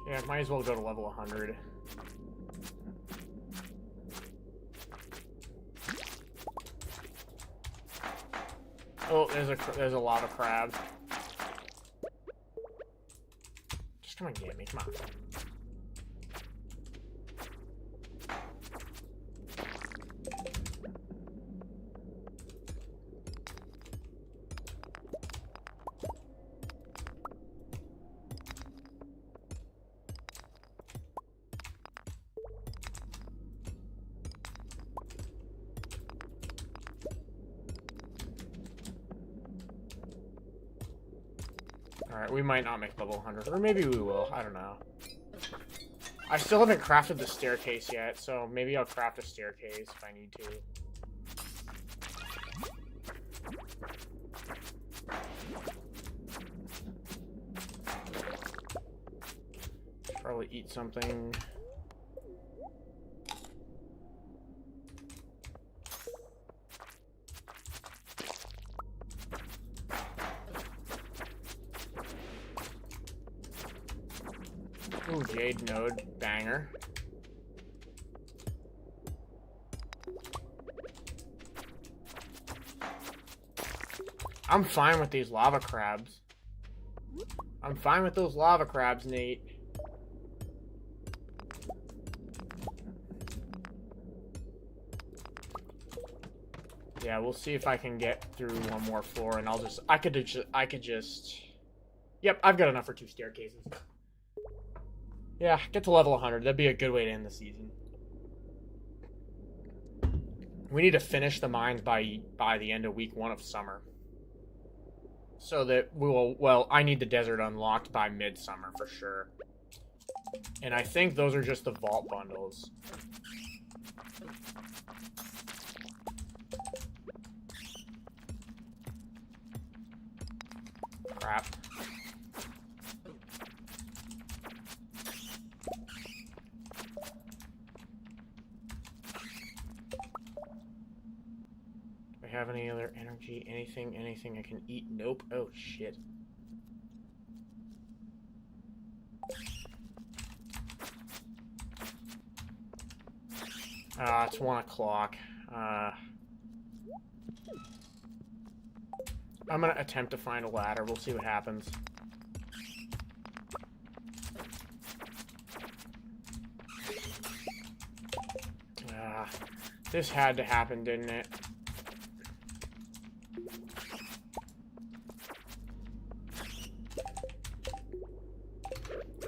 Yeah, might as well go to level 100. Oh, there's a lot of crabs. Just come and get me, come on. Alright, we might not make level 100, or maybe we will, I don't know. I still haven't crafted the staircase yet, so maybe I'll craft a staircase if I need to. Probably eat something. Ooh, Jade Node, banger. I'm fine with these lava crabs. I'm fine with those lava crabs, Nate. Yeah, we'll see if I can get through one more floor, and I could just. Yep, I've got enough for 2 staircases. Yeah, get to level 100. That'd be a good way to end the season. We need to finish the mines by the end of week 1 of summer. So that we will, well, I need the desert unlocked by midsummer for sure. And I think those are just the vault bundles. Crap. Do I have any other energy? Anything I can eat? Nope. Oh, shit. It's 1 o'clock. I'm gonna attempt to find a ladder. We'll see what happens. This had to happen, didn't it?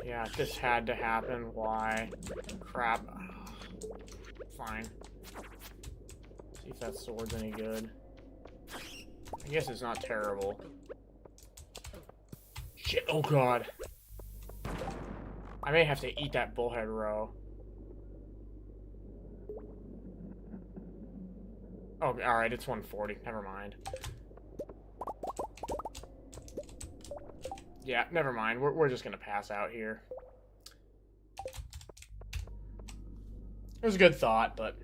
Yeah, this had to happen. Why? Crap. Fine. See if that sword's any good. I guess it's not terrible. Shit, oh god. I may have to eat that bullhead row. Oh, alright, it's 140. Never mind. Yeah, never mind. We're just gonna pass out here. It was a good thought, but...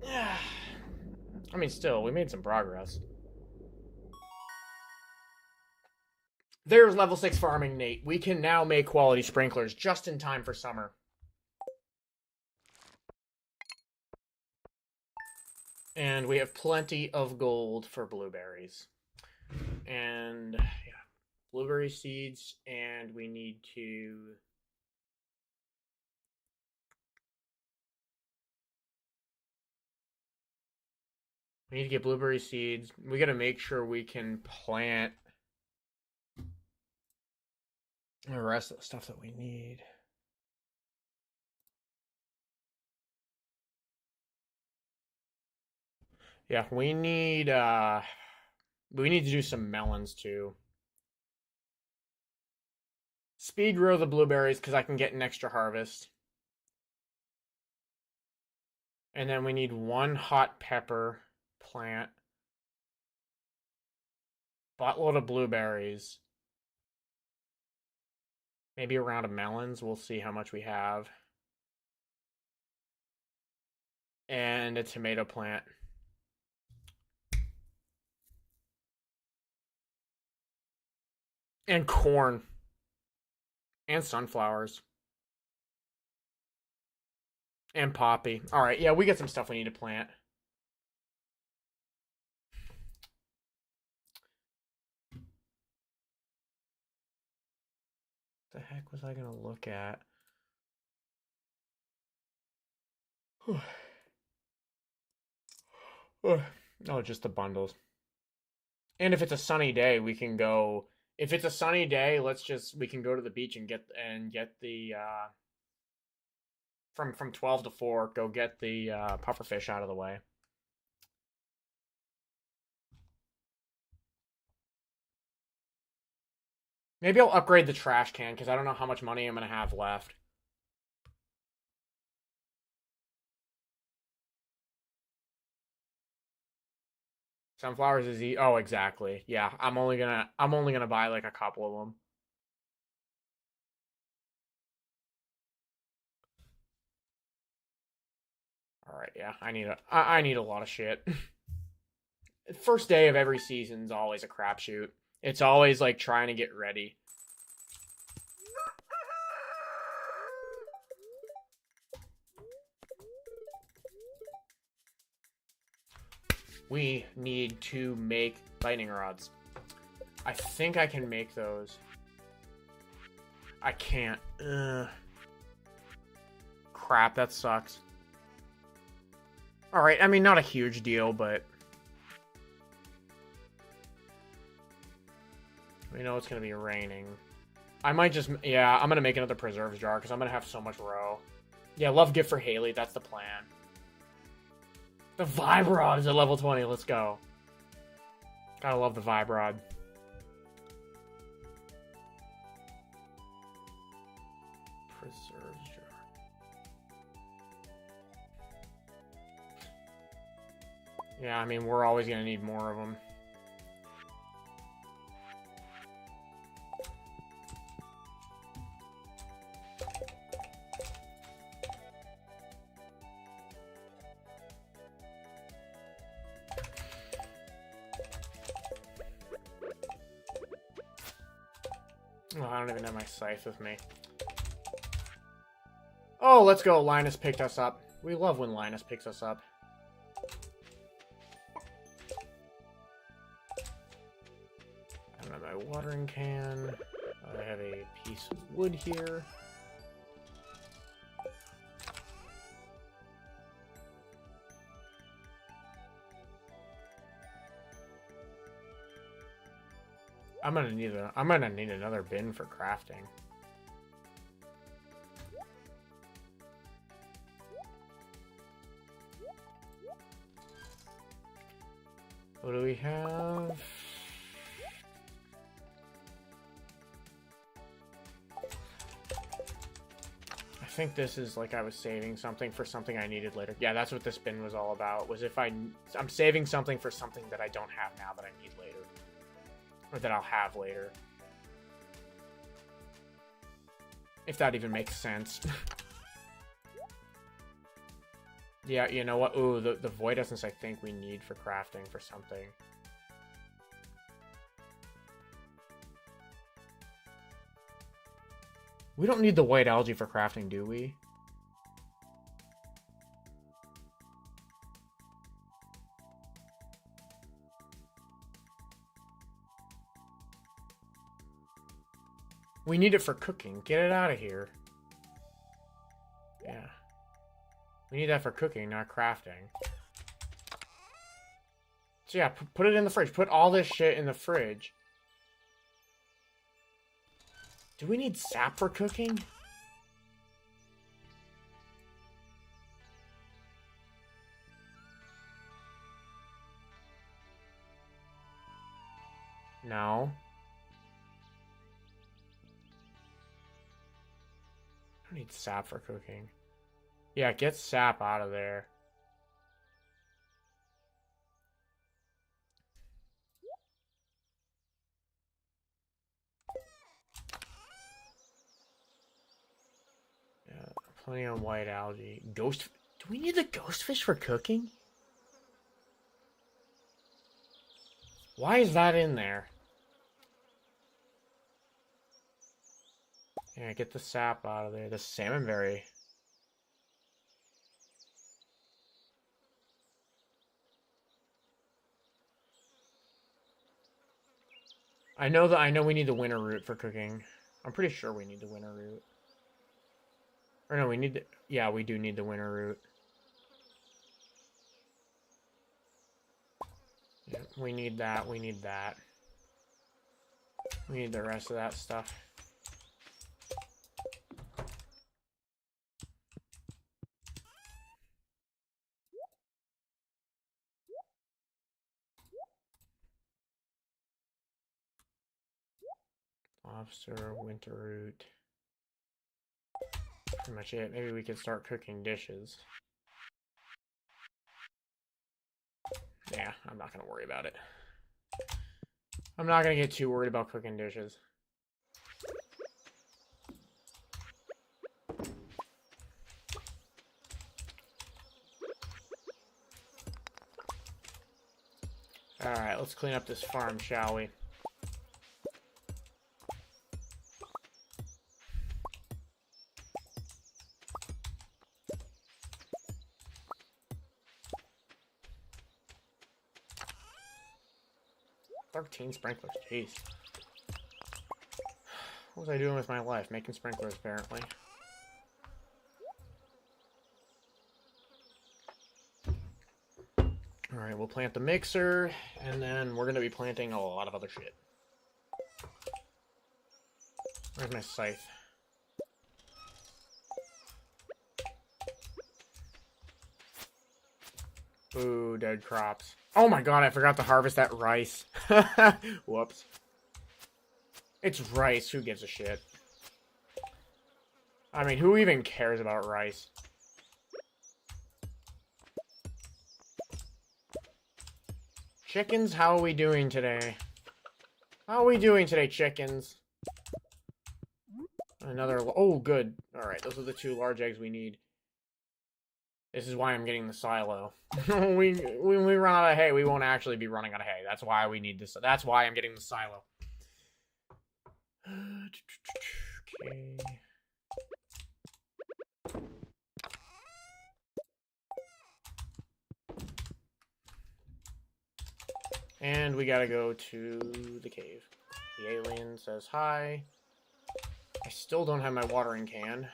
I mean, still, we made some progress. There's level 6 farming, Nate. We can now make quality sprinklers just in time for summer. And we have plenty of gold for blueberries. And, yeah, blueberry seeds, and we need to... We need to get blueberry seeds. We gotta make sure we can plant the rest of the stuff that we need. Yeah, we need to do some melons too. Speed grow the blueberries because I can get an extra harvest. And then we need one hot pepper plant. Buttload of blueberries. Maybe a round of melons. We'll see how much we have. And a tomato plant. And corn. And sunflowers. And poppy. Alright, yeah, we got some stuff we need to plant. The heck was I gonna look at? Oh, just the bundles. And if it's a sunny day, we can go. If it's a sunny day, we can go to the beach and get the from 12 to 4, go get the pufferfish out of the way. Maybe I'll upgrade the trash can because I don't know how much money I'm gonna have left. Sunflowers is oh, exactly. Yeah, I'm only gonna buy like a couple of them. All right, yeah, I need a lot of shit. First day of every season's always a crapshoot. It's always like trying to get ready. We need to make lightning rods. I think I can make those. I can't. Crap, that sucks. Alright, I mean, not a huge deal, but... we know it's going to be raining. I might just... yeah, I'm going to make another preserves jar, because I'm going to have so much row. Yeah, love gift for Haley, that's the plan. The Vibe Rod is at level 20, let's go. Gotta love the Vibe Rod. Preserves jar. Yeah, I mean, we're always gonna need more of them. Oh, I don't even have my scythe with me. Oh, let's go. Linus picked us up. We love when Linus picks us up. I don't have my watering can. I have a piece of wood here. I'm gonna need another bin for crafting. What do we have? I think this is like I was saving something for something I needed later. Yeah, that's what this bin was all about. Was if I'm saving something for something that I don't have now that I need later. Or that I'll have later. If that even makes sense. Yeah, you know what? Ooh, the void essence I think we need for crafting for something. We don't need the white algae for crafting, do we? We need it for cooking. Get it out of here. Yeah. We need that for cooking, not crafting. So yeah, put it in the fridge. Put all this shit in the fridge. Do we need sap for cooking? No. I don't need sap for cooking. Yeah, get sap out of there. Yeah, plenty of white algae. Ghost. Do we need the ghost fish for cooking? Why is that in there? Yeah, get the sap out of there. The salmon berry. I know we need the winter root for cooking. I'm pretty sure we need the winter root. Or no, we need the... Yeah, we do need the winter root. Yeah, we need that. We need that. We need the rest of that stuff. Lobster, winter root. Pretty much it. Maybe we could start cooking dishes. Yeah, I'm not going to worry about it. I'm not going to get too worried about cooking dishes. Alright, let's clean up this farm, shall we? $13 sprinklers, jeez. What was I doing with my life? Making sprinklers, apparently. Alright, we'll plant the mixer, and then we're going to be planting a lot of other shit. Where's my scythe? Ooh, dead crops. Oh my god, I forgot to harvest that rice. Whoops. It's rice, who gives a shit? I mean, who even cares about rice? Chickens, how are we doing today? How are we doing today, chickens? Another... Oh, good. Alright, those are the 2 large eggs we need. This is why I'm getting the silo. When we run out of hay, we won't actually be running out of hay. That's why we need this. That's why I'm getting the silo. Okay. And we gotta go to the cave. The alien says hi. I still don't have my watering can.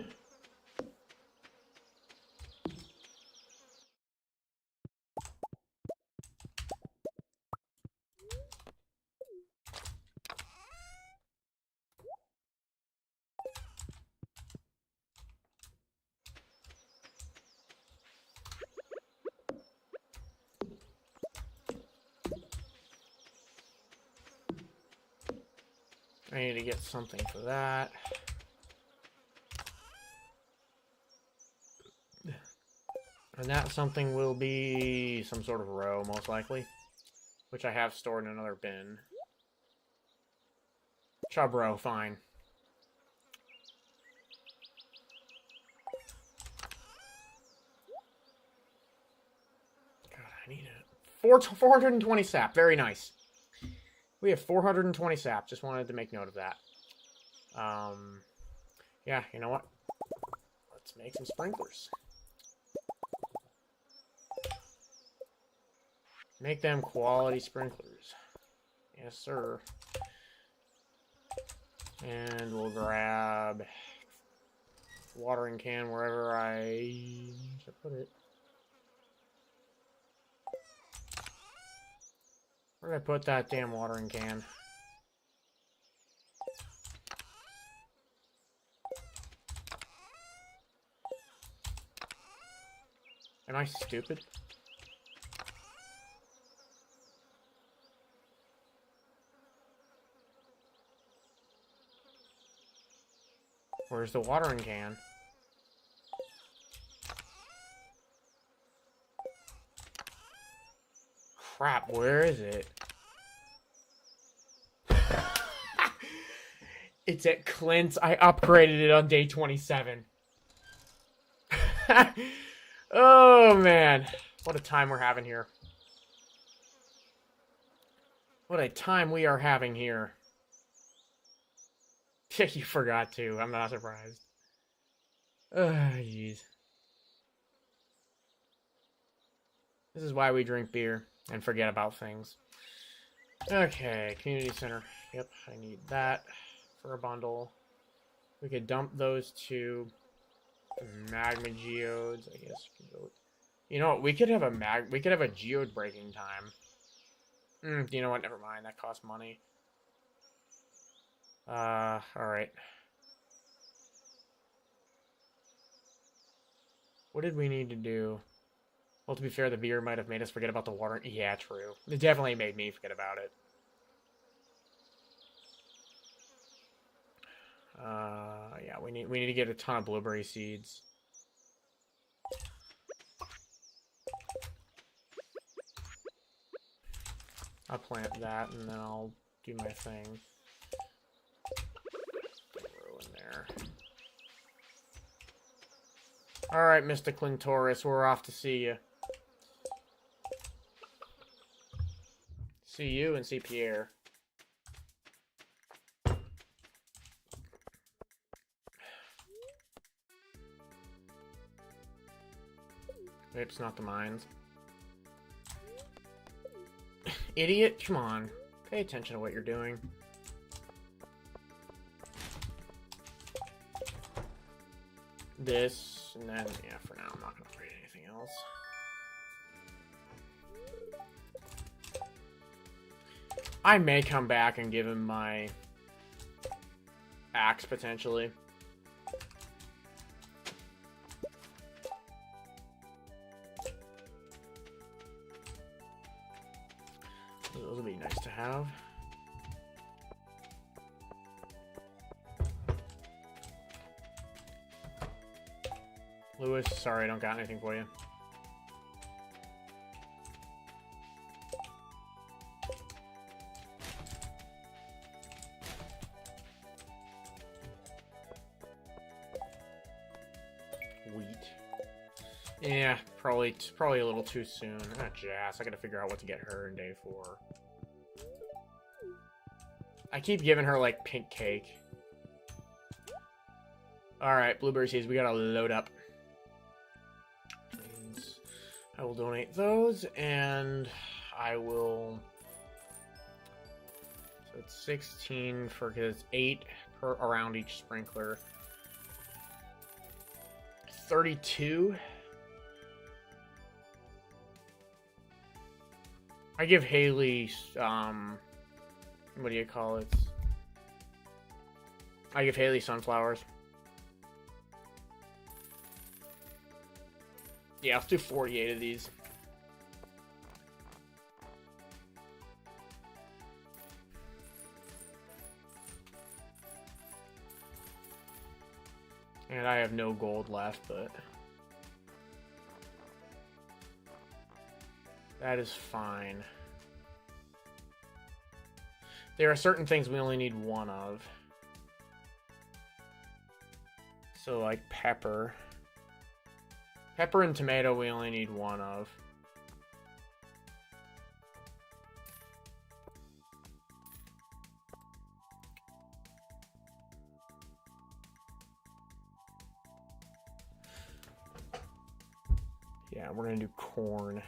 I need to get something for that. And that something will be some sort of roe, most likely. Which I have stored in another bin. Chub roe, fine. God, I need it. 420 sap, very nice. We have 420 sap. Just wanted to make note of that. Yeah, you know what? Let's make some sprinklers. Make them quality sprinklers. Yes, sir. And we'll grab watering can wherever I should put it. Where did I put that damn watering can? Am I stupid? Where's the watering can? Crap, where is it? It's at Clint's. I upgraded it on day 27. Oh, man. What a time we're having here. What a time we are having here. You forgot to. I'm not surprised. Jeez. This is why we drink beer and forget about things. Okay, community center. Yep, I need that for a bundle. We could dump those two magma geodes. I guess. You know what? We could have a geode breaking time. You know what? Never mind. That costs money. All right. What did we need to do? Well, to be fair, the beer might have made us forget about the water. Yeah, true. It definitely made me forget about it. Yeah, we need to get a ton of blueberry seeds. I'll plant that and then I'll do my thing. Throw in there. All right, Mr. Clintoris, we're off to see you. See you and see Pierre. It's not the mines. Idiot, come on. Pay attention to what you're doing. This, and then, yeah, for now, I'm not going to upgrade anything else. I may come back and give him my axe, potentially. Those would be nice to have. Lewis, sorry, I don't got anything for you. Wheat. Yeah, probably a little too soon. Ah, Jazz, I gotta figure out what to get her in day 4. I keep giving her, like, pink cake. Alright, blueberry seeds, we gotta load up. I will donate those, and I will... So it's 16 for, because it's 8 per around each sprinkler. 32. I give Haley, what do you call it? I give Haley sunflowers. Yeah, let's do 48 of these. And I have no gold left, but... that is fine. There are certain things we only need 1 of. So, like pepper. Pepper and tomato we only need 1 of. Yeah, we're gonna do corn.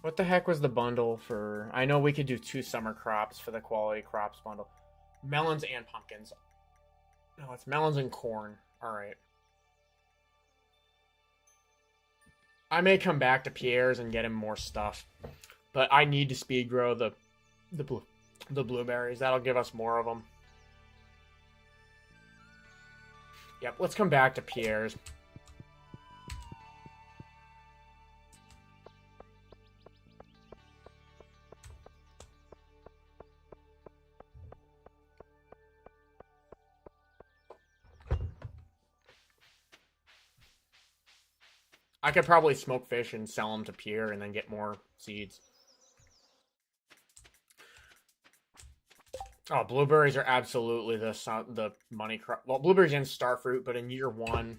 What the heck was the bundle for... I know we could do 2 summer crops for the quality crops bundle. Melons and pumpkins. No, it's melons and corn. Alright. I may come back to Pierre's and get him more stuff. But I need to speed grow the blueberries. That'll give us more of them. Yep, let's come back to Pierre's. I could probably smoke fish and sell them to Pierre and then get more seeds. Oh, blueberries are absolutely the money crop. Well, blueberries and starfruit, but in year 1,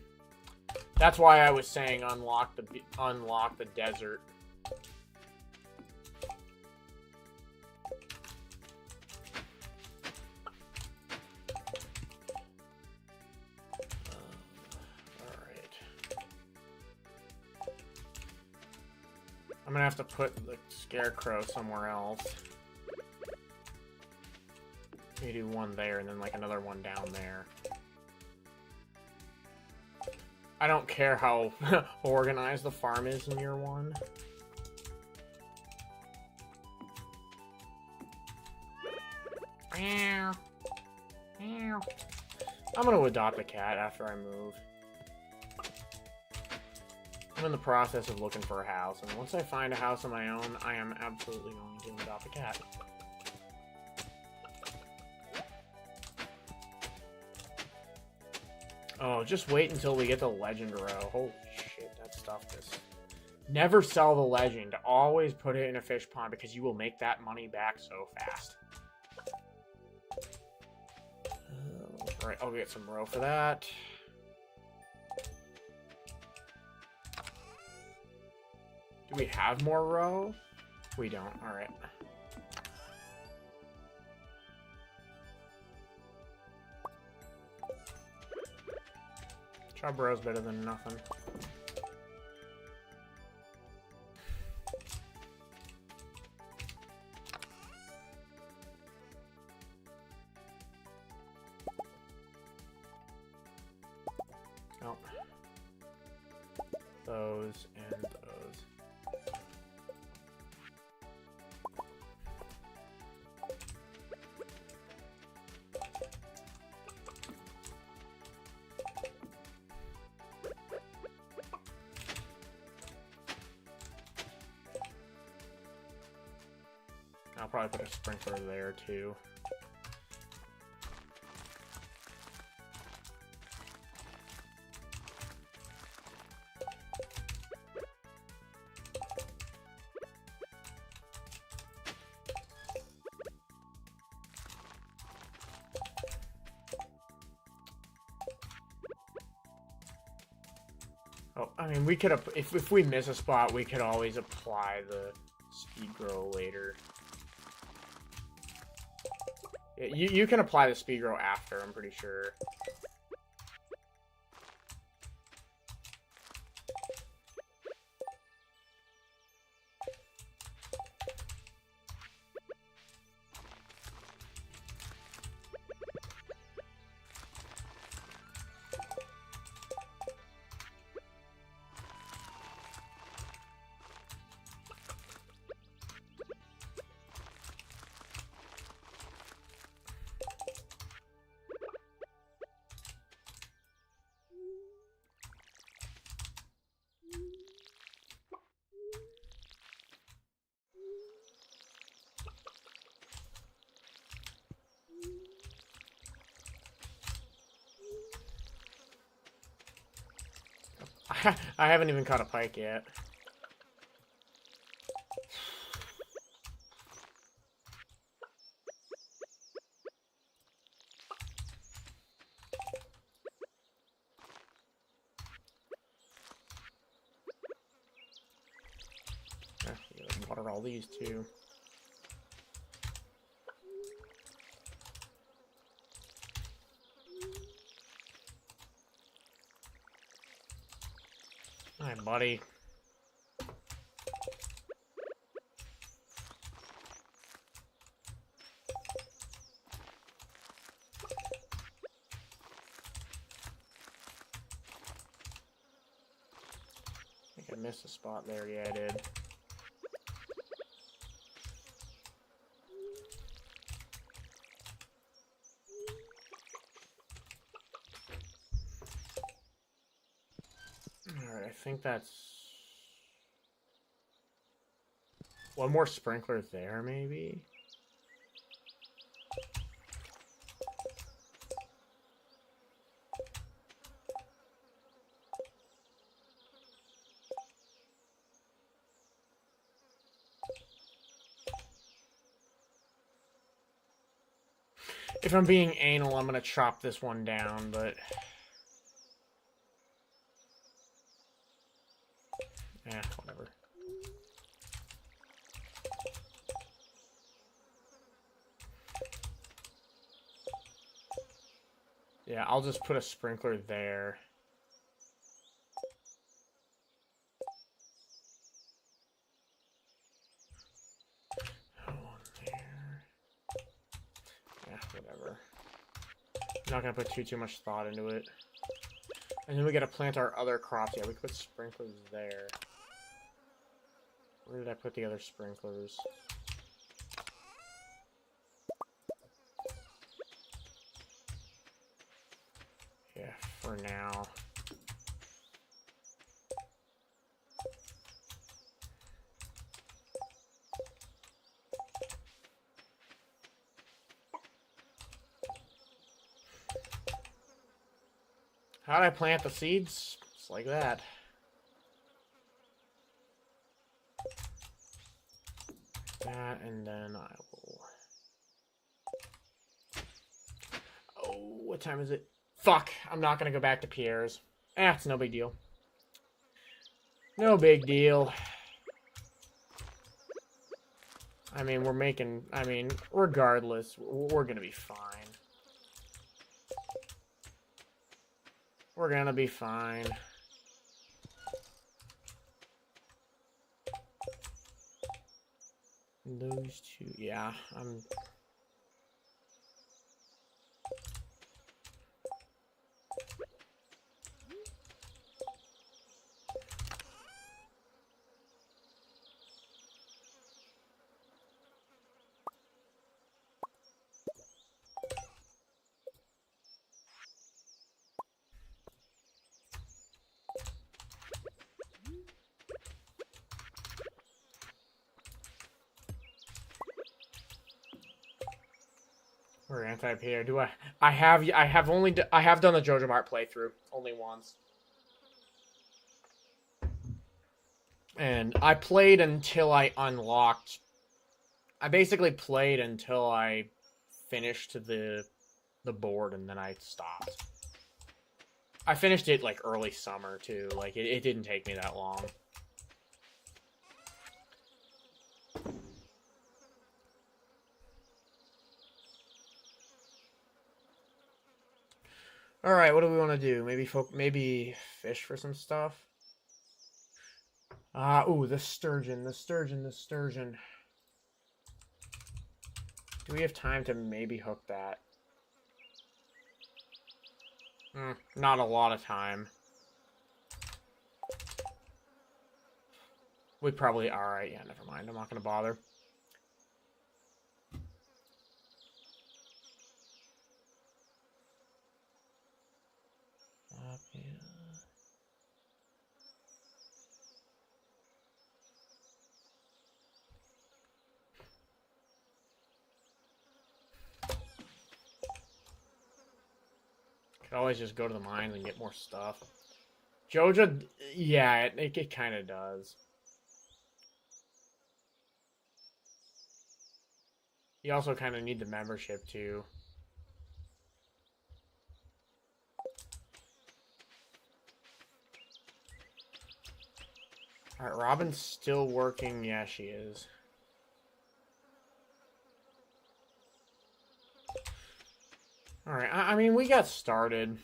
that's why I was saying unlock the desert. All right. I'm gonna have to put the scarecrow somewhere else. You do one there and then like another one down there. I don't care how organized the farm is in year 1. I'm gonna adopt a cat after I move. I'm in the process of looking for a house, and once I find a house of my own, I am absolutely going to adopt a cat. Oh, just wait until we get the legend row. Holy shit, that stuff just... Never sell the legend. Always put it in a fish pond because you will make that money back so fast. Alright, I'll get some row for that. Do we have more row? We don't. Alright. Chub row's better than nothing. Oh. Those and those. I'll probably put a sprinkler there too. Oh, I mean, we could if we miss a spot, we could always apply the speed grow later. You can apply the speed grow after, I'm pretty sure. I haven't even caught a pike yet. Water all these too. Hi, buddy. I think I missed a spot there. Yeah, I did. Alright, I think that's... One more sprinkler there, maybe? If I'm being anal, I'm gonna chop this one down, but... yeah, whatever. Yeah, I'll just put a sprinkler there. Whatever. I'm not gonna put too much thought into it. And then we gotta plant our other crops. Yeah, we can put sprinklers there. Where did I put the other sprinklers? Yeah, for now. How did I plant the seeds? Just like that. That, and then I will... oh, what time is it? Fuck! I'm not gonna go back to Pierre's. It's no big deal. No big deal. I mean, we're making... I mean, regardless, we're gonna be fine. We're gonna be fine. Those two, yeah, I'm... We're anti-Pierre. Do I have done the Jojo Mart playthrough only once. And I played until I unlocked... I basically played until I finished the board, and then I stopped. I finished it, like, early summer, too. Like, it didn't take me that long. Alright, what do we want to do? Maybe fish for some stuff? Ooh, the sturgeon. Do we have time to maybe hook that? Not a lot of time. We probably... alright, yeah, never mind. I'm not gonna bother. Yeah. Could always just go to the mines and get more stuff. Jojo, yeah, it kind of does. You also kind of need the membership, too. Alright, Robin's still working. Yeah, she is. Alright, I mean, we got started.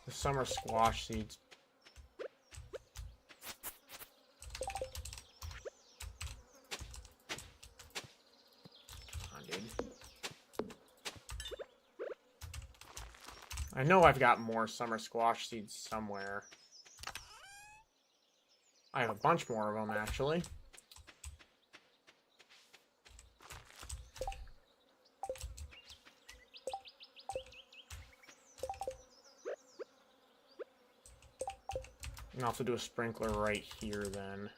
The summer squash seeds. Come on, dude. I know I've got more summer squash seeds somewhere. I have a bunch more of them, actually. And also do a sprinkler right here, then.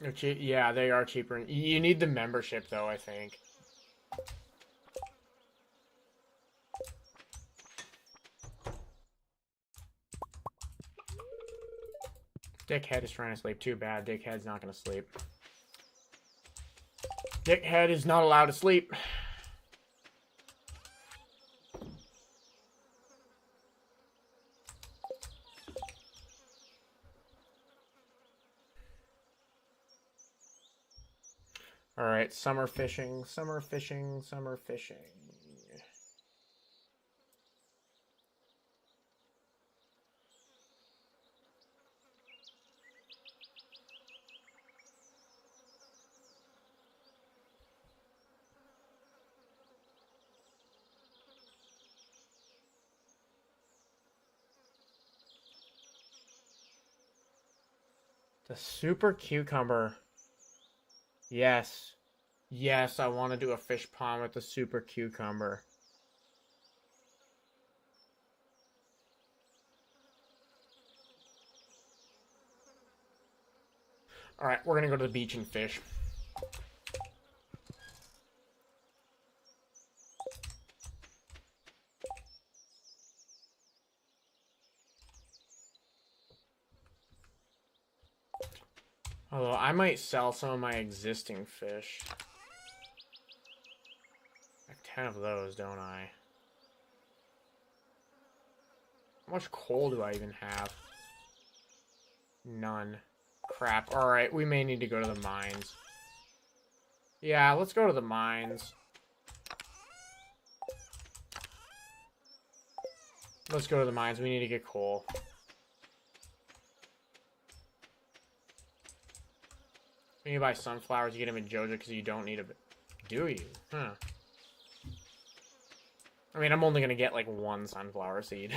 They're cheap. Yeah, they are cheaper. You need the membership, though, I think. Dickhead is trying to sleep. Too bad. Dickhead's not going to sleep. Dickhead is not allowed to sleep. Alright, summer fishing, summer fishing, summer fishing. The super cucumber. Yes. Yes, I want to do a fish pond with the super cucumber. Alright, we're going to go to the beach and fish. Although, I might sell some of my existing fish. Like 10 of those, don't I? How much coal do I even have? None. Crap. Alright, we may need to go to the mines. Yeah, let's go to the mines. Let's go to the mines. We need to get coal. When you buy sunflowers, you get them in Joja because you don't need a... Do you? Huh. I mean, I'm only going to get, like, one sunflower seed.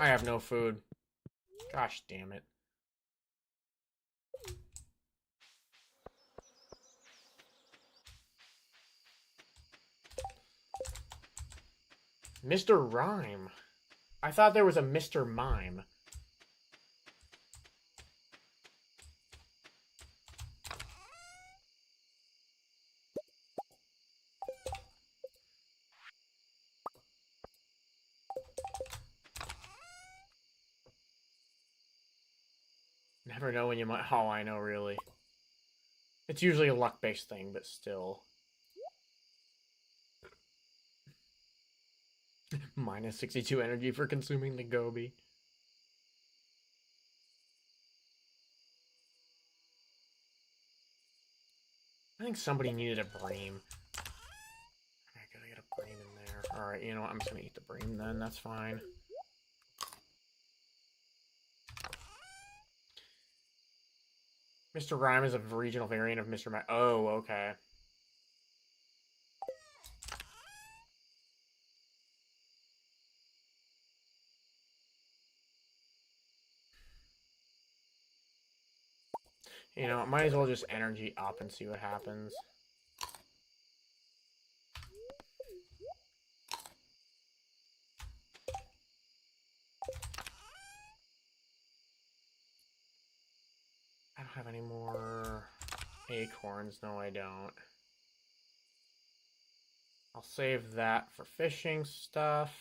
I have no food. Gosh damn it. Mr. Rhyme. I thought there was a Mr. Mime. Never know when you might... Oh, I know, really. It's usually a luck-based thing, but still. Minus 62 energy for consuming the Gobi. I think somebody needed a bream. I gotta get a bream in there. Alright, you know what? I'm just gonna eat the bream then. That's fine. Mr. Rhyme is a regional variant of Mr. Ma... Oh, okay. You know, might as well just energy up and see what happens. I don't have any more acorns. No, I don't. I'll save that for fishing stuff.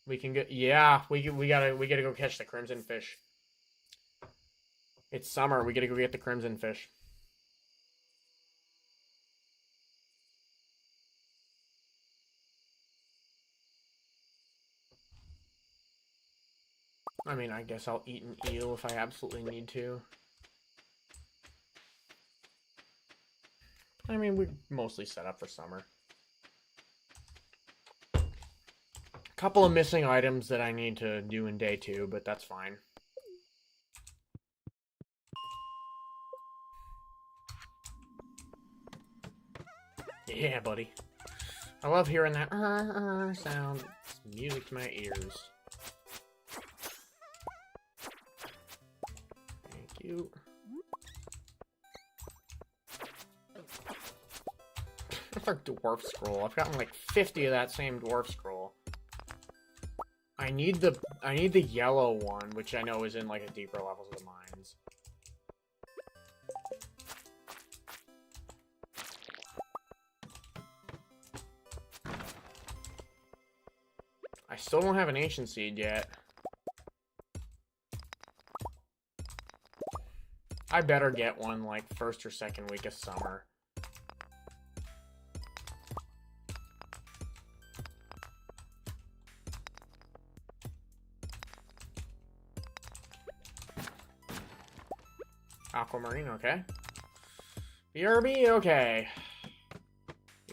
We can get... Yeah, we gotta go catch the crimson fish. It's summer. We gotta go get the crimson fish. I mean, I guess I'll eat an eel if I absolutely need to. I mean, we're mostly set up for summer. A couple of missing items that I need to do in day 2, but that's fine. Yeah, buddy. I love hearing that sound. It's music to my ears. Thank you. another dwarf scroll. I've gotten like 50 of that same dwarf scroll. I need the yellow one, which I know is in like a deeper levels of the mines. I still don't have an ancient seed yet. I better get one like first or second week of summer. Aquamarine, okay. BRB, okay.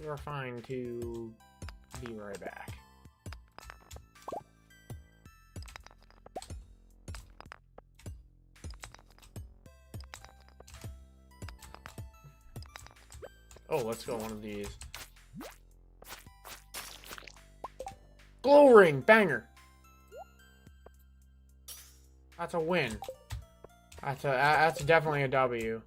You are fine to be right back. Oh, let's go one of these. Glow ring, banger. That's a win. That's definitely a W.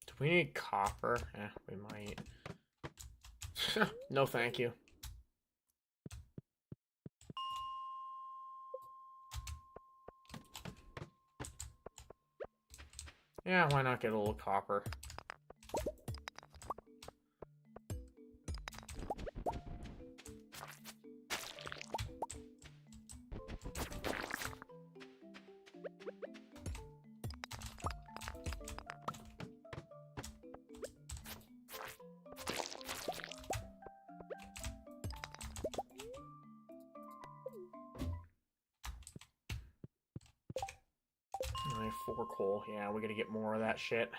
Do we need copper? We might. No, thank you. Yeah, why not get a little copper? Only 4 coal. Yeah, we gotta get more of that shit.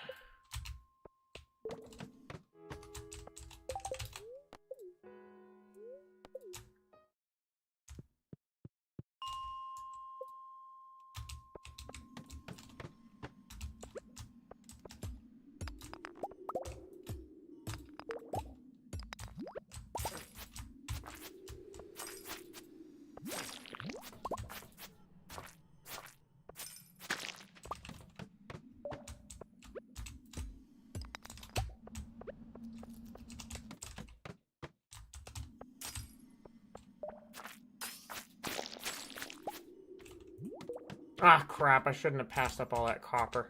Ah, crap. I shouldn't have passed up all that copper.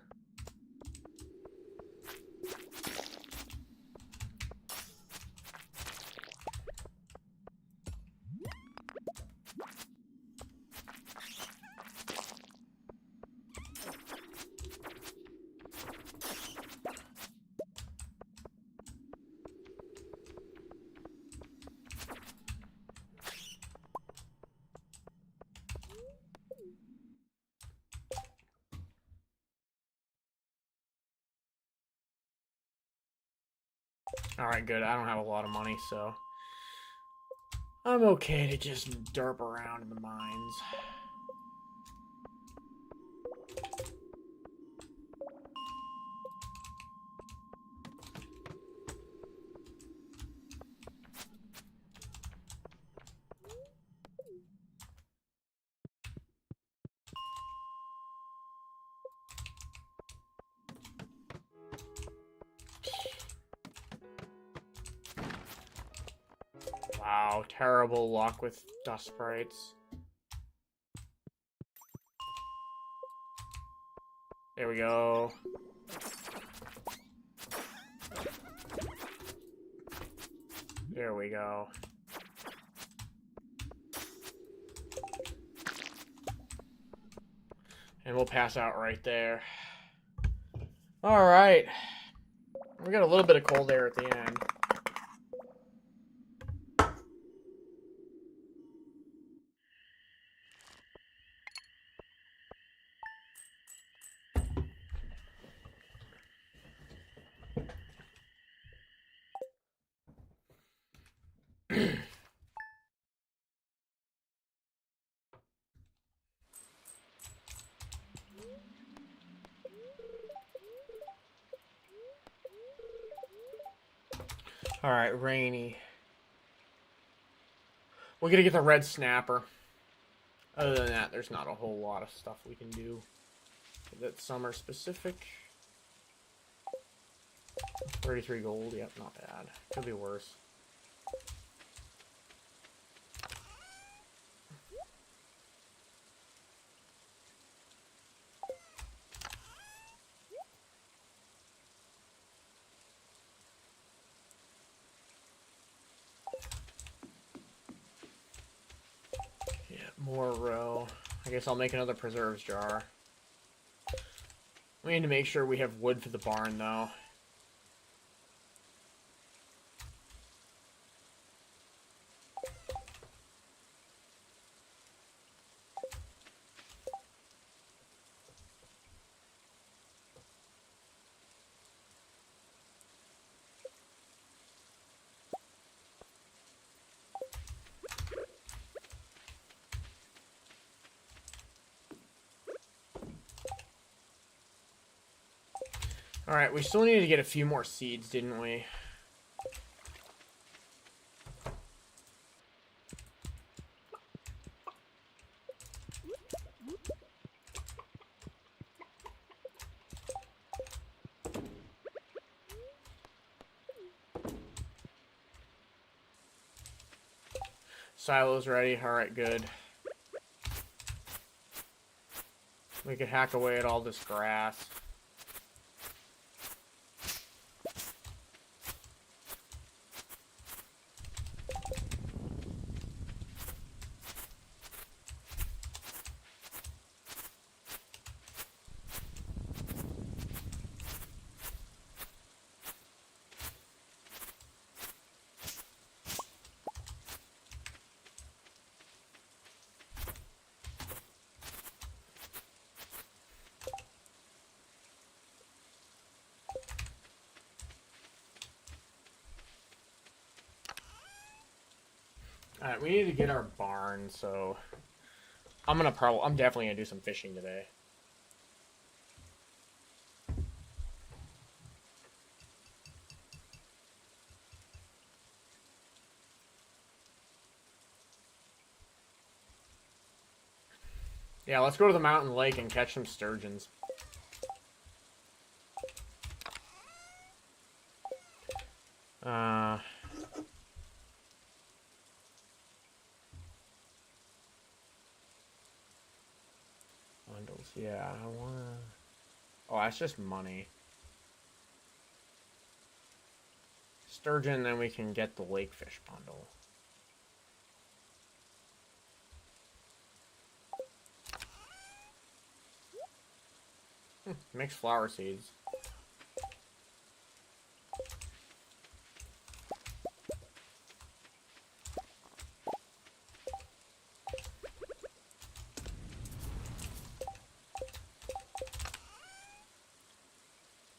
Alright, good. I don't have a lot of money, so I'm okay to just derp around in the mines. Wow, terrible luck with dust sprites. There we go. There we go. And we'll pass out right there. Alright. We got a little bit of coal there at the end. Alright, rainy. We're gonna get the red snapper. Other than that, there's not a whole lot of stuff we can do that's summer specific. 33 gold, yep, not bad. Could be worse. Yeah, more row. I guess I'll make another preserves jar. We need to make sure we have wood for the barn, though. Alright, we still need to get a few more seeds, didn't we? Silo's ready. Alright, good. We could hack away at all this grass. Alright, we need to get our barn, so I'm definitely gonna do some fishing today. Yeah, let's go to the mountain lake and catch some sturgeons. Bundles, yeah, I wanna... Oh, that's just money. Sturgeon, then we can get the lake fish bundle. Mixed flower seeds.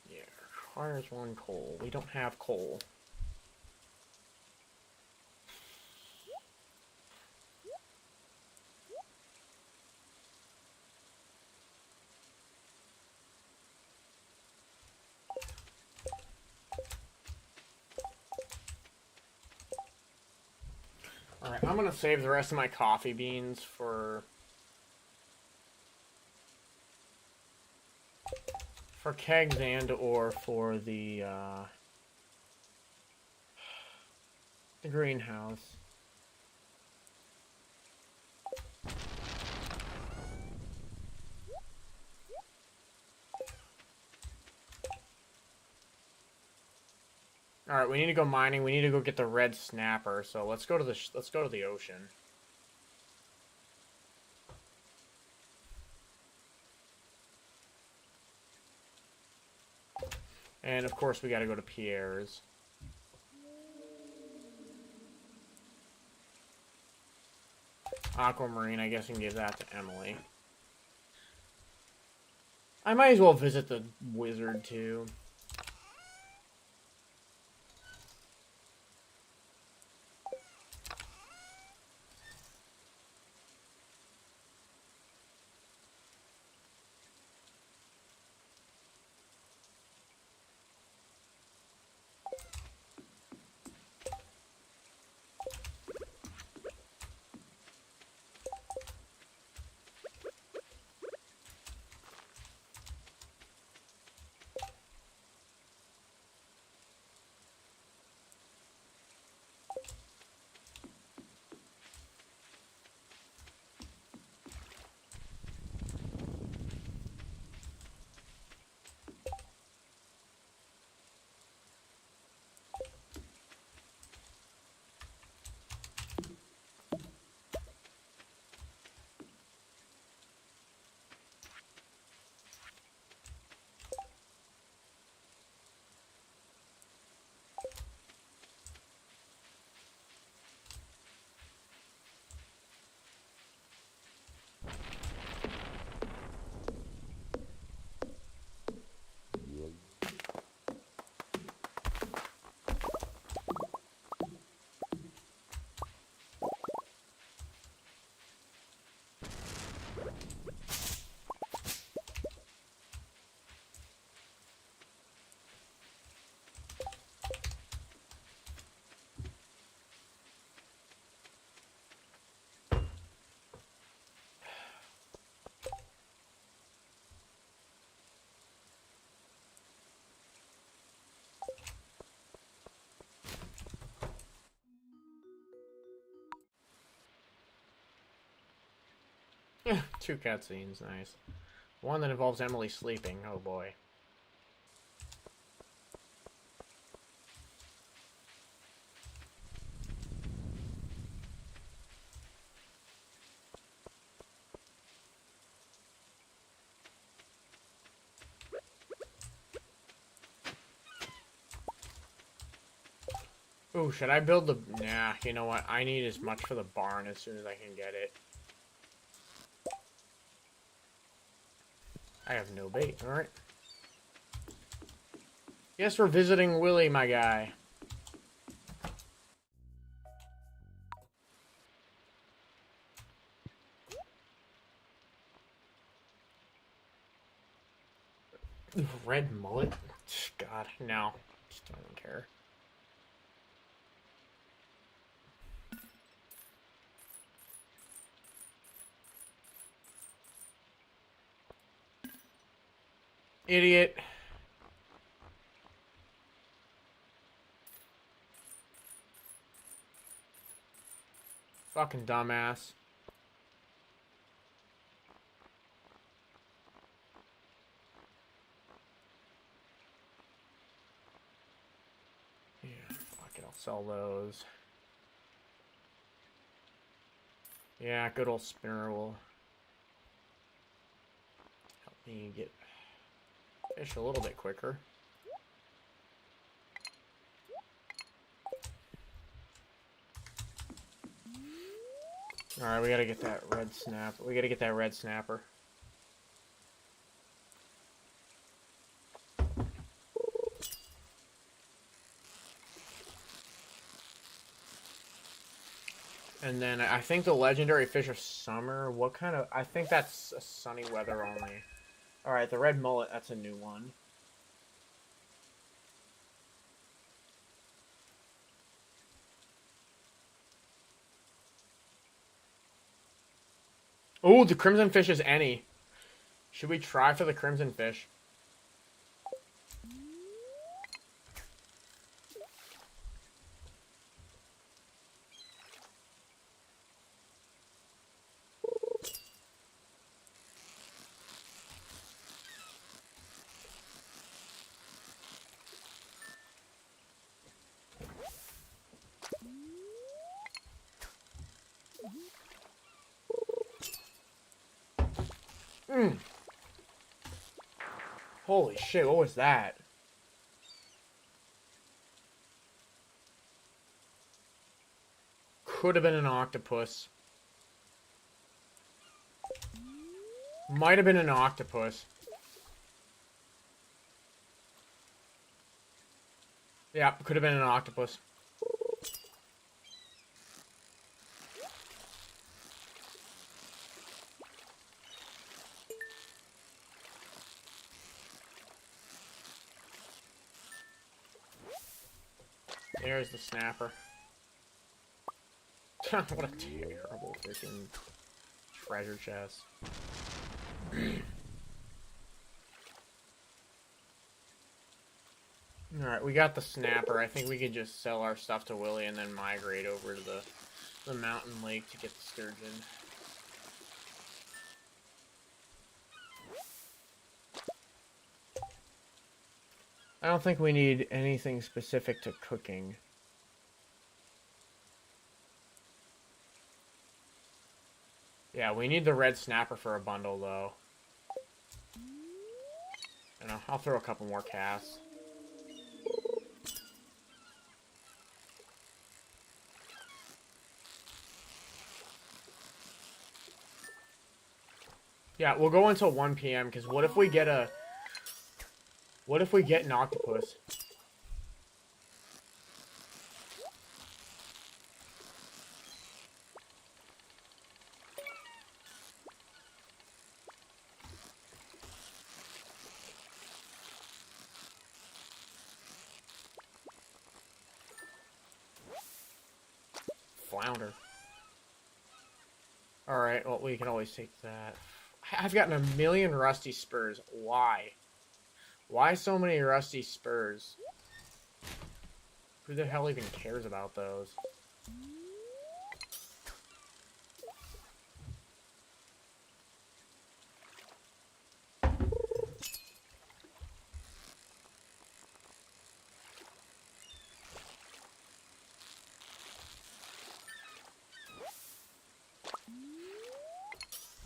Yeah, requires 1 coal. We don't have coal. Alright, I'm gonna save the rest of my coffee beans for kegs and or for the greenhouse. All right, we need to go mining. We need to go get the red snapper. So let's go to the ocean. And of course, we got to go to Pierre's. Aquamarine, I guess, and give that to Emily. I might as well visit the wizard too. 2 cutscenes, nice. One that involves Emily sleeping, oh boy. Ooh, should I build the... Nah, you know what? I need as much for the barn as soon as I can get it. I have no bait, alright. Yes, we're visiting Willie, my guy. Red mullet? God, no. Just don't care. Idiot. Fucking dumbass. Yeah, fuck it, I'll sell those. Yeah, good old spinner will help me get fish a little bit quicker. Alright, we gotta get that red snap. We gotta get that red snapper. And then I think the legendary fish of summer, what kind of... I think that's a sunny weather only. Alright, the red mullet, that's a new one. Oh, the crimson fish is any. Should we try for the crimson fish? Holy shit, what was that? Could have been an octopus. Might have been an octopus. Yeah, could have been an octopus. There's the snapper. What a terrible freaking treasure chest. Alright, we got the snapper. I think we could just sell our stuff to Willie and then migrate over to the mountain lake to get the sturgeon. I don't think we need anything specific to cooking. Yeah, we need the red snapper for a bundle, though. You know, I'll throw a couple more casts. Yeah, we'll go until 1 PM, because what if we get a... What if we get an octopus? Flounder. Alright, well, we can always take that. I've gotten a million rusty spurs. Why? Why so many rusty spurs? Who the hell even cares about those?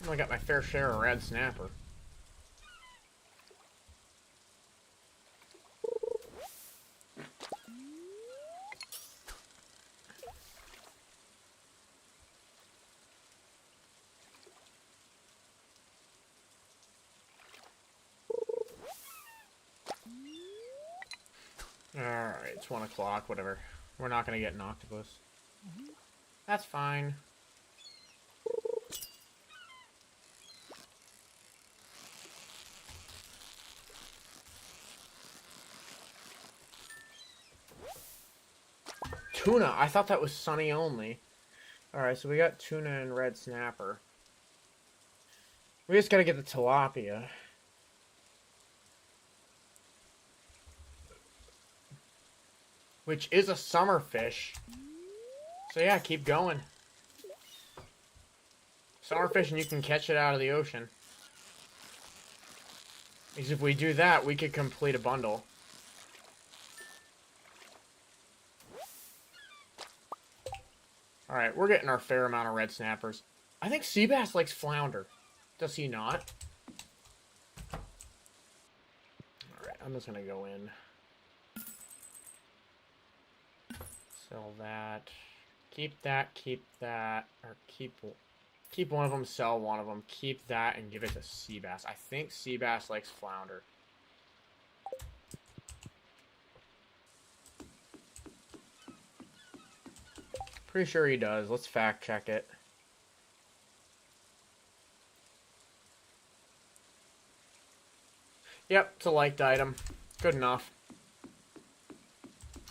I only got my fair share of red snapper. Alright, it's 1 o'clock, whatever. We're not gonna get an octopus. That's fine. Tuna. I thought that was sunny only. Alright, so we got tuna and red snapper. We just gotta get the tilapia. Which is a summer fish. So yeah, keep going. Summer fish and you can catch it out of the ocean. Because if we do that, we could complete a bundle. Alright, we're getting our fair amount of red snappers. I think Seabass likes flounder. Does he not? Alright, I'm just gonna go in. Sell that. Keep that, or keep one of them, sell one of them. Keep that and give it to Seabass. I think Seabass likes flounder. Pretty sure he does. Let's fact check it. Yep, it's a liked item. Good enough.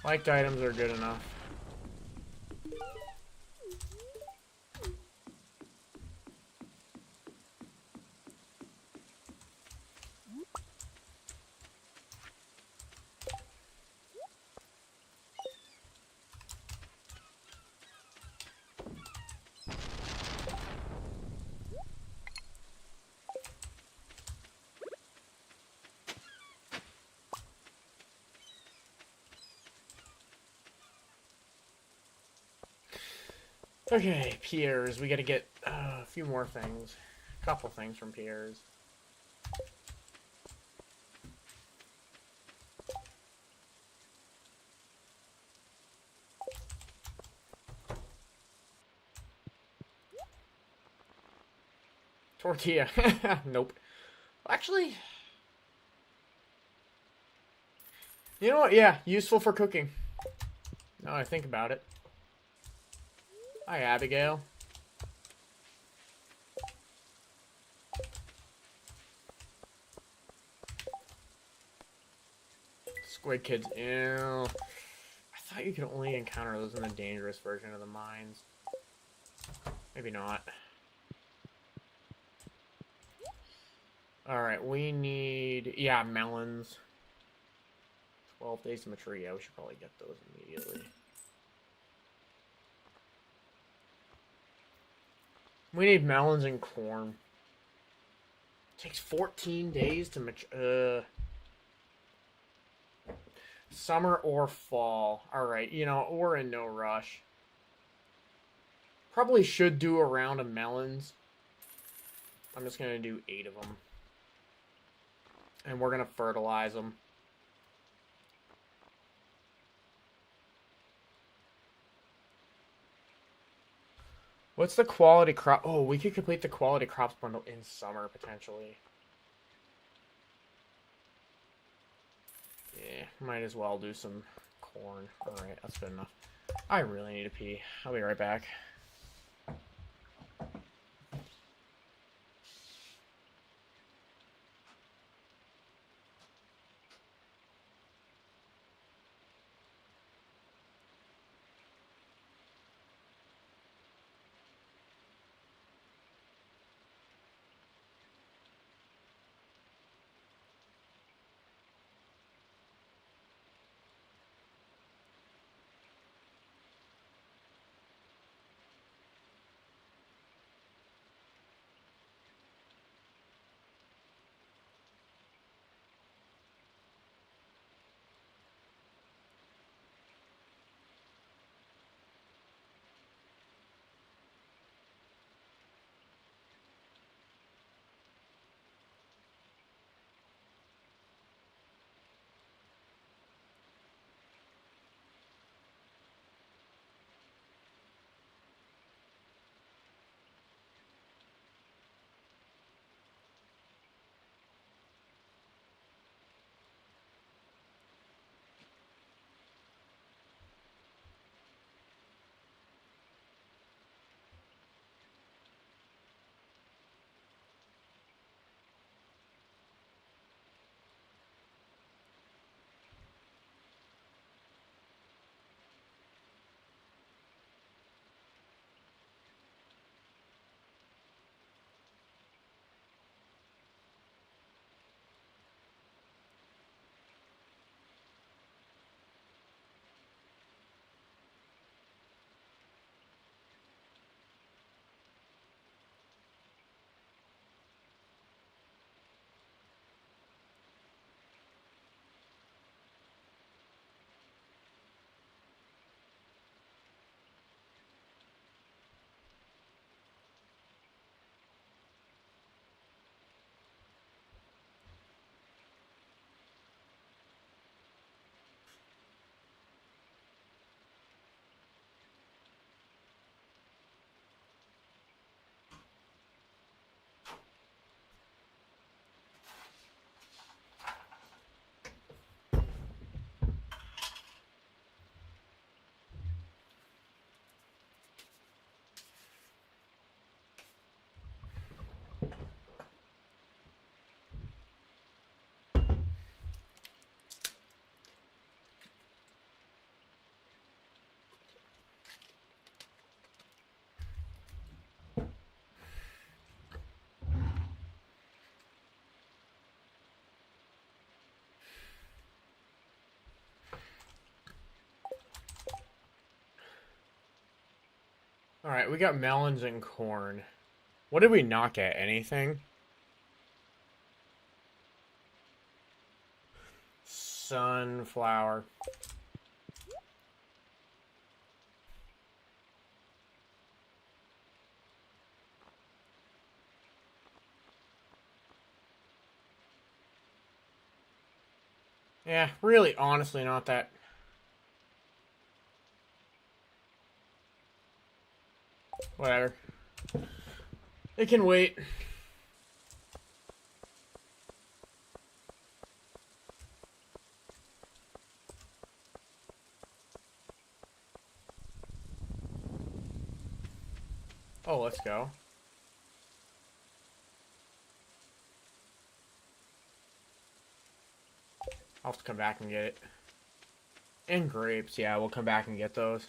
Liked items are good enough. Okay, Pierre's. We gotta get a few more things. A couple things from Pierre's. Tortilla. Nope. Actually, you know what? Yeah, useful for cooking. Now I think about it. Hi, Abigail. Squid kids. Ew. I thought you could only encounter those in the dangerous version of the mines. Maybe not. Alright, we need... Yeah, melons. 12 days to mature. Yeah, we should probably get those immediately. We need melons and corn. It takes 14 days to mature. Summer or fall. Alright, you know, we're in no rush. Probably should do a round of melons. I'm just going to do 8 of them. And we're going to fertilize them. What's the quality crop? Oh, we could complete the quality crops bundle in summer, potentially. Yeah, might as well do some corn. Alright, that's good enough. I really need to pee. I'll be right back. Alright, we got melons and corn. What did we not get? Anything? Sunflower. Yeah, really, honestly, not that. Whatever. It can wait. Oh, let's go. I'll have to come back and get it. And grapes, yeah, we'll come back and get those.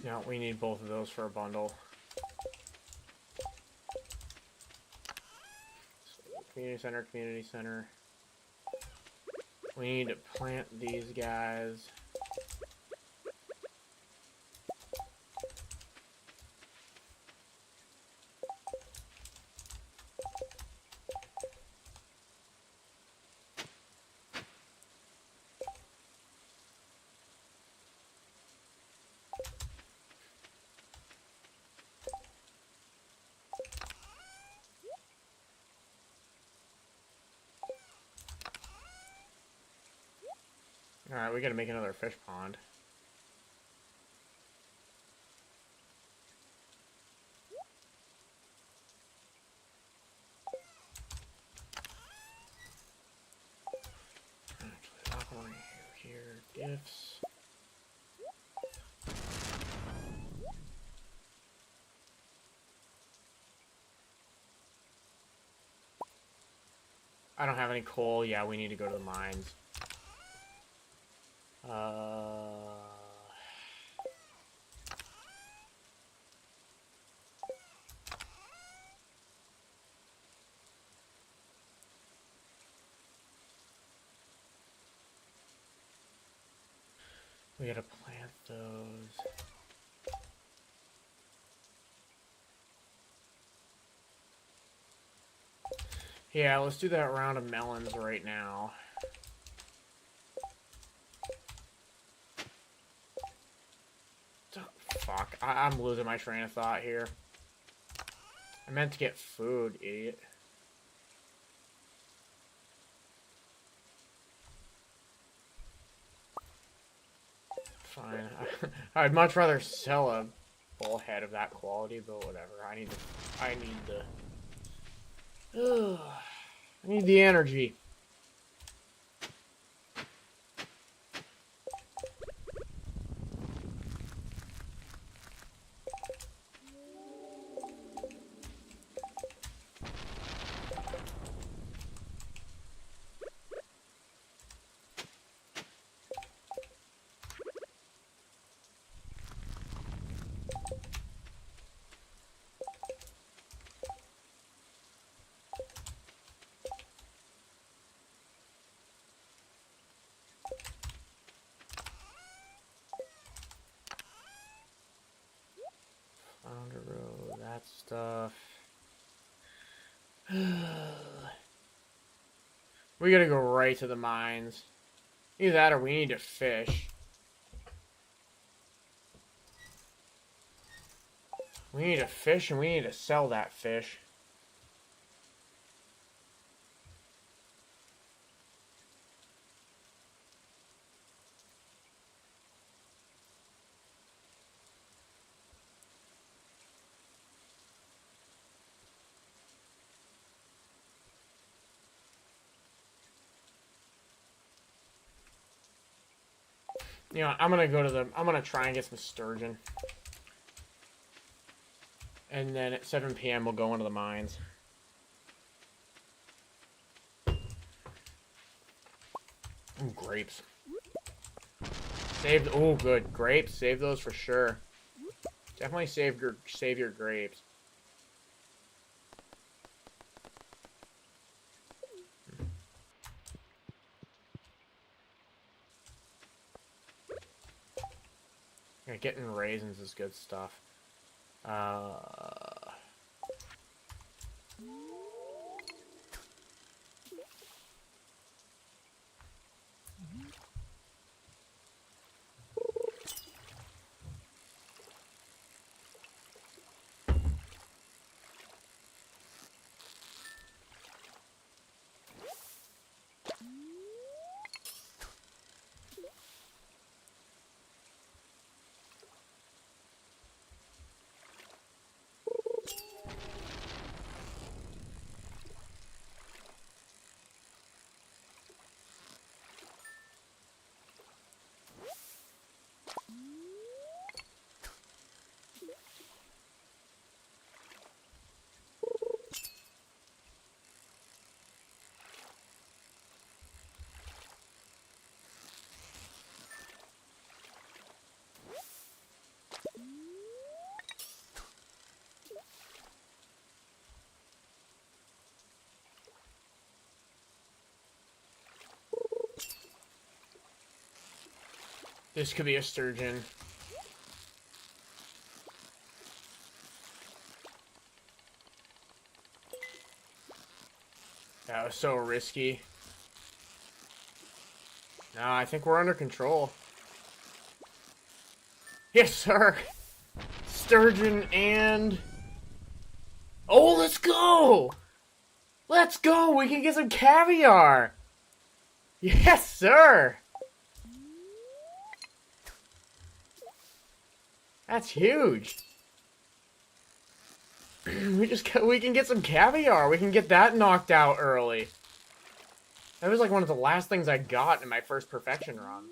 No, we need both of those for a bundle. Community center, community center. We need to plant these guys. Alright, we gotta make another fish pond. Actually, lock on here. Gifts. I don't have any coal. Yeah, we need to go to the mines. We gotta plant those. Yeah, let's do that round of melons right now. Oh, fuck, I'm losing my train of thought here. I meant to get food, idiot. Fine. I'd much rather sell a bullhead of that quality, but whatever. I need the energy. Flounder Road, that stuff. We gotta go right to the mines. Either that or we need to fish. We need to fish and we need to sell that fish. You know, I'm gonna try and get some sturgeon. And then at 7 p.m. we'll go into the mines. Ooh, grapes. Oh, good. Grapes, save those for sure. Definitely save your grapes. Yeah, getting raisins is good stuff. This could be a sturgeon. That was so risky. No, I think we're under control. Yes, sir! Sturgeon and... Oh, let's go! Let's go! We can get some caviar! Yes, sir! That's huge. We can get some caviar. We can get that knocked out early. That was like one of the last things I got in my first perfection run.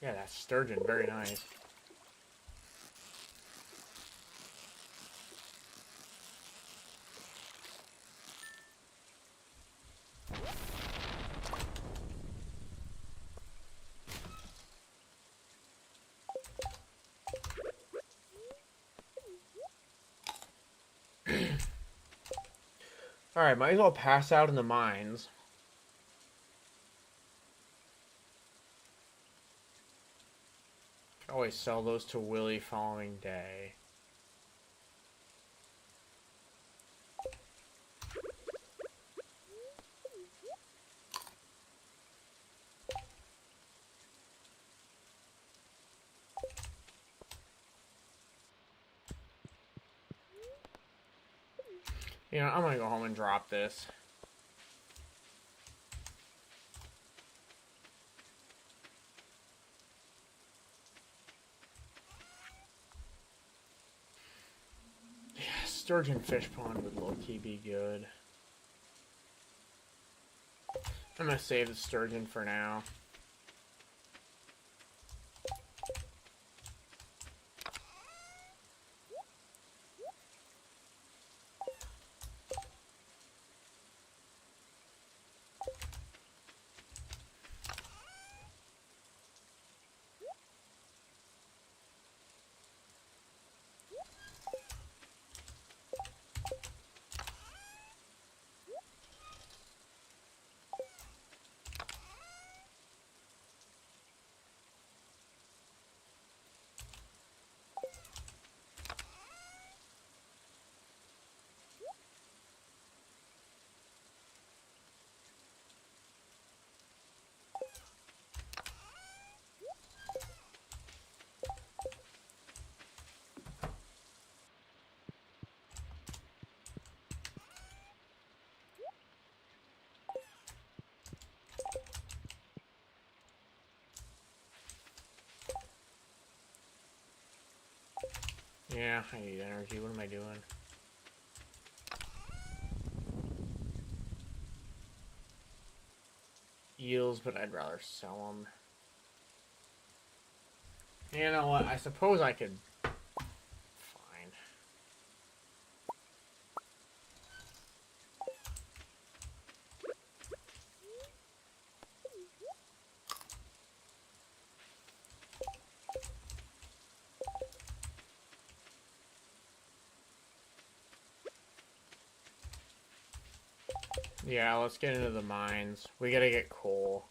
Yeah, that's sturgeon. Very nice. Alright, might as well pass out in the mines. Always sell those to Willy following day. You know, I'm gonna go home and drop this. Yeah, sturgeon fish pond would low-key be good. I'm gonna save the sturgeon for now. Yeah, I need energy. What am I doing? Eels, but I'd rather sell them. You know what? I suppose I could... Fine. Yeah, let's get into the mines. We gotta get coal.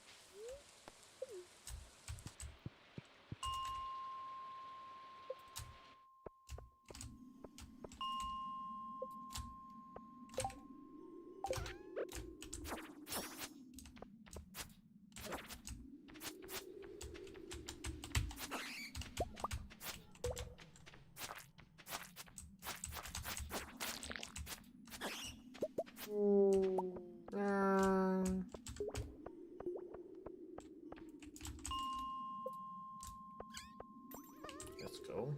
Let's go.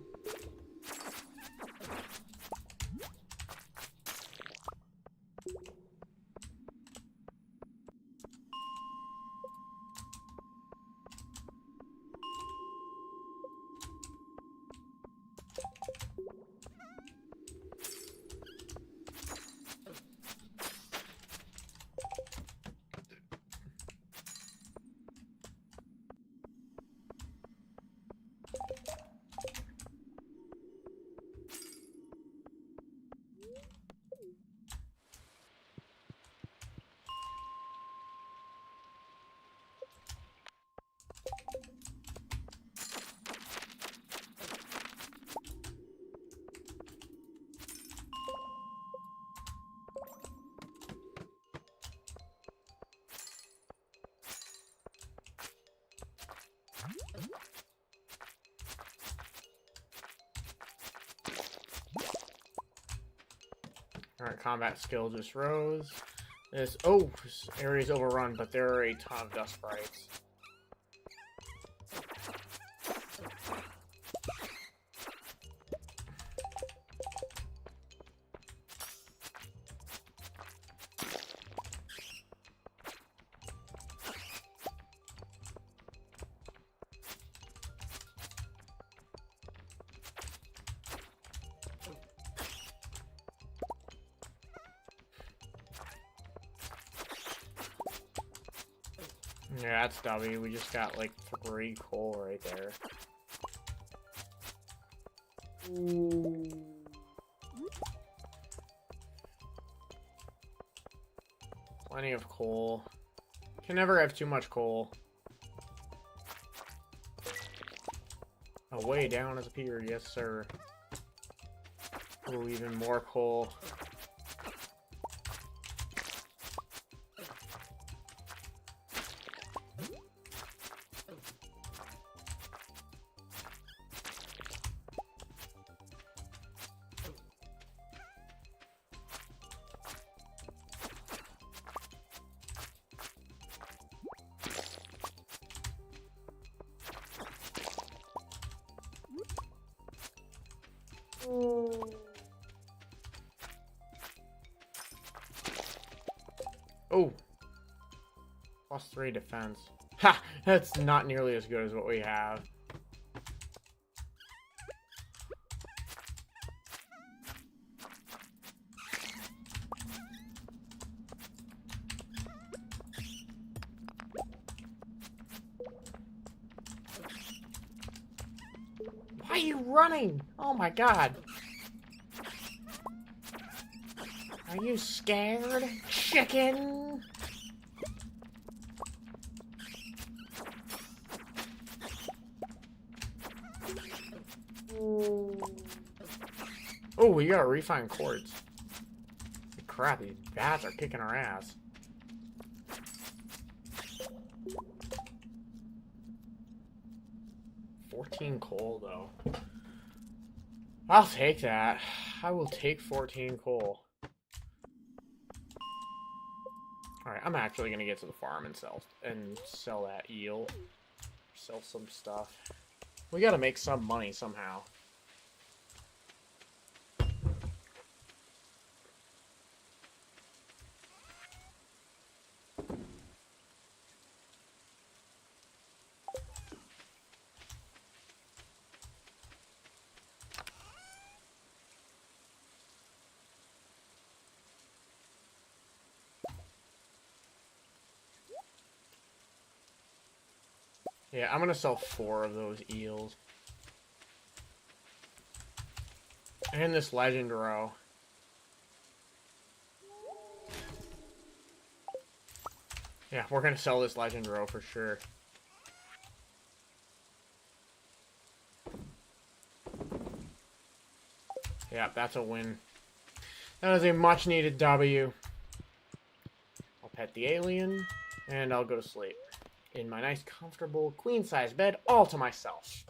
Alright, combat skill just rose. This area's overrun, but there are a ton of dust sprites. Yeah, that's W. We just got like 3 coal right there. Plenty of coal. Can never have too much coal. Oh, way down has appeared. Yes, sir. Oh, even more coal. Oh! +3 defense. Ha! That's not nearly as good as what we have. Why are you running? Oh my god. Are you scared, chicken? Oh, we got refined quartz. Crap, these bats are kicking our ass. $14 coal, though. I'll take that. I will take 14 coal. Alright, I'm actually gonna get to the farm and sell that eel. Sell some stuff. We gotta make some money somehow. Yeah, I'm gonna sell 4 of those eels. And this legend row. Yeah, we're gonna sell this legend row for sure. Yeah, that's a win. That is a much needed W. I'll pet the alien, and I'll go to sleep. In my nice, comfortable, queen-size bed, all to myself.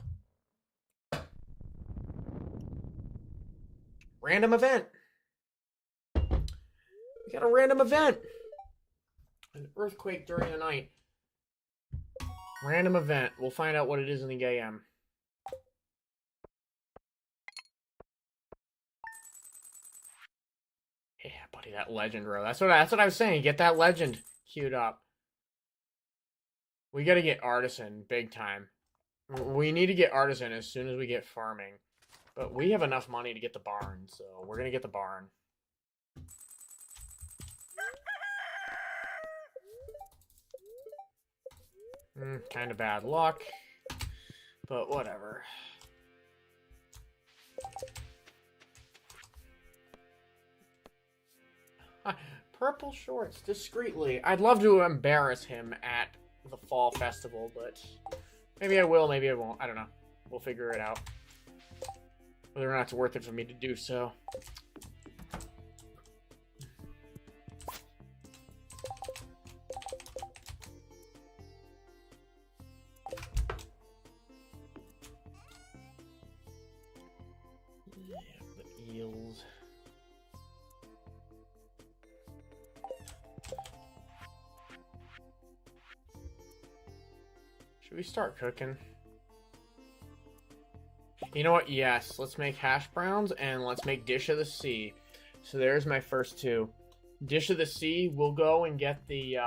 Random event. We got a random event. An earthquake during the night. Random event. We'll find out what it is in the AM. Yeah, buddy, that legend row. That's what I was saying. Get that legend queued up. We gotta get artisan big time. We need to get artisan as soon as we get farming. But we have enough money to get the barn, so we're gonna get the barn. Kind of bad luck, but whatever. Purple shorts, discreetly. I'd love to embarrass him at the fall festival, but maybe I will, maybe I won't. I don't know. We'll figure it out. Whether or not it's worth it for me to do so. Yeah, the eels. Should we start cooking? You know what? Yes. Let's make hash browns and let's make dish of the sea. So there's my first two. Dish of the sea, we'll go and get the,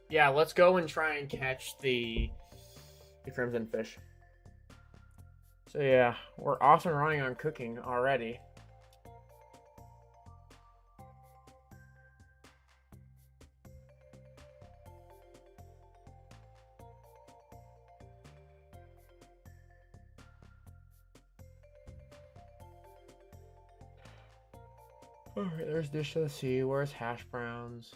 yeah, let's go and try and catch the crimson fish. So yeah, we're off and running on cooking already. Alright, there's dish of the sea. Where's hash browns?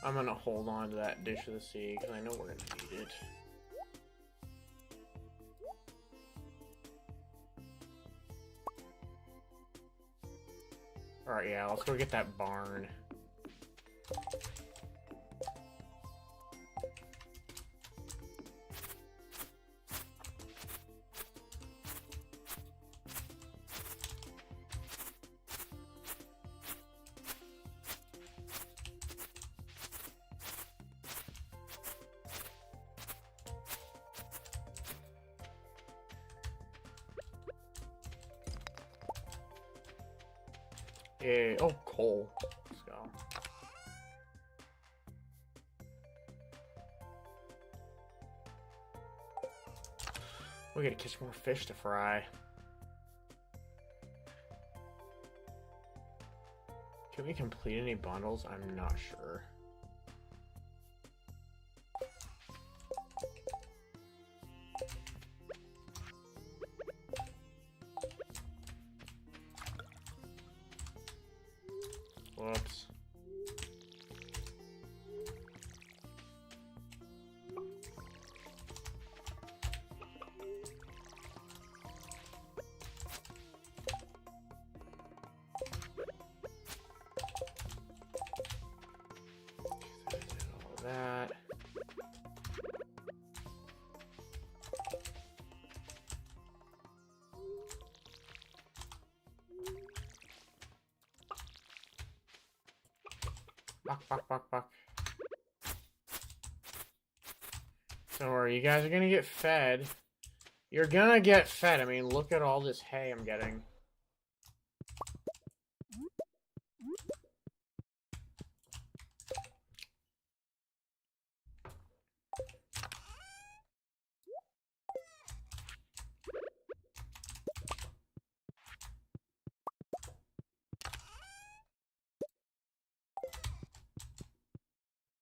I'm gonna hold on to that dish of the sea because I know we're gonna need it. Alright, yeah, let's go get that barn. Yeah, oh, coal. Let's go. We gotta catch more fish to fry. Can we complete any bundles? I'm not sure. Whoops. All that. Buck. Don't worry, you guys are gonna get fed. You're gonna get fed. I mean, look at all this hay I'm getting.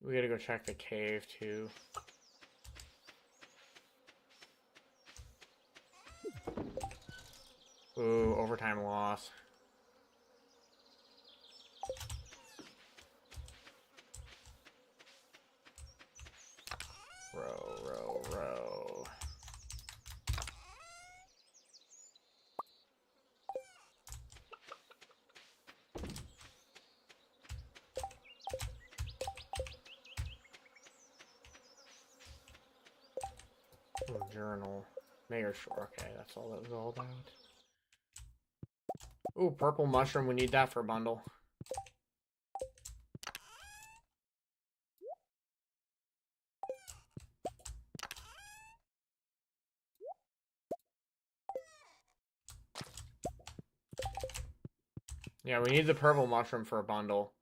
We gotta go check the cave too. Ooh, overtime loss. Row. Journal. Mayor Shore. Okay, that's all that was all about. Ooh, purple mushroom. We need that for a bundle. Yeah, we need the purple mushroom for a bundle.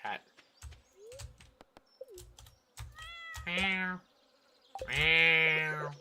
Cat. Meow. Meow.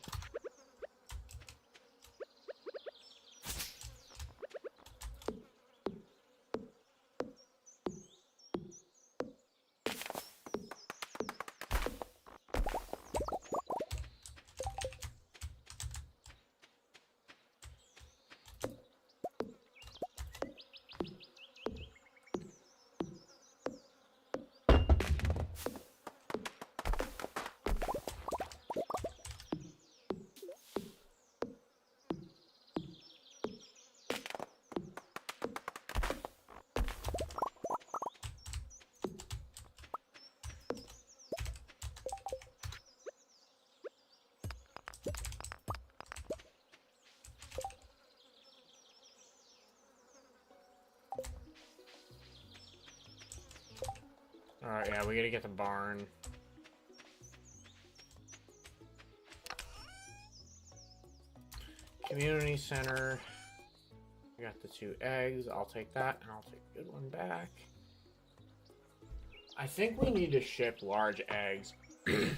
Alright, yeah, we gotta get the barn. Community center. We got the 2 eggs. I'll take that, and I'll take a good one back. I think we need to ship large eggs. Yeah,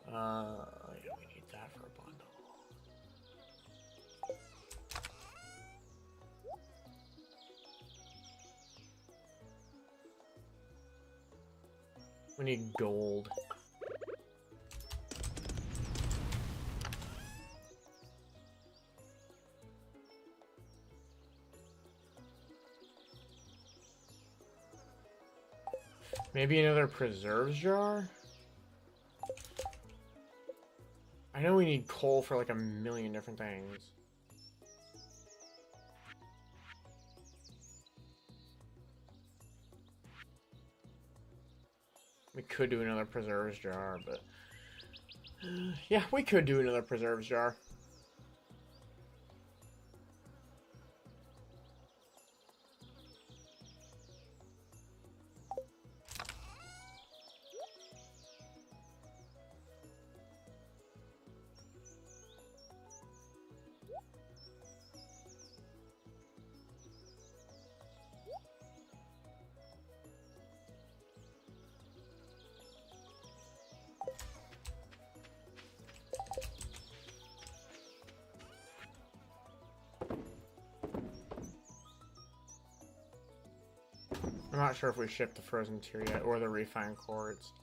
we need that for a bundle. We need gold. Maybe another preserves jar? I know we need coal for like a million different things. We could do another preserves jar, but... yeah, we could do another preserves jar. I'm not sure if we shipped the frozen tier yet, or the refined quartz.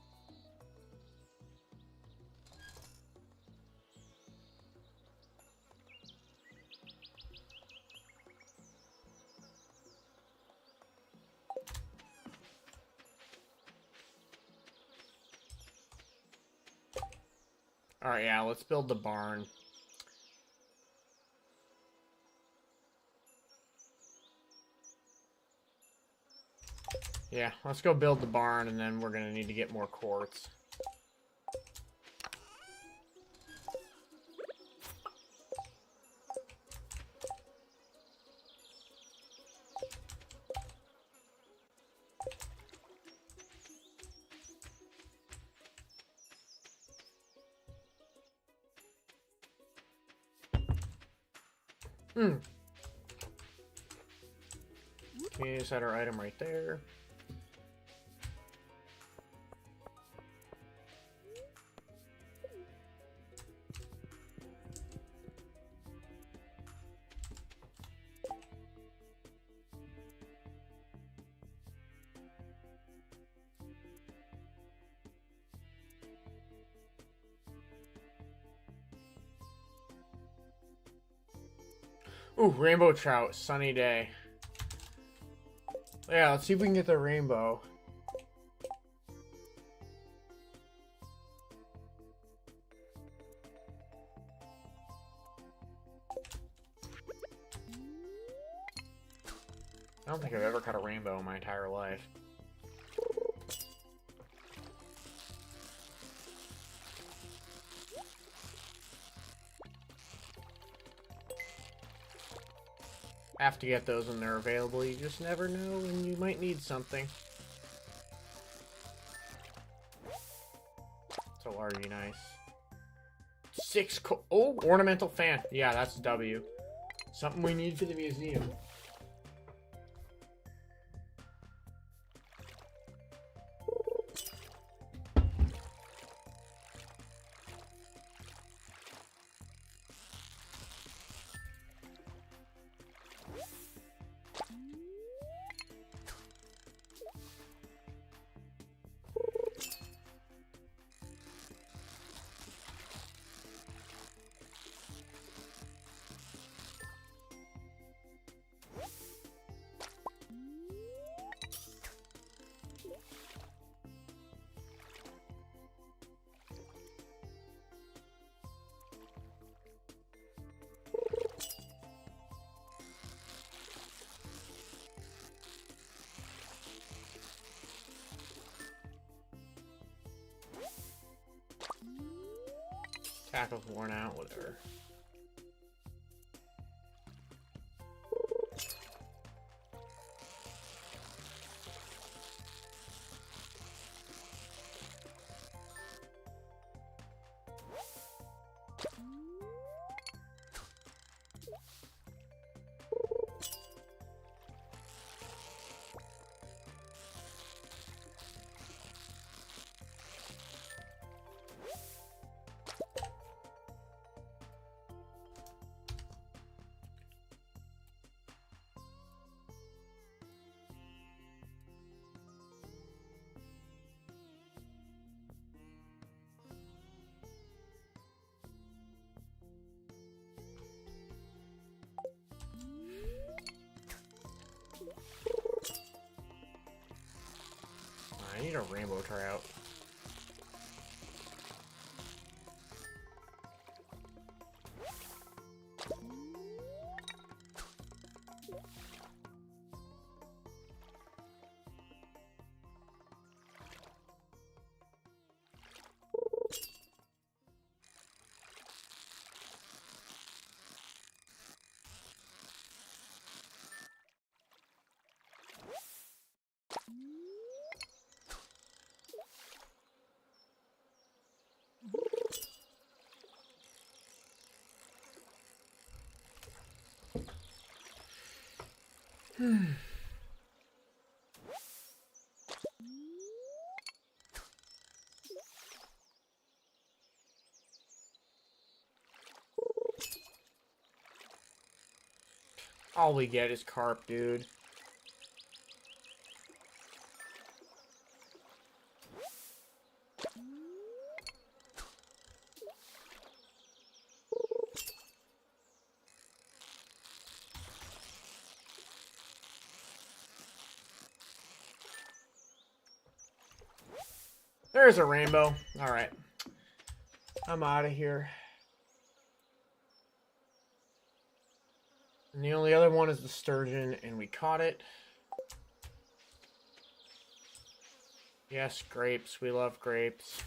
Alright, yeah, let's build the barn. Yeah, let's go build the barn, and then we're gonna need to get more quartz. Okay, set our item right there. Ooh, rainbow trout, sunny day. Yeah, let's see if we can get the rainbow. I don't think I've ever caught a rainbow in my entire life. Have to get those when they're available. You just never know when you might need something. So are you nice? 6 oh, ornamental fan. Yeah, that's W. Something we need for the museum. Tackle's worn out, whatever. I need a rainbow trout. All we get is carp, dude. There's a rainbow. All right. I'm out of here. And the only other one is the sturgeon, and we caught it. Yes, grapes. We love grapes.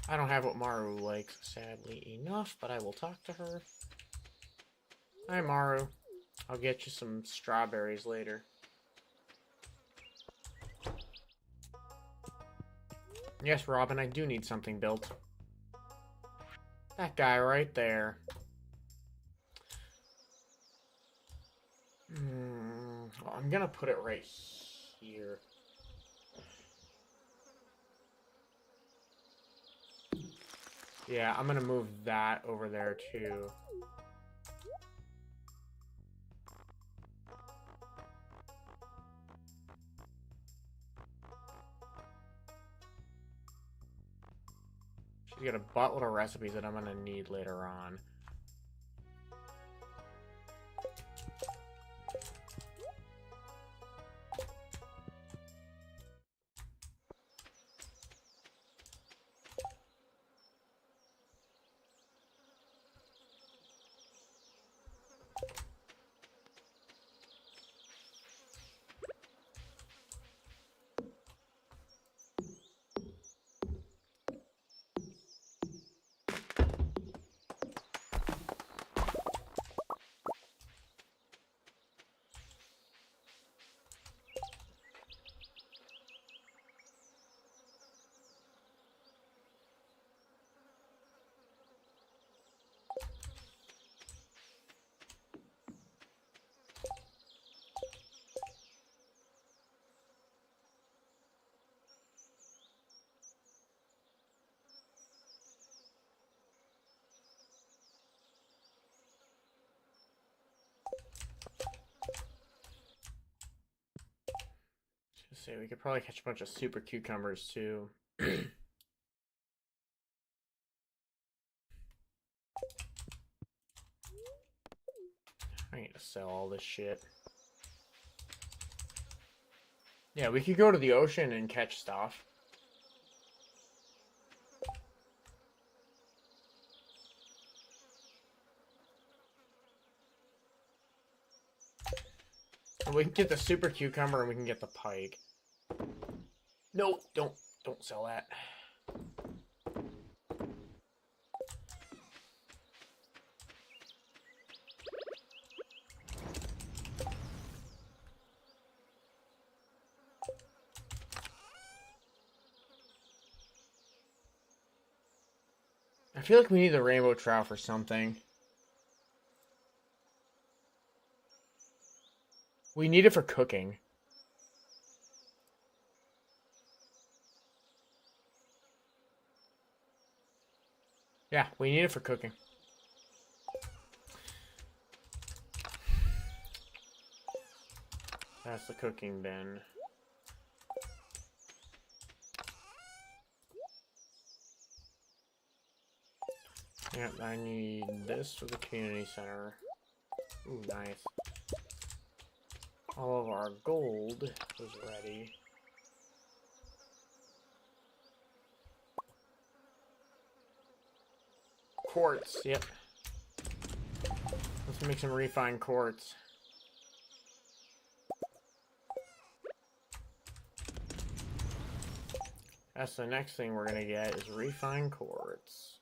I don't have what Maru likes, sadly enough, but I will talk to her. Hi, Maru. I'll get you some strawberries later. Yes, Robin, I do need something built. That guy right there. Well, I'm gonna put it right here. Yeah, I'm gonna move that over there too. She's got a buttload of recipes that I'm gonna need later on. Just say we could probably catch a bunch of super cucumbers too. I need to sell all this shit. Yeah, we could go to the ocean and catch stuff. And we can get the super cucumber and we can get the pike. No, don't sell that. I feel like we need the rainbow trout for something. We need it for cooking. Yeah, we need it for cooking. That's the cooking bin. Yep, I need this for the community center. Ooh, nice. All of our gold is ready. Quartz, yep. Let's make some refined quartz. That's the next thing we're gonna get is refined quartz.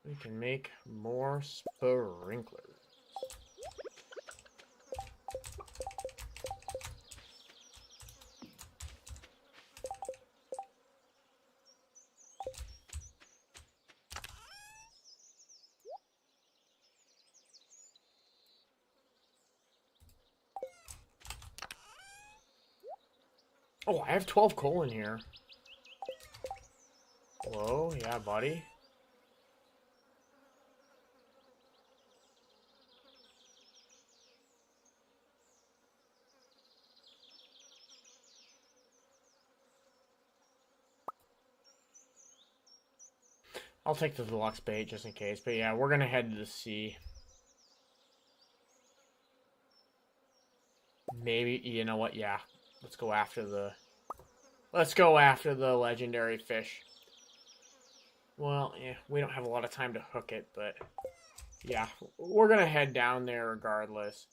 So we can make more sprinklers. Oh, I have 12 coal in here. Hello? Yeah, buddy. I'll take the deluxe bait just in case. But yeah, we're gonna head to the sea. Maybe, you know what? Yeah. Let's go after the legendary fish. Well, yeah, we don't have a lot of time to hook it, but yeah, we're gonna head down there regardless.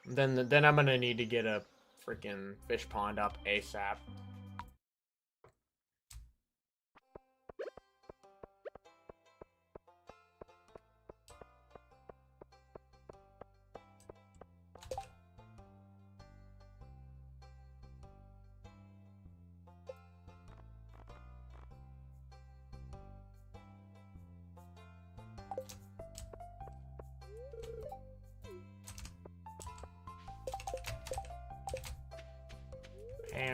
Then I'm gonna need to get a freaking fish pond up ASAP.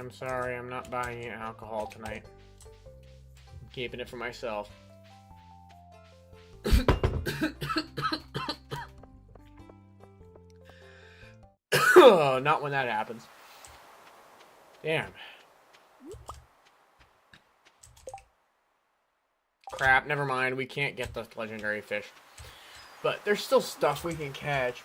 I'm sorry. I'm not buying you alcohol tonight. I'm keeping it for myself. Not when that happens. Damn. Crap, never mind. We can't get the legendary fish. But there's still stuff we can catch.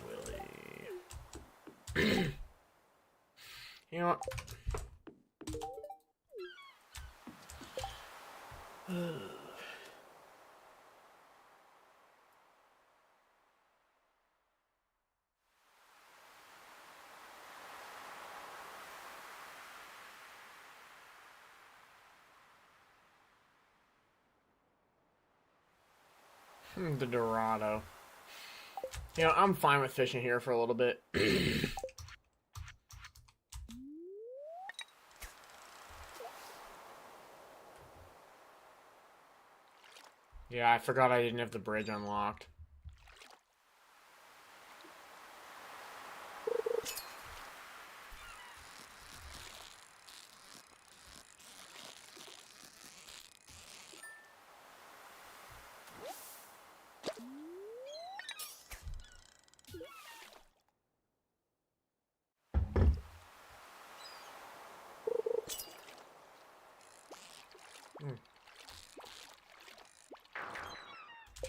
Willy. You know what? The Dorado. You know, I'm fine with fishing here for a little bit. Yeah, I forgot I didn't have the bridge unlocked.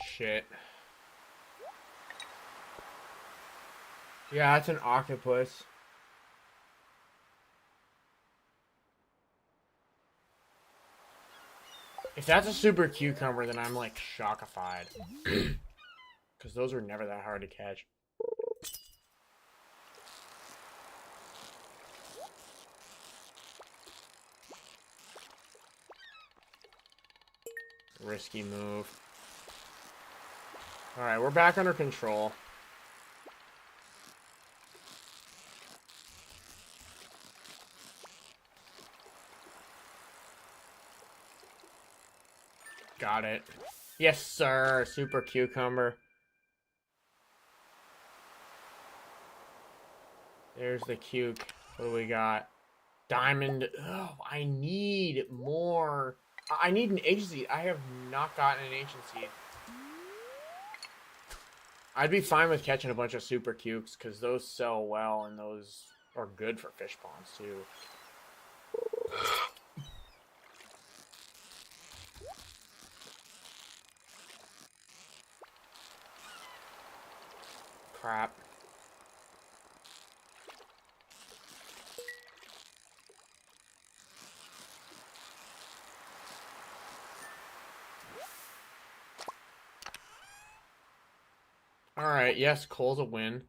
Shit. Yeah, it's an octopus. If that's a super cucumber, then I'm like shockified. Because those are never that hard to catch. Risky move. Alright, we're back under control. Got it. Yes, sir. Super cucumber. There's the cuke. What do we got? Diamond. Oh, I need more. I need an ancient seed. I have not gotten an ancient seed. I'd be fine with catching a bunch of super cukes because those sell well and those are good for fish ponds too. Crap. Alright, yes, Cole's a win.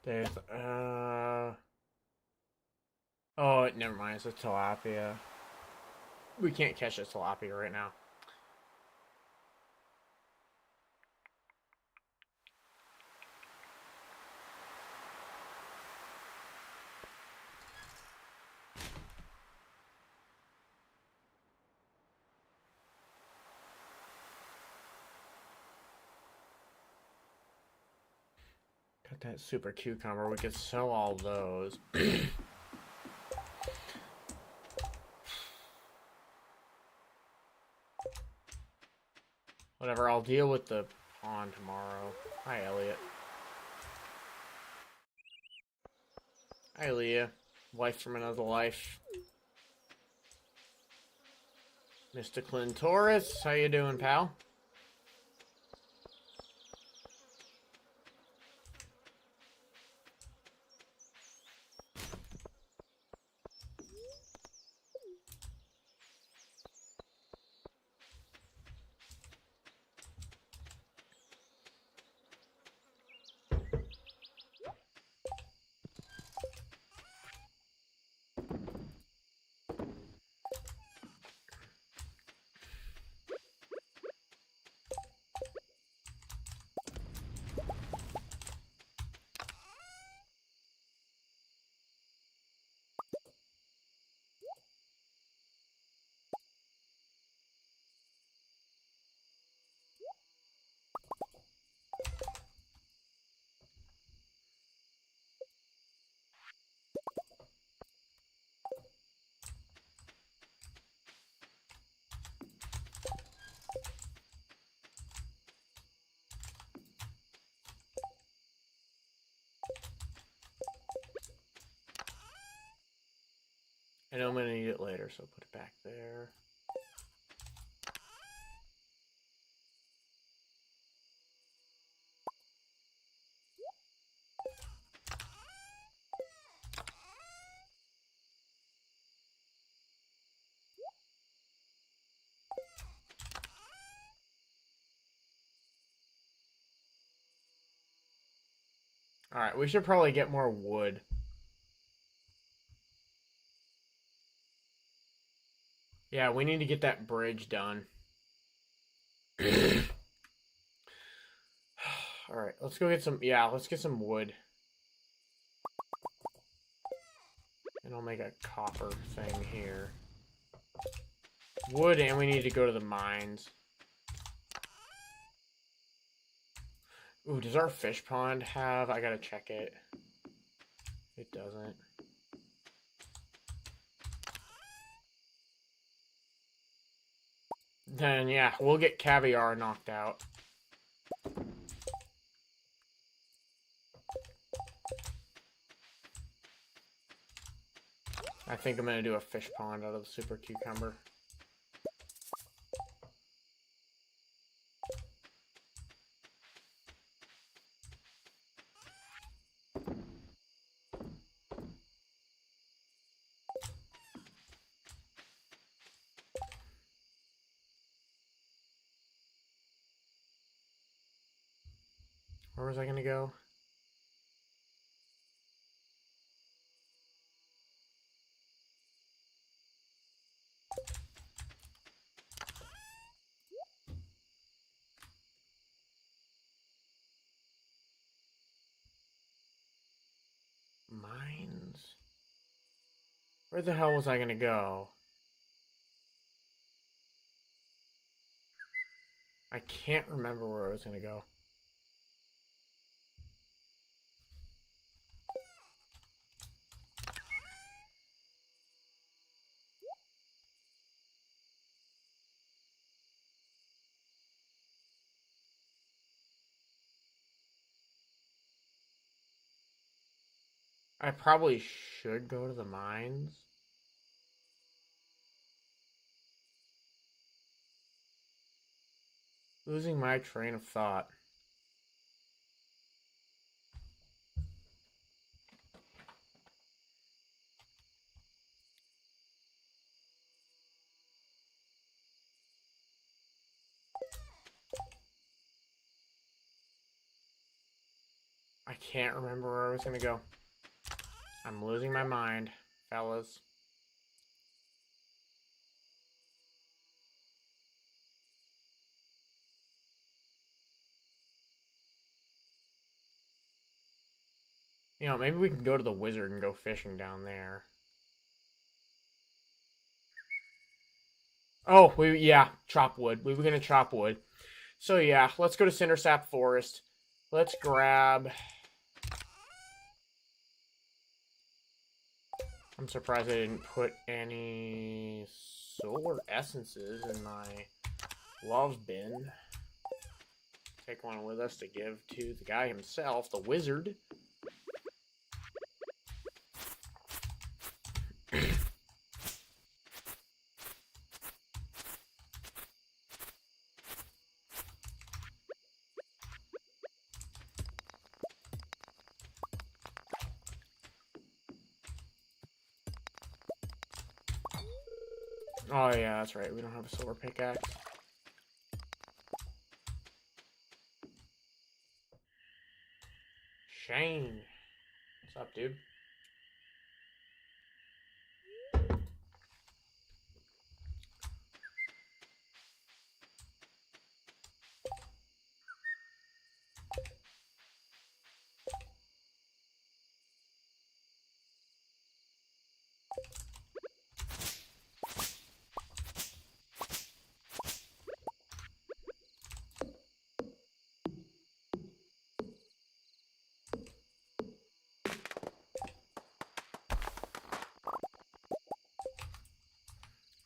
There's, oh, never mind, it's a tilapia. We can't catch a tilapia right now. Got that super cucumber. We could sell all those. Whatever, I'll deal with the pond tomorrow. Hi, Elliot. Hi, Leah. Wife from another life. Mr. Clintoris, how you doing, pal? I know I'm going to need it later, so put it back there. Alright, we should probably get more wood. Yeah, we need to get that bridge done. Alright, let's go get some... Yeah, let's get some wood. And I'll make a copper thing here. Wood, and we need to go to the mines. Ooh, does our fish pond have... I gotta check it. It doesn't. Then, yeah, we'll get caviar knocked out. I think I'm gonna do a fish pond out of the super cucumber. Where was I gonna go? Mines? Where the hell was I gonna go? I can't remember where I was gonna go. I probably should go to the mines. Losing my train of thought. I can't remember where I was gonna go. I'm losing my mind, fellas. You know, maybe we can go to the wizard and go fishing down there. Oh, yeah, chop wood. We were gonna chop wood. So yeah, let's go to Cindersap Forest. Let's grab... I'm surprised I didn't put any solar essences in my love bin. Take one with us to give to the guy himself, the wizard. Oh yeah, that's right. We don't have a silver pickaxe. Shane. What's up, dude?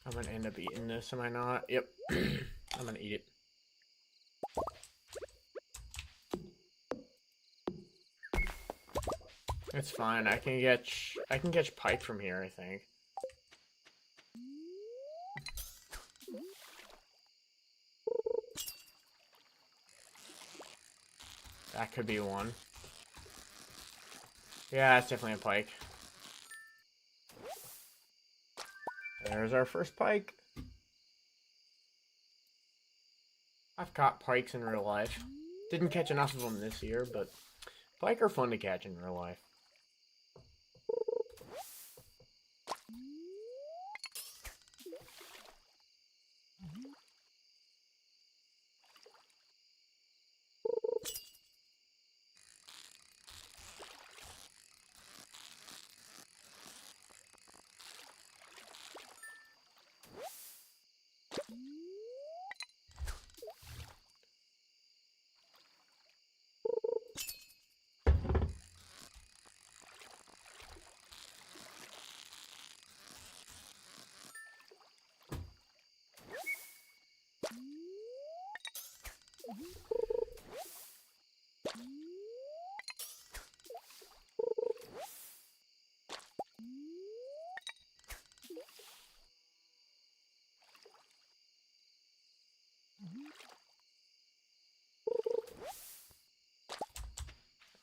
I'm gonna end up eating this, am I not? Yep. I'm gonna eat it. It's fine. I can catch pike from here, I think. That could be one. Yeah, it's definitely a pike. There's our first pike. I've caught pikes in real life. Didn't catch enough of them this year, but pike are fun to catch in real life.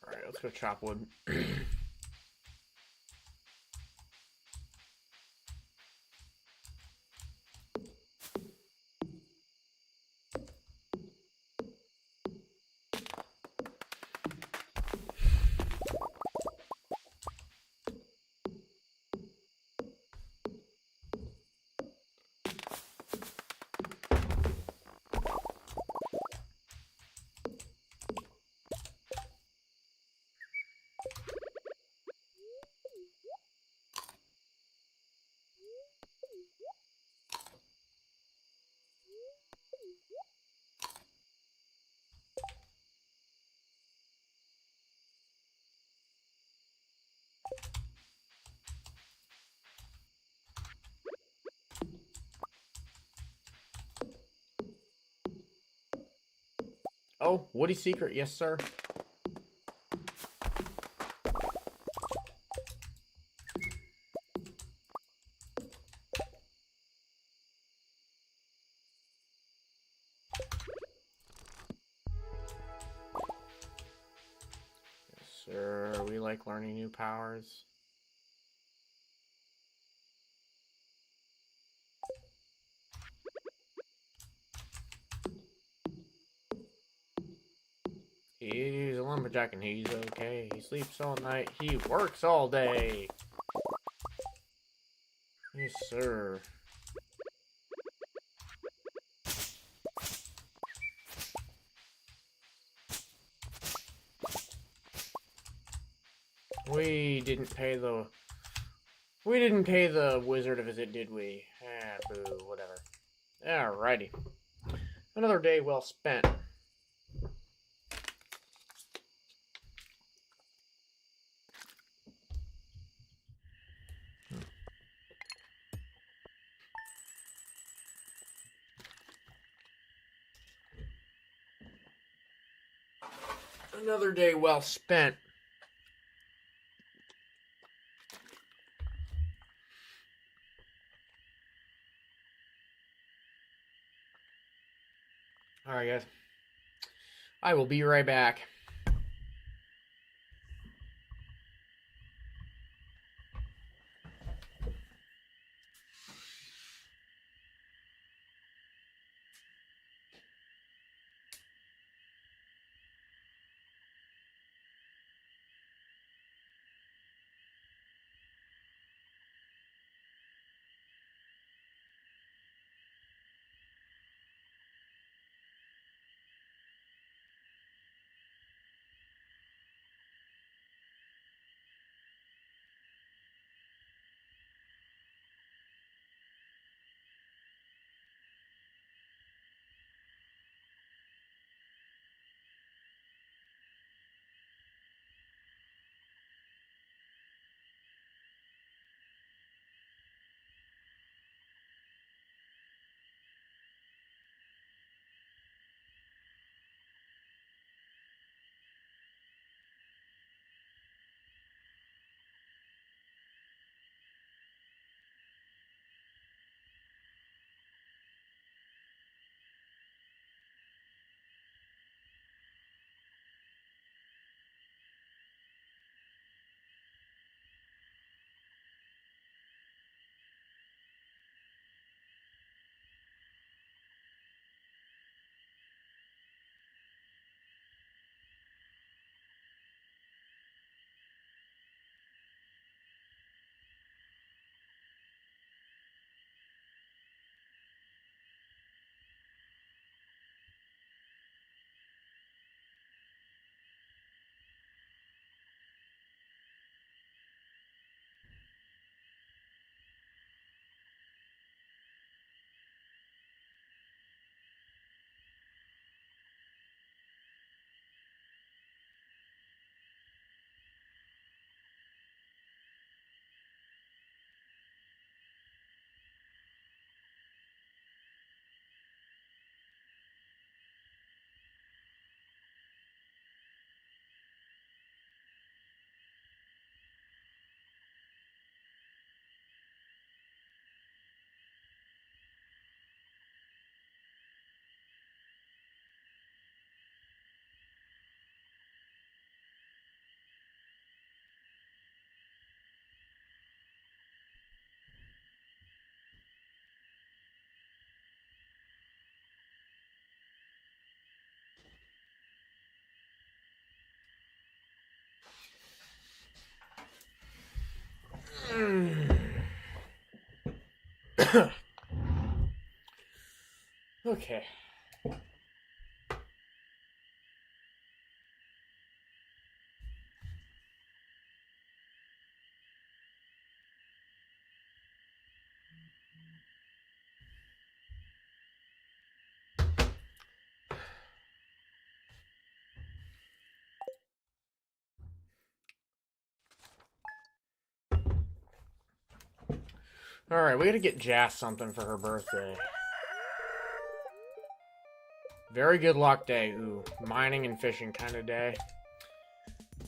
Alright, let's go chop wood. Oh, Woody Secret, yes sir. Yes sir, we like learning new powers. He's a lumberjack and he's okay. He sleeps all night, he works all day. Yes sir. We didn't pay the wizard a visit, did we? Ah, boo, whatever. Alrighty. Another day well spent. Another day well spent. Alright, guys. I will be right back. Okay. Alright, we gotta get Jas something for her birthday. Very good luck day. Ooh, mining and fishing kind of day.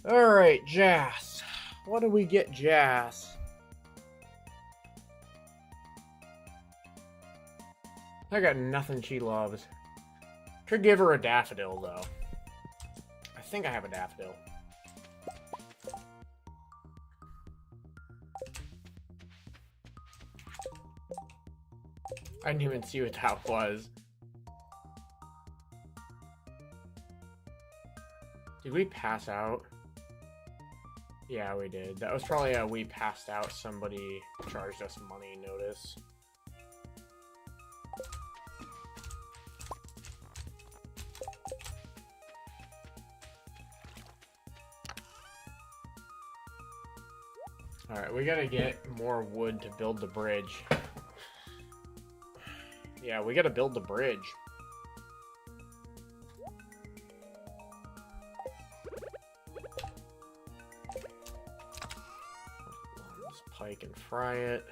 Alright, Jas. What do we get Jas? I got nothing she loves. Could give her a daffodil, though. I think I have a daffodil. I didn't even see what that was. Did we pass out? Yeah, we did. That was probably a we passed out, somebody charged us money notice. Alright, we gotta get more wood to build the bridge. Yeah, we gotta build the bridge. This pike and fry it.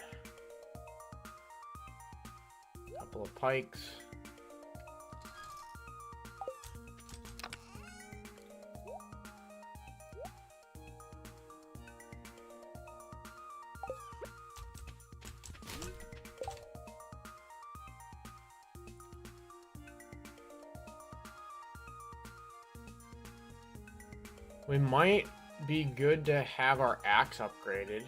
Couple of pikes. We might be good to have our axe upgraded.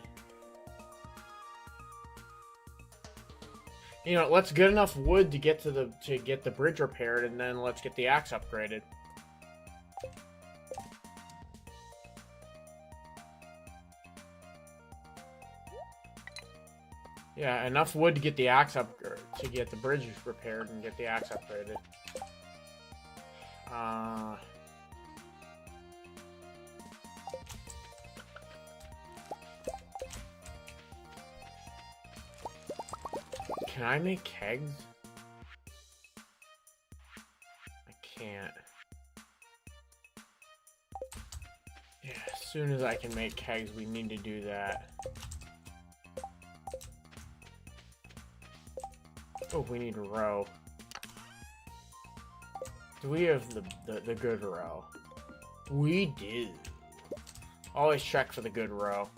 You know, let's get enough wood to get to the bridge repaired, and then let's get the axe upgraded. Yeah, enough wood to get the axe up, to get the bridge repaired and get the axe upgraded. Can I make kegs? I can't. Yeah, as soon as I can make kegs, we need to do that. Oh, we need a row. Do we have the good row? We do. Always check for the good row.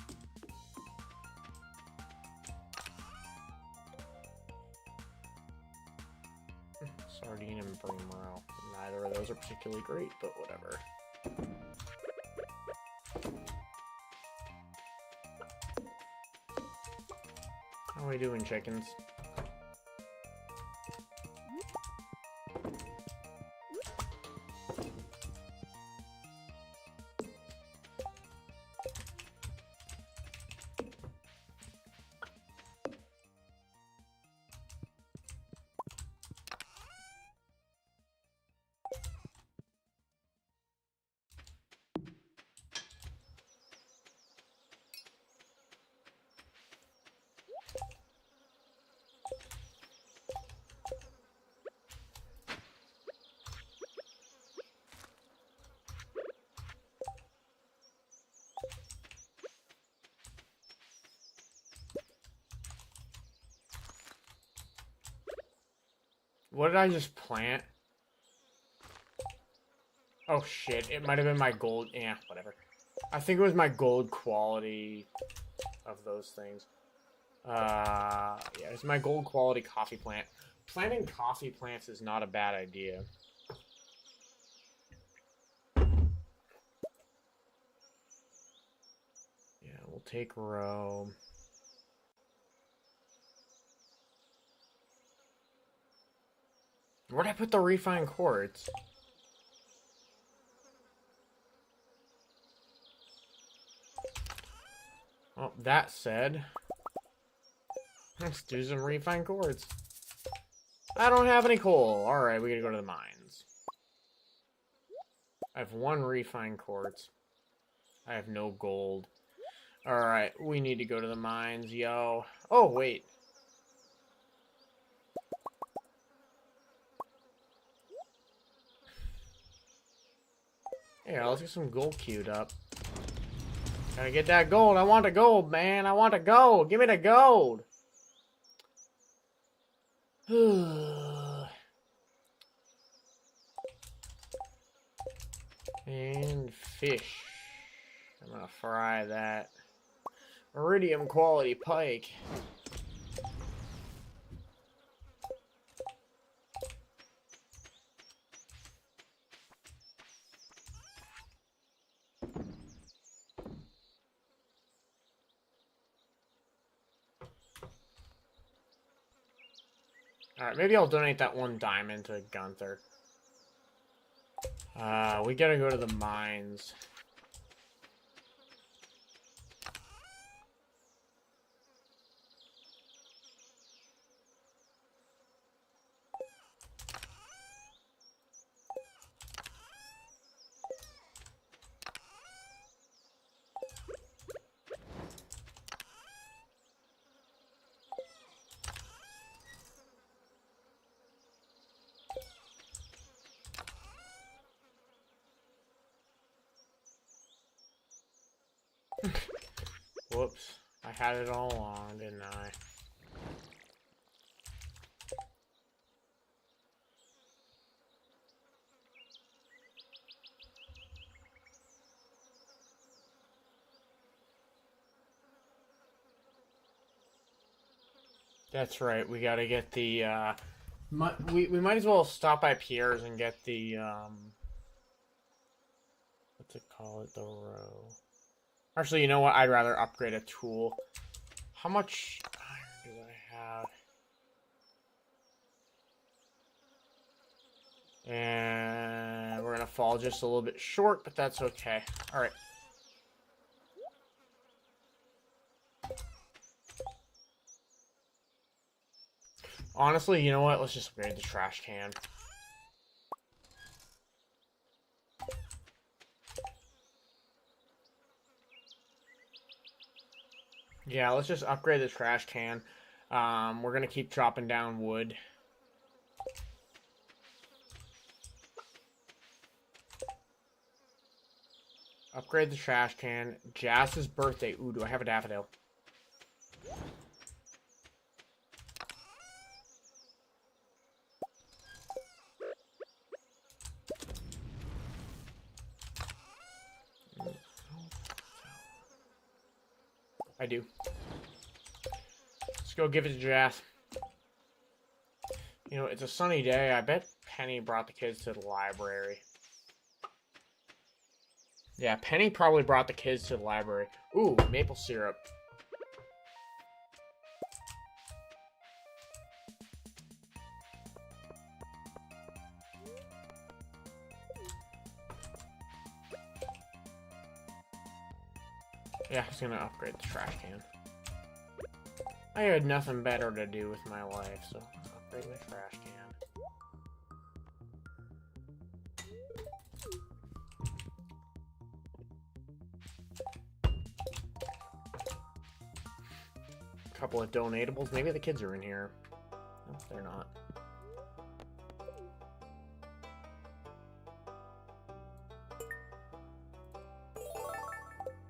Sardine and bream row. Neither of those are particularly great, but whatever. How are we doing, chickens? What did I just plant? Oh shit, it might have been my gold. Yeah, whatever. I think it was my gold quality of those things. Yeah, it's my gold quality coffee plant. Planting coffee plants is not a bad idea. Yeah, we'll take row. Where'd I put the refined quartz? Oh, that said, let's do some refined quartz. I don't have any coal. Alright, we gotta go to the mines. I have 1 refined quartz. I have no gold. Alright, we need to go to the mines, yo. Oh, wait. Yeah, let's get some gold queued up. Gotta get that gold. I want the gold, man. I want the gold. Give me the gold. And fish. I'm gonna fry that. Iridium quality pike. Alright, maybe I'll donate that 1 diamond to Gunther. We gotta go to the mines. Whoops. I had it all along, didn't I? That's right, we gotta get the, we might as well stop by Pierre's and get the, what's it called? The row. Actually, you know what? I'd rather upgrade a tool. How much iron do I have? And we're gonna fall just a little bit short, but that's okay. Alright. Honestly, you know what? Let's just upgrade the trash can. Yeah, let's just upgrade the trash can. We're gonna keep chopping down wood. Upgrade the trash can. Jas's birthday. Ooh, do I have a daffodil? I do. Let's go give it to Jas. You know, it's a sunny day. I bet Penny brought the kids to the library. Yeah, Penny probably brought the kids to the library. Ooh, maple syrup. Yeah, I was gonna upgrade the trash can. I had nothing better to do with my life, so let's upgrade my trash can. Couple of donatables. Maybe the kids are in here. No, they're not.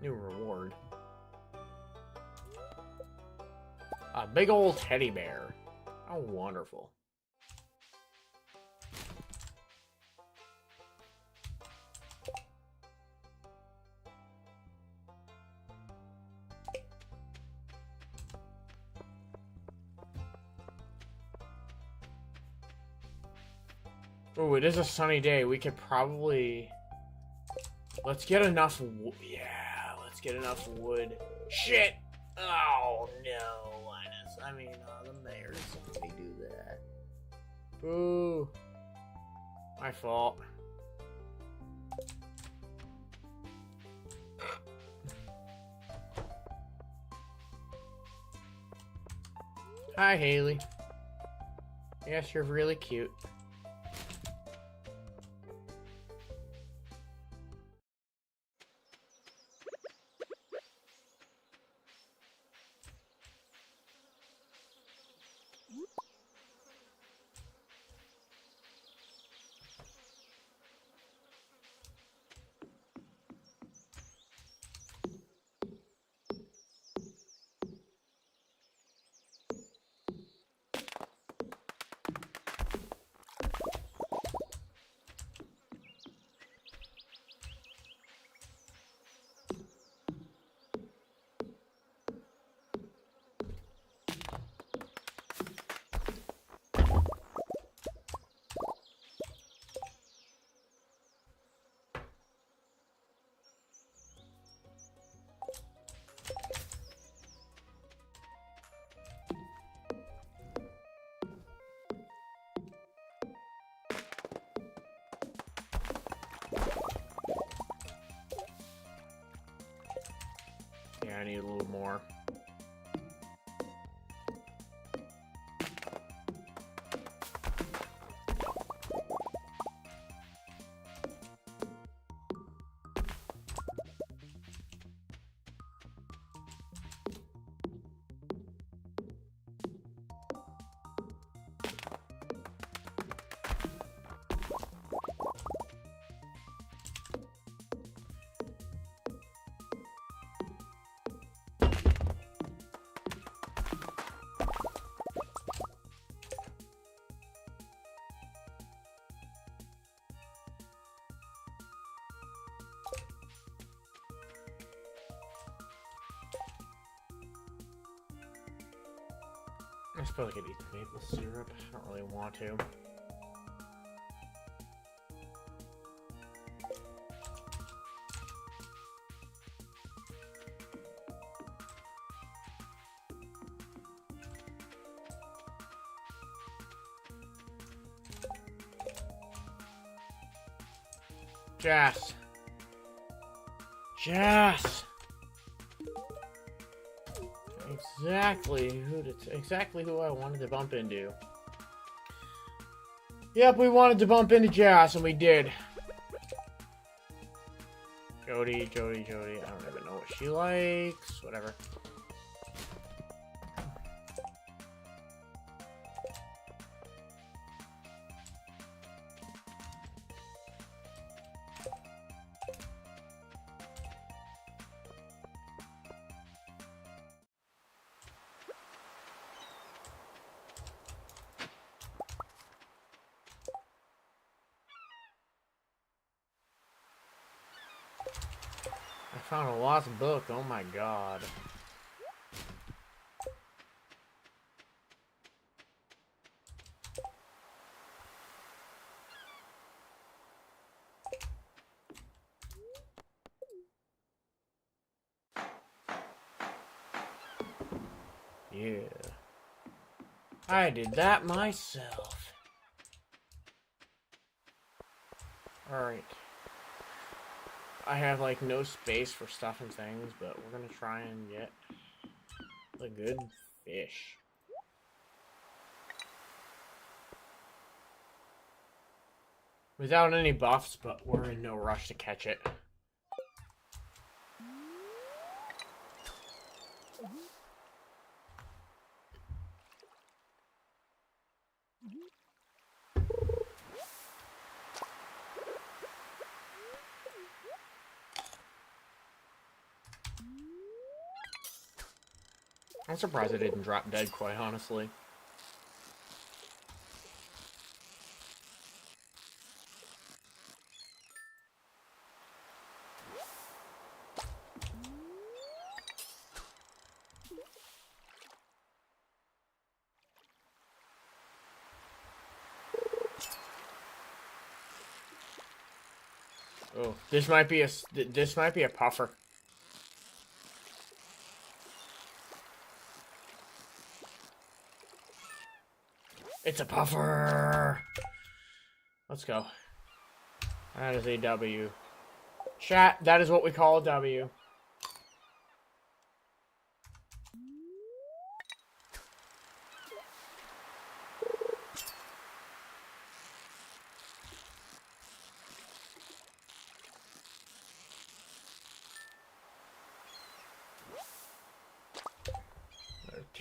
New reward. A big old teddy bear. How wonderful. Oh, it is a sunny day. We could probably... Let's get enough wood. Yeah, let's get enough wood. Shit! Oh, no, Linus. I mean, the mayor doesn't let me do that. Ooh. My fault. Hi, Haley. Yes, you're really cute. Yeah, I need a little more. I suppose I could eat the maple syrup. I don't really want to. Jess. Jess. Exactly who I wanted to bump into. Yep, we wanted to bump into Jess, and we did. Jody. I don't even know what she likes. Whatever. I found a lost book. Oh my god. Yeah. I did that myself. Alright. I have, like, no space for stuff and things, but we're gonna try and get a good fish. Without any buffs, but we're in no rush to catch it. I'm surprised I didn't drop dead, quite honestly. Oh, this might be a puffer. It's a puffer. Let's go. That is a W. Chat, that is what we call a W.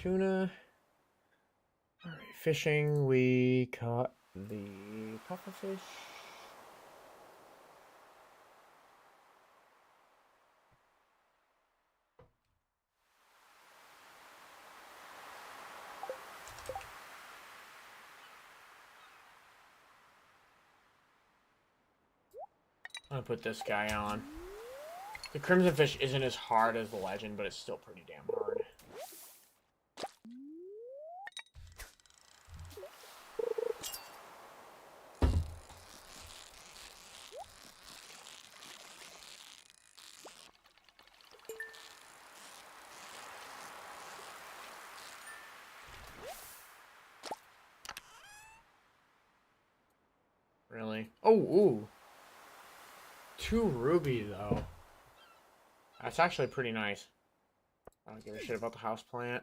tuna. All right, fishing. We caught the pufferfish. I'm gonna put this guy on. The Crimson Fish isn't as hard as the Legend, but it's still pretty damn hard. Really? Oh, ooh. 2 ruby, though. That's actually pretty nice. I don't give a shit about the houseplant.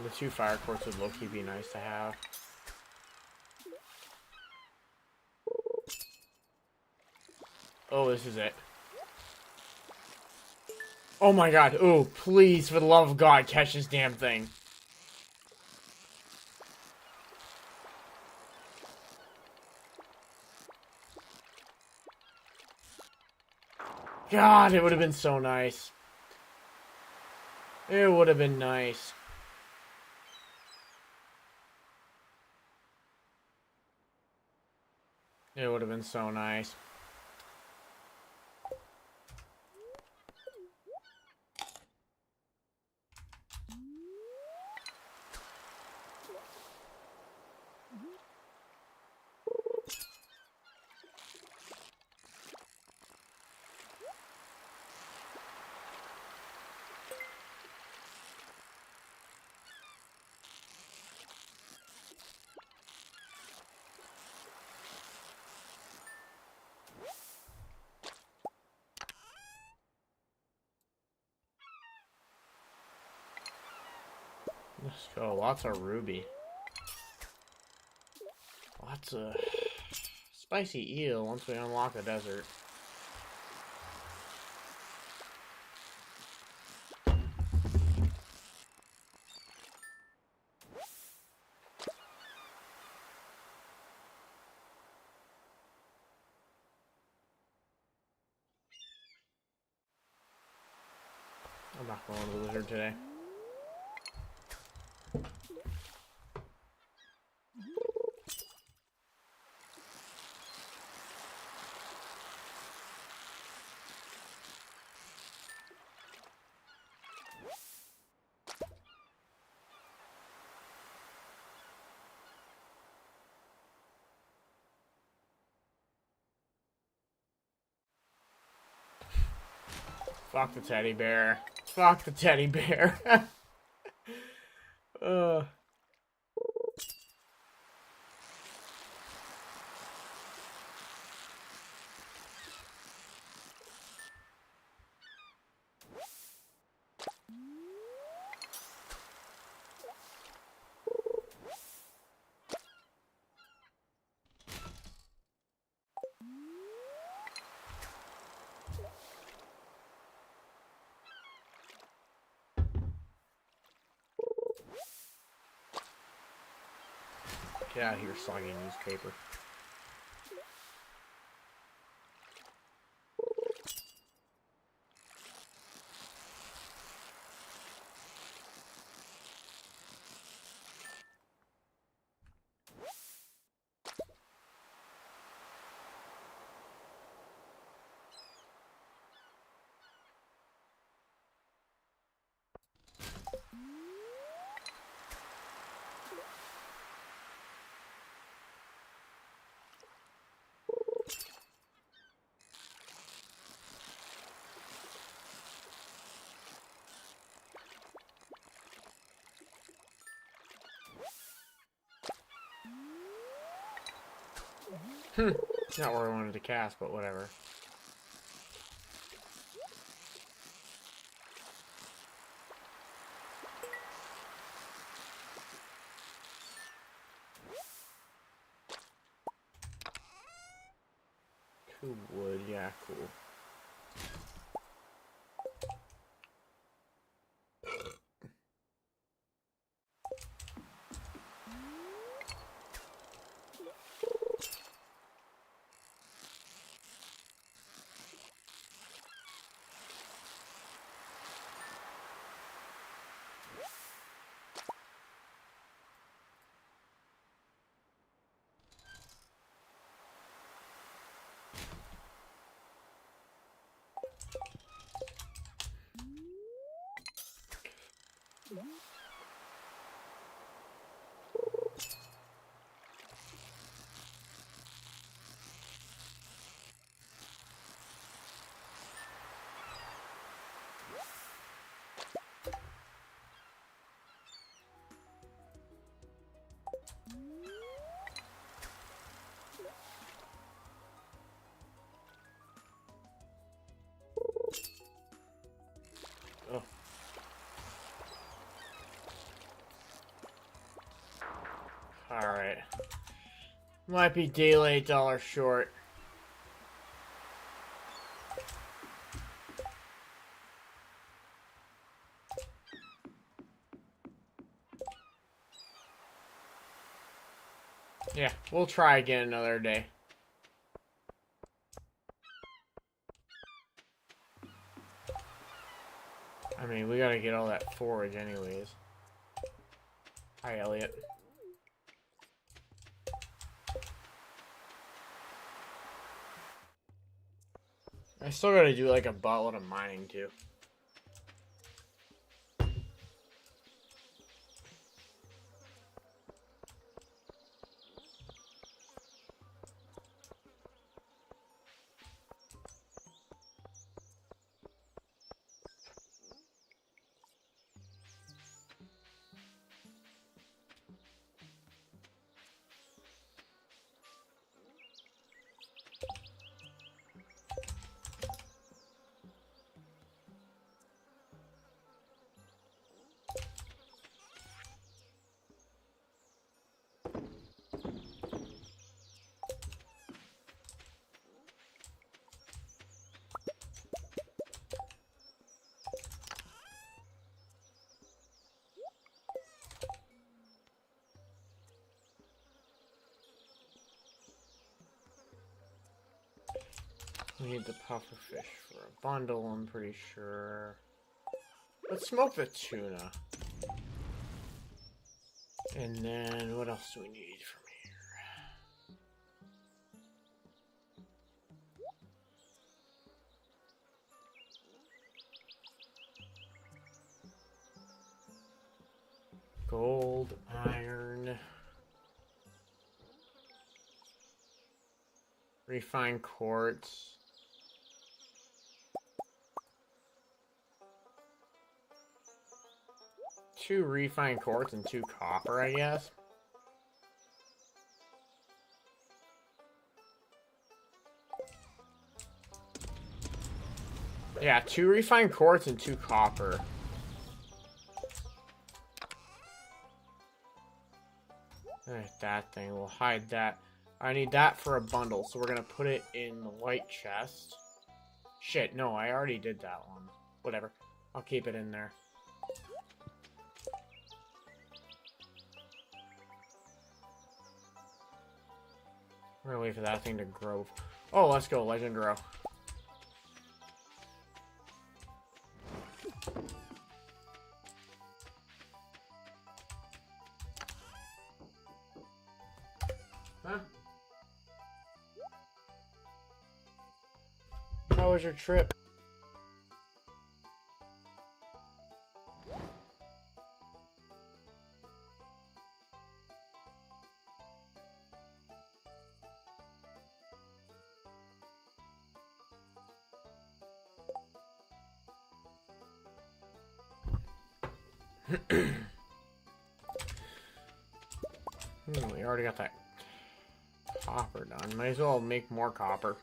The 2 fire quartz would low-key be nice to have. Oh, this is it. Oh my god. Oh, please, for the love of God, catch this damn thing. God, it would have been so nice. It would have been nice. It would have been so nice. Let's go. Lots of ruby. Lots of spicy eel once we unlock the desert. I'm not going to the lizard today. Fuck the teddy bear. Fuck the teddy bear. Get out of here, soggy newspaper. Not where I wanted to cast, but whatever. 2 wood, yeah, cool. Oh. Alright. Might be daylight $8 short. Yeah, we'll try again another day. I mean, we gotta get all that forage anyways. Hi, Elliot. I still gotta do like a buttload of mining too. We need the puffer fish for a bundle, I'm pretty sure. Let's smoke the tuna. And then, what else do we need from here? Gold, iron, refined quartz. 2 refined quartz and 2 copper, I guess. Yeah, 2 refined quartz and 2 copper. Alright, that thing. We'll hide that. I need that for a bundle, so we're gonna put it in the white chest. Shit, no, I already did that one. Whatever. I'll keep it in there. We're gonna wait for that thing to grow. Oh, let's go, Legend grow. Huh? How was your trip? We already got that copper done. Might as well make more copper.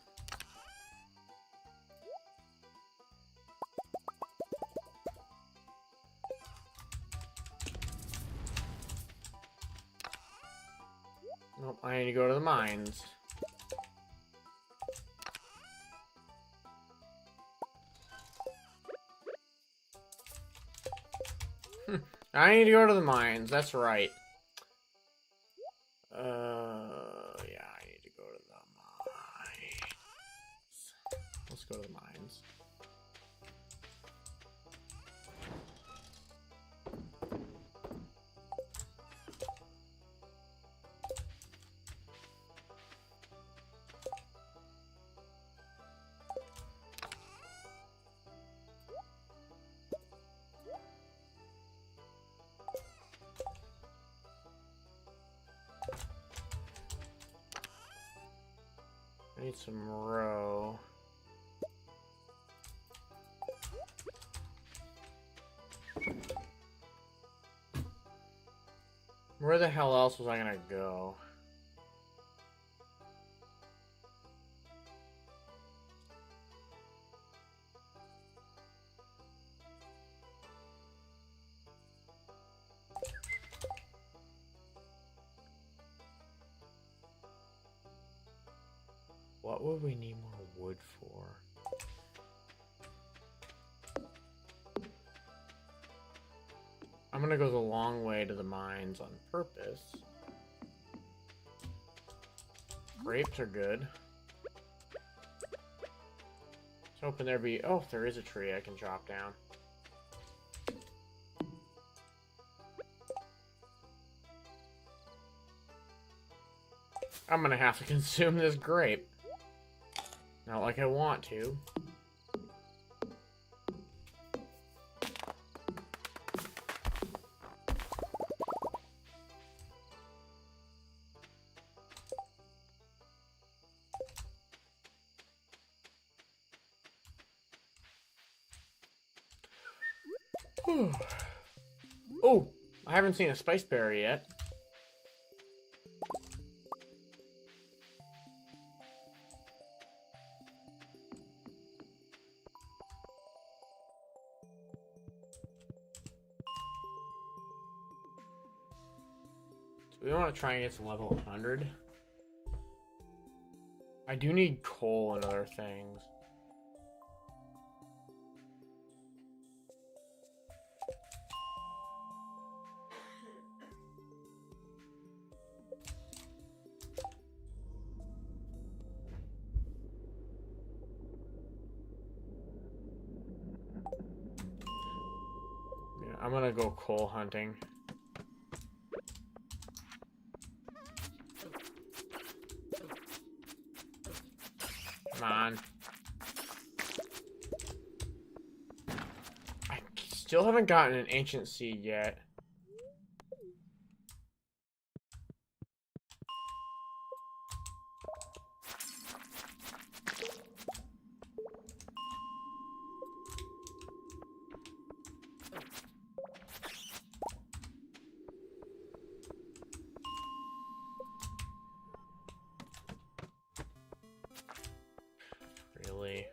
Nope, I need to go to the mines. I need to go to the mines. That's right. Yeah, I need to go to the mines. Let's go to the mines. I need some row. Where the hell else was I gonna go? What would we need more wood for? I'm gonna go the long way to the mines on purpose. Grapes are good. I was hoping there'd be... Oh, there is a tree I can chop down. I'm gonna have to consume this grape. Not like I want to. Oh, I haven't seen a spice berry yet. We want to try and get to level 100. I do need coal and other things. Yeah, I'm gonna go coal hunting. Come on. I still haven't gotten an ancient seed yet. Really?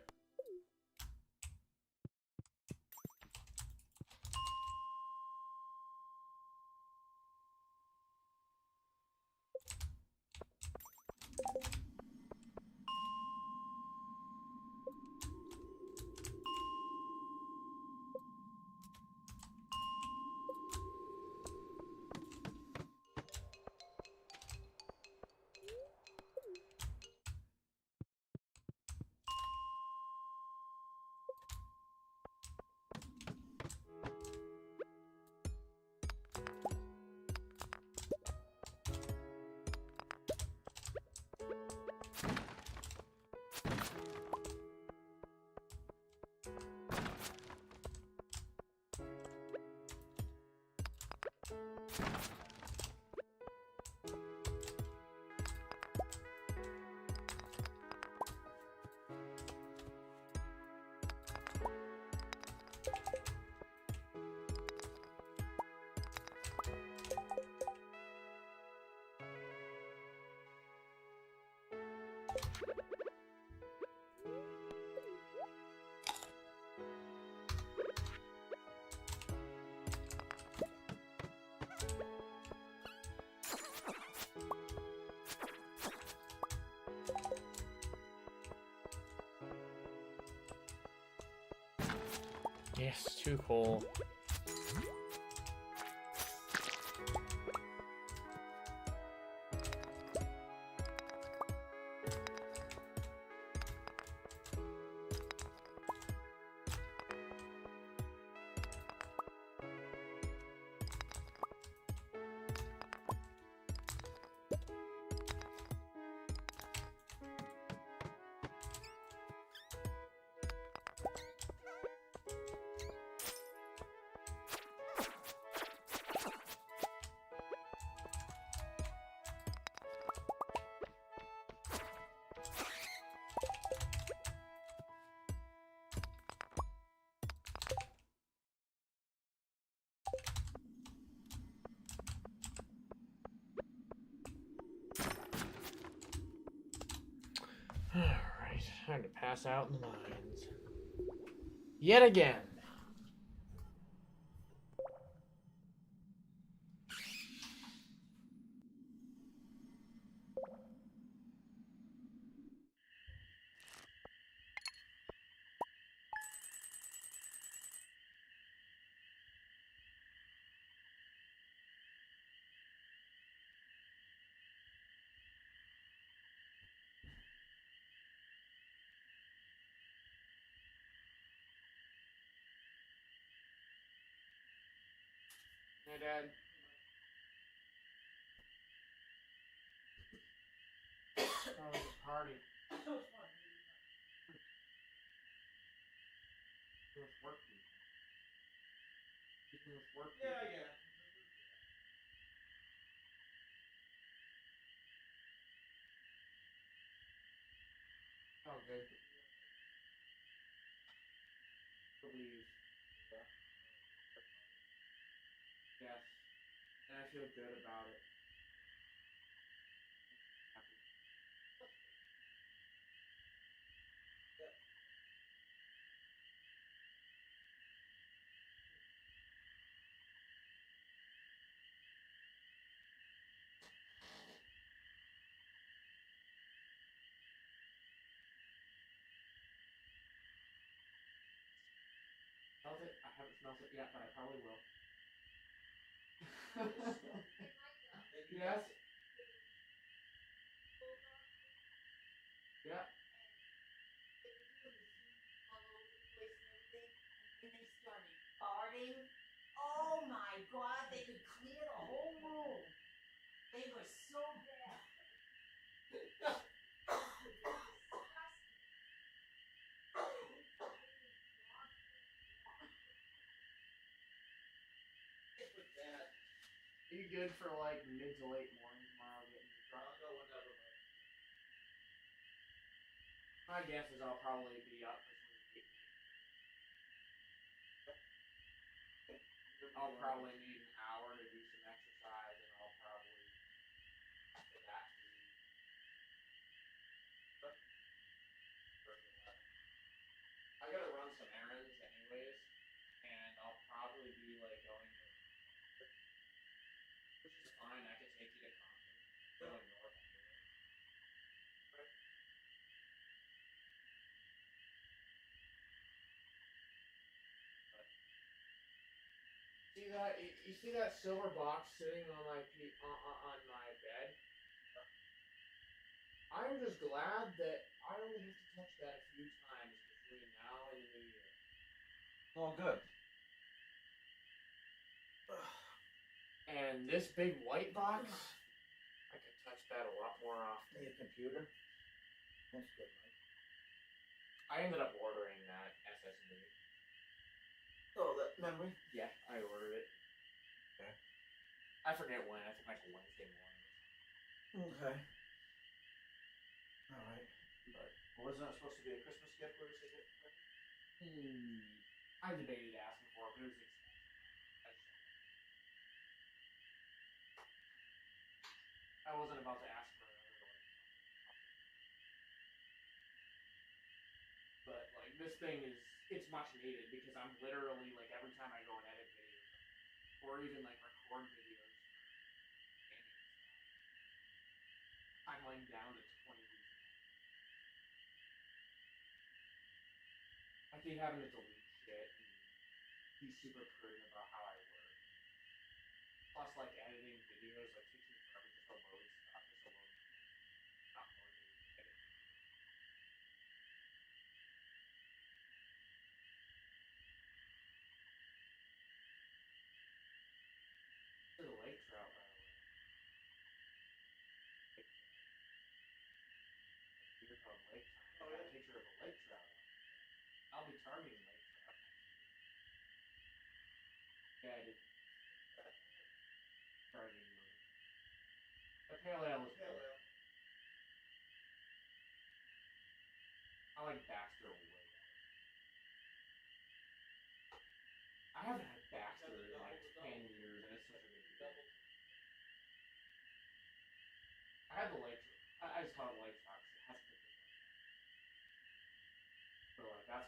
Yes, too cool. Time to pass out in the mines. Yet again. Hey, Dad. How was the party? With work people. Even with work people. Yeah. Oh, good. Believe. Yes. And I feel good about it. Happy. Smelled it? I haven't smelled it yet, but I probably will. Yes? Yeah. They started farting. Oh my God, they could clear the whole room. They were so bad. It was bad. Are you good for like mid to late morning tomorrow getting your truck? I'll go whenever. My guess is I'll probably be up between 8 and 8. I'll probably need an hour to do some exercise, and I'll probably after that be I gotta run some errands anyways, and I'll probably be like going to, which is fine. I can take you to Concord. Going north anyway. See that? You see that silver box sitting on my on my bed? I'm just glad that I only have to touch that a few times between now and the new year. Oh, good. And this big white box, I could touch that a lot more often. Your computer? That's good, Mike. I ended up ordering that SSD. Oh, that memory? Yeah, I ordered it. Okay. I forget when. I think like Wednesday morning. Okay. All right. But wasn't that supposed to be a Christmas gift? Where is it? I debated asking for it, but it was expensive. I wasn't about to ask for another like. But like this thing it's much needed because I'm literally like every time I go and edit videos or even like record videos for gaming stuff, I'm like down to 20 views. I keep having to delete shit and be super prudent about how I work. Plus, like editing videos, like takes me forever just to load stuff, just to load not loading edit videos. To the lake trout, by the way. Beer called Lake Time. I got a picture of a lake trout. I'll be targeting lake trout next year. Yeah, I did. Targeting mode. The pale ale was good. I like Baxter way better. I haven't had Baxter in like 10 years, and it's such a good beer. I had the lake. I just call it lake trout because it has to be.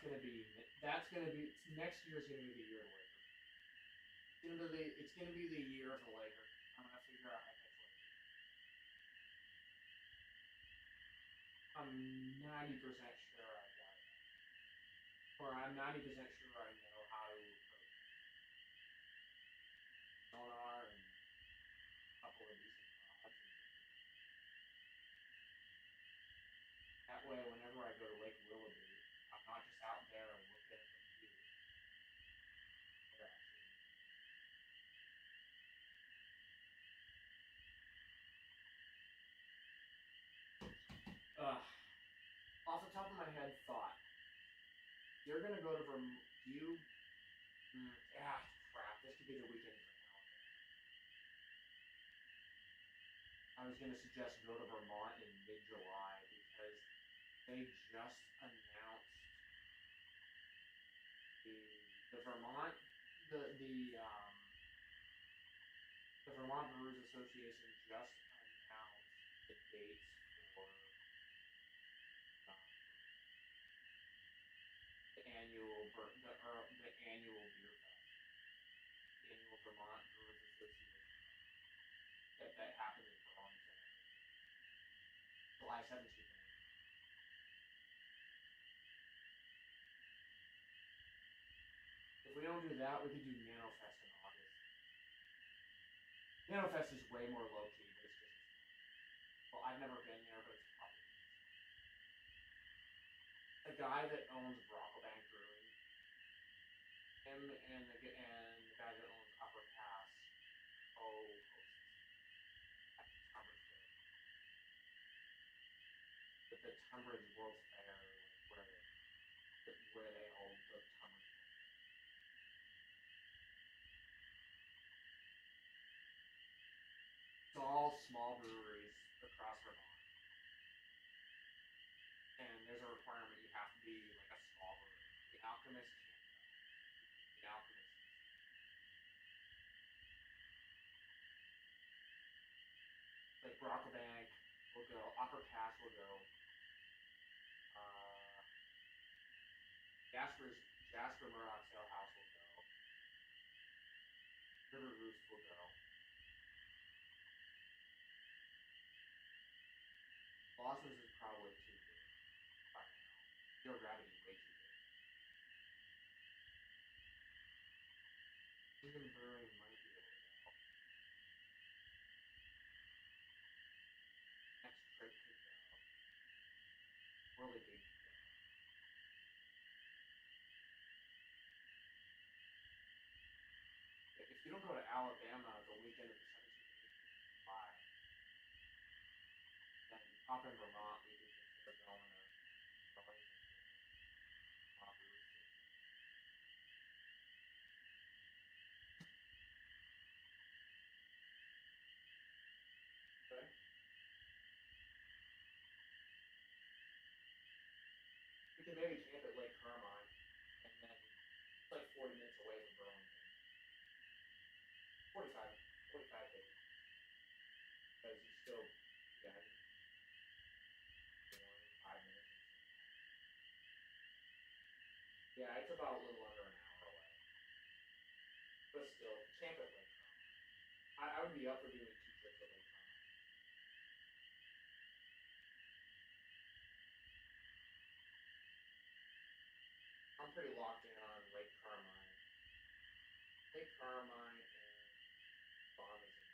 next year is gonna be the year of the Lakers. It's gonna be the year of the Lakers. I'm gonna figure out how to catch the Lakers. I'm 90% sure I got it, or I'm 90% sure I know how to approach sonar and a couple of decent rods. That way, whenever I go to Lake Willoughby, I'm not just out there and looking at the view. They're actually. Off the top of my head, thought. You're gonna go to Vermont. You. Crap. This could be the weekend you're in Alabama. I was gonna suggest go to Vermont in mid-July because they just announced the Vermont the Vermont Brewers Association just announced the dates for the annual beer fest, the annual Vermont Brewers Association that happens in Burlington every year, July 17th. If we don't do that, we could do NanoFest in August. NanoFest is way more low key, but it's just as fun. Well, I've never been there, but it's probably just as fun. The guy that owns Brocklebank Brewing, him and the guy that owns Upper Pass co-hosts at the Tunbridge Fair. The Tunbridge World's Fair, like where they hold the Tunbridge World's Fair. It's all small breweries across Vermont. And there's a requirement you have to be like a small brewery. The Alchemist can't go. The Alchemist is like Brocklebank will go, Upper Pass will go, Jasper Murdoch's Ale House will go, River Roost will go. Blossoms is probably too big by now. Zero Gravity way too big. Even Brewing might be able to go. Next Trick could go. Whirligig could go. If you don't go to Alabama the weekend of the 17th and 18th of July, then up in Vermont we could consider going to Burlington for the Vermont Brewers Association. Okay. We could maybe camp at Lake Carmine, and then it's like 40 minutes away from Burlington. 45, 50. Because you still, yeah, 5 minutes. Yeah, it's about a little under an hour away. But still, camp at Lake Carmine. I would be up for doing 2 trips at Lake Carmine. I'm pretty locked in on Lake Carmine. Lake Carmine and Bombazine.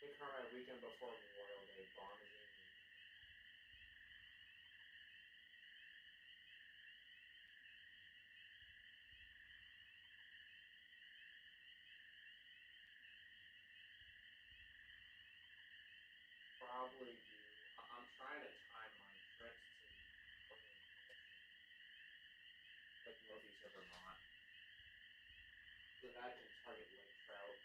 Lake Carmine weekend before Memorial Day, Bombazine weekend. Probably do. I'm trying to time my trips to Northern like northeast of Vermont, so that I can target lake trout.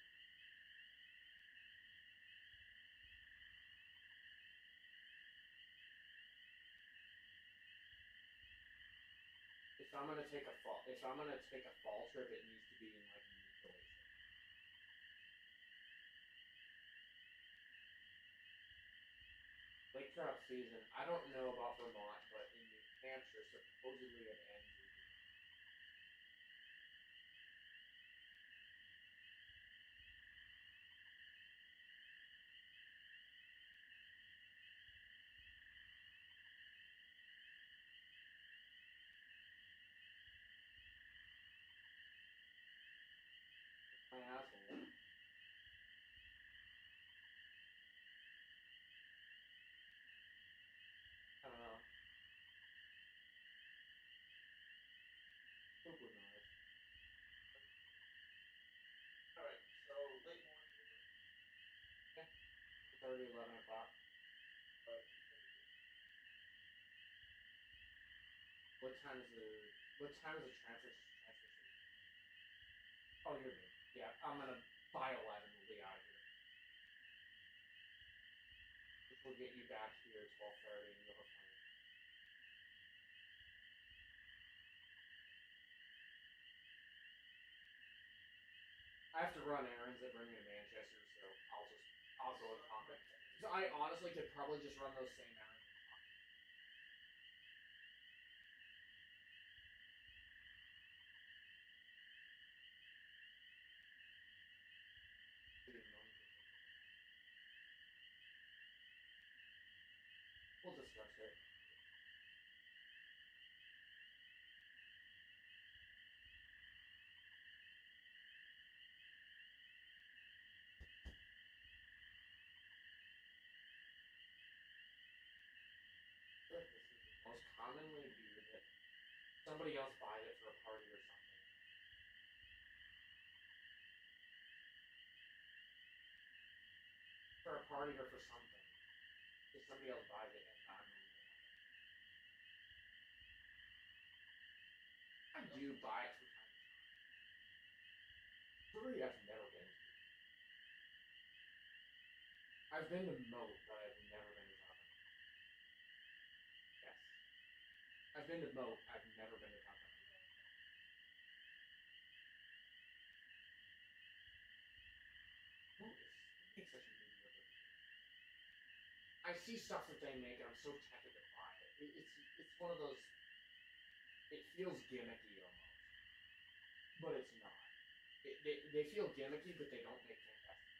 If I'm gonna take a fall trip, it needs to be in like mid to late September. Lake trout season. I don't know about Vermont, but in New Hampshire supposedly it ends. My asshole. I don't know. Hope was nice. Alright, so late morning. 30, 11 o'clock. But What time is the transfer station? Oh, you're good. Yeah, I'm gonna buy 11. We'll be out of here. Which will get you back here 12:30, and you'll have plenty of time. I have to run errands that bring me to Manchester, so I'll go with Concord. So I honestly could probably just run those same errands. We'll discuss it. This is the most commonly beer that somebody else buys it for a party or something. For a party or for something. If somebody else buys it and not me. I do buy it from time to time. Brewery I've never been to. I've been to Moat, but I've never been to Taco. Yes. I've been to Moat, I've never been to Taco. Moat makes such a mediocre beer. I see stuff that they make and I'm so tempted to buy it. It's one of those. It feels gimmicky almost, but it's not. They feel gimmicky, but they don't make fantastic.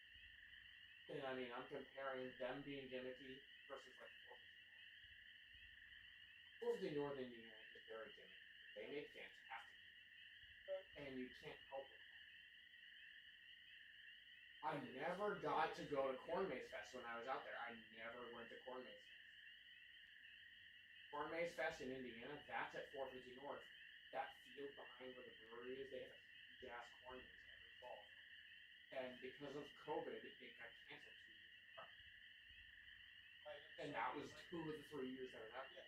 And I mean, I'm comparing them being gimmicky versus like Fourth of North Indiana is very gimmicky. They make fantastic beer, and you can't help it. I never got to go to Corn Maze Fest when I was out there. I never went to Corn Maze Fest. Corn Maze Fest in Indiana, that's at 450 North. That field behind where the brewery is, they have a huge ass corn maze every fall. And because of COVID, it got canceled 2 years in a row. And that was 2 of the 3 years that was out there.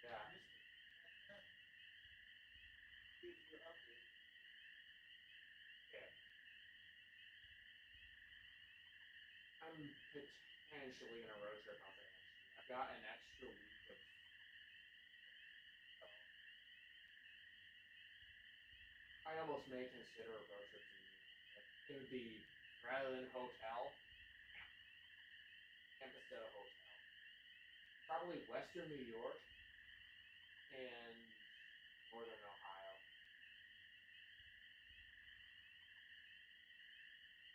Yeah. Yeah. I'm potentially in a road trip out there next year. I've got an extra week of. I almost may consider a road trip to Indiana. It would be rather than hotel, camp instead of hotel. Probably Western New York and Northern Ohio.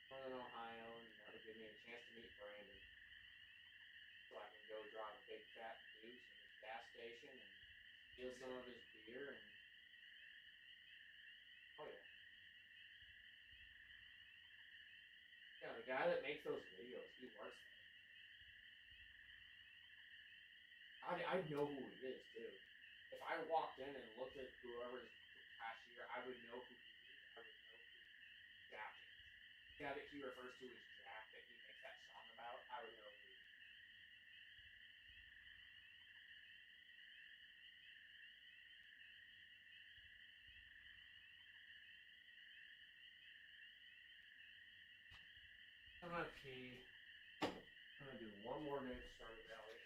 Northern Ohio, and that would give me a chance to meet Brandon. So I can go drive a big fat Deuce in his gas station and steal some of his beer and. Oh yeah. Yeah, the guy that makes those videos, he works there. I'd know who he is too. If I walked in and looked at whoever's the cashier, I would know who he is. I would know who Jack is. The guy that he refers to as Jack that he makes that song about, I would know who he is. I'm gonna pee. I'm gonna do one more minute to Stardew Valley.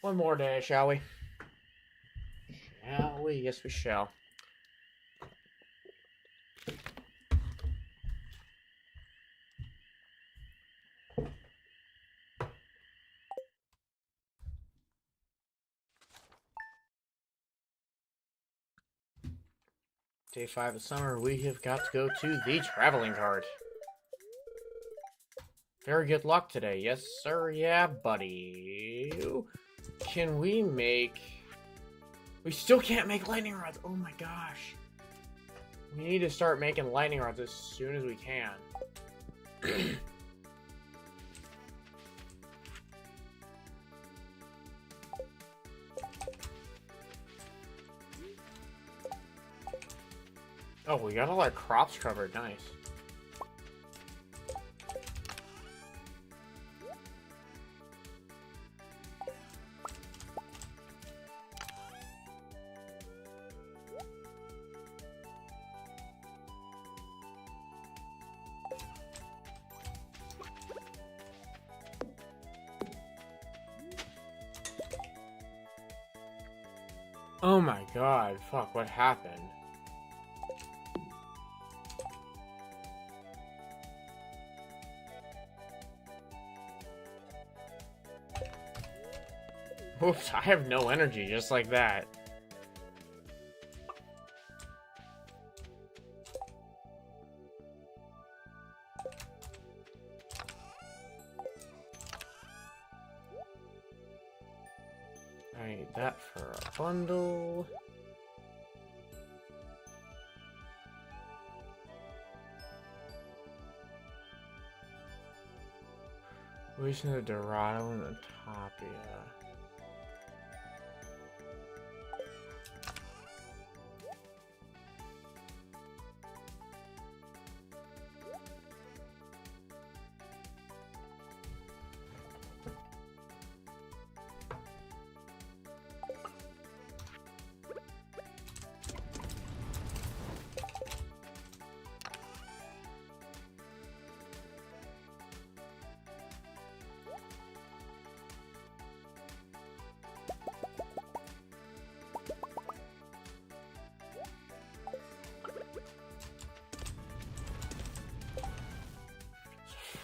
One more day, shall we? Shall we? Yes, we shall. Day 5 of summer, we have got to go to the traveling cart. Very good luck today. Yes, sir. Yeah, buddy. Can we make... We still can't make lightning rods. Oh my gosh. We need to start making lightning rods as soon as we can. Oh, we got all our crops covered. Nice. Oh my god, fuck, what happened? Oops, I have no energy, just like that. I need that for a bundle. We just need a Dorado and a Tapia.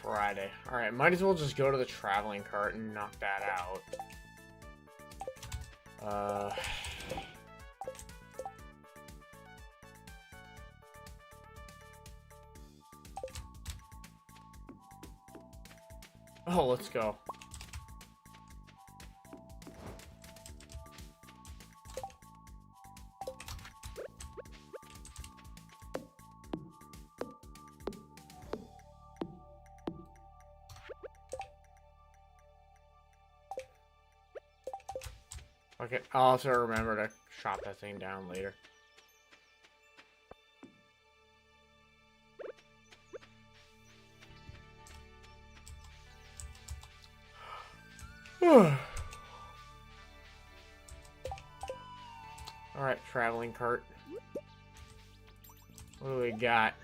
Friday. Alright, might as well just go to the traveling cart and knock that out. Oh, let's go. Okay, I'll also remember to chop that thing down later. Alright, traveling cart. What do we got?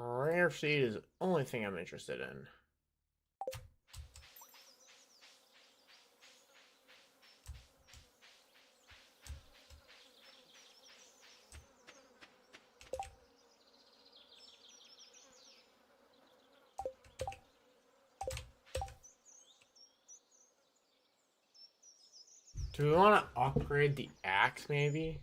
Rare seed is the only thing I'm interested in. Do we want to upgrade the axe, maybe?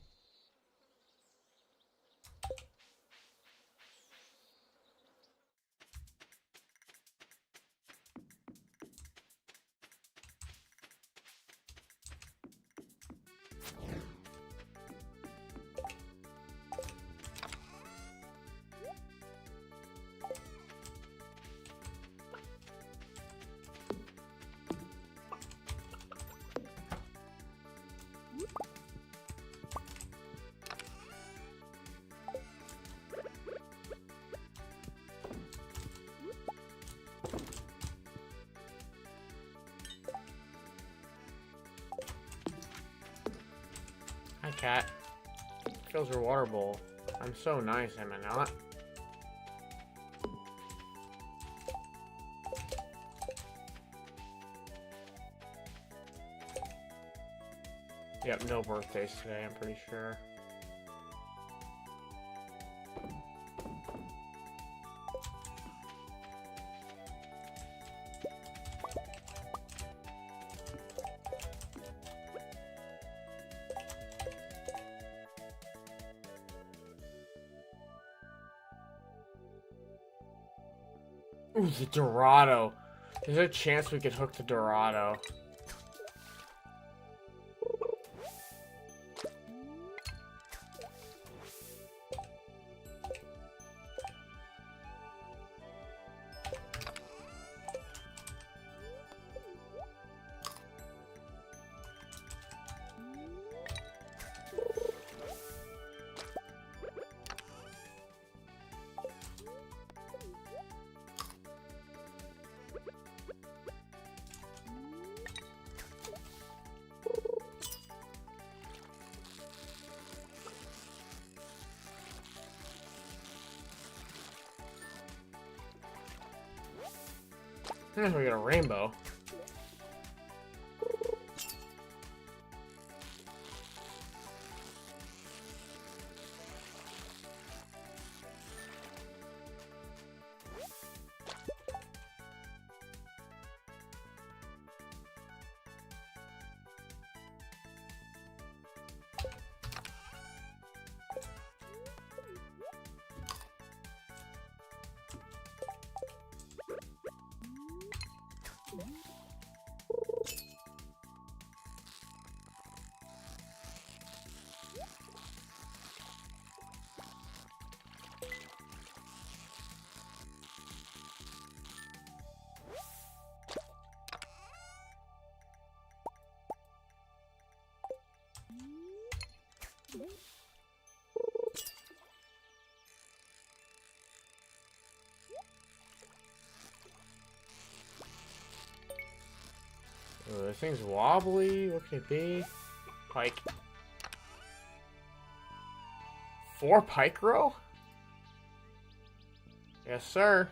Hi, cat. Fills her water bowl. I'm so nice, am I not? Yep, no birthdays today, I'm pretty sure. Ooh, the Dorado. There's a chance we could hook the Dorado. We got a rainbow. Oh, this thing's wobbly. What could it be? Pike. 4 Pycro? Yes, sir.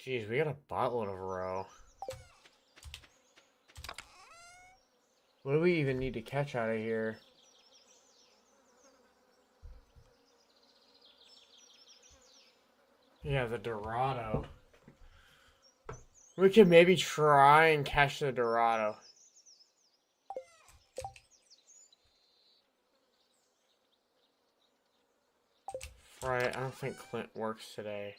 Jeez, we got a bottload of row. What do we even need to catch out of here? Yeah, the Dorado. We could maybe try and catch the Dorado. Right, I don't think Clint works today.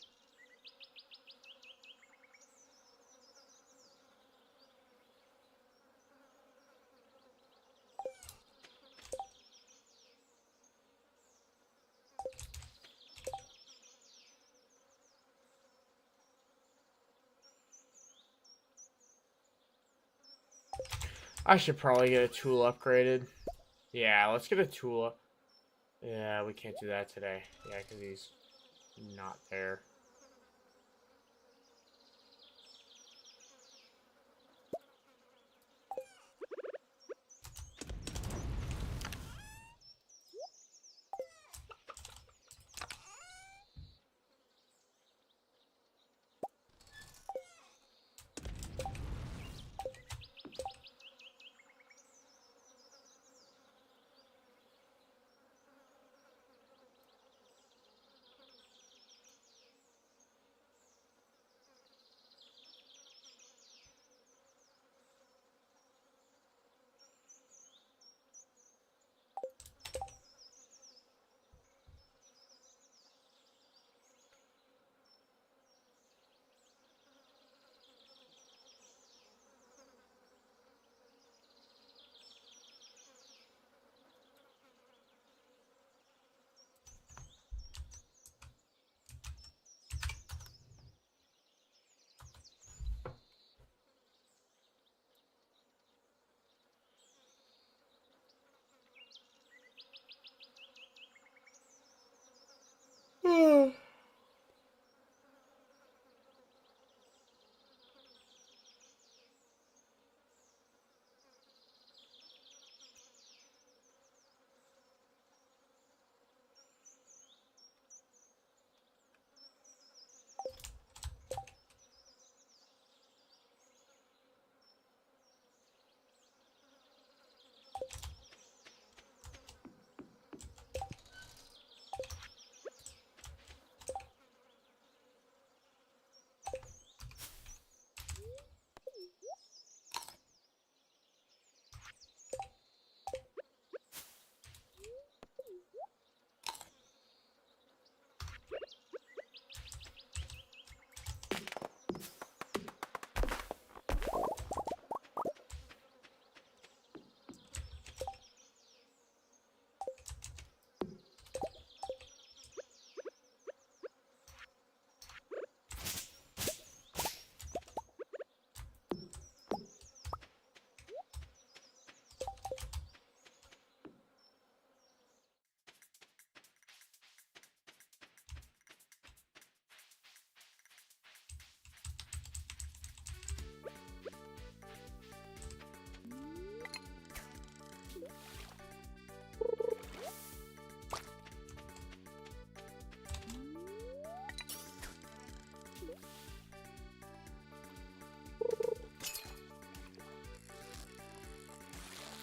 I should probably get a tool upgraded. Yeah, let's get a tool up. Yeah, we can't do that today. Yeah, because he's not there.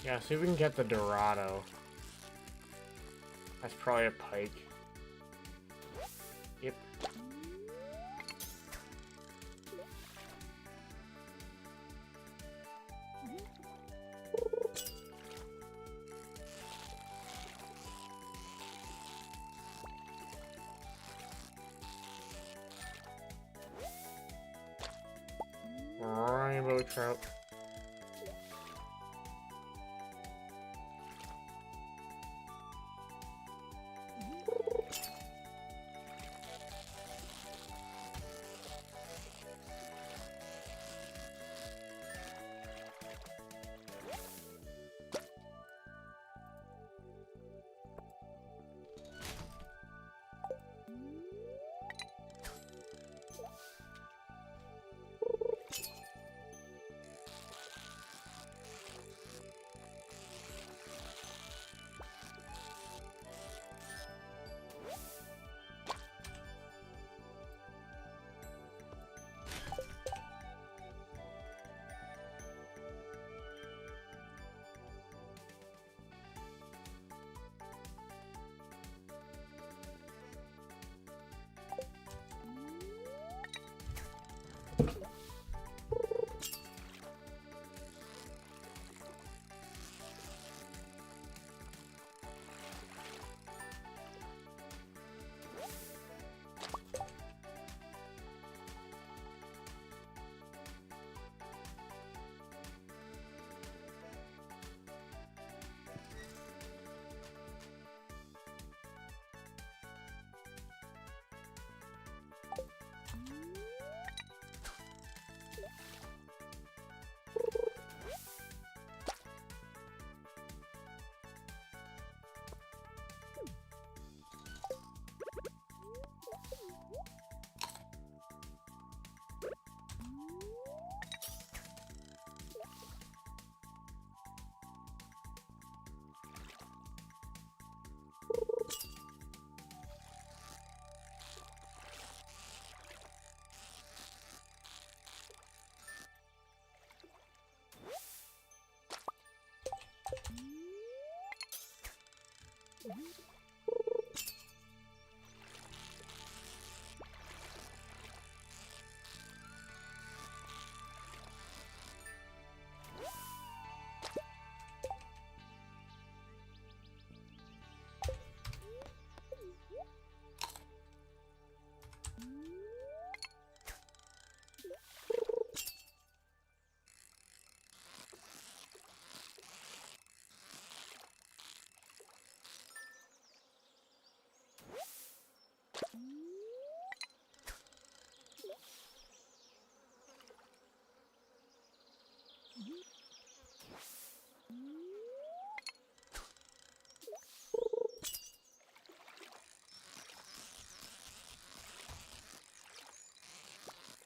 Yeah, see if we can get the Dorado. That's probably a pike. Yep. Rainbow trout.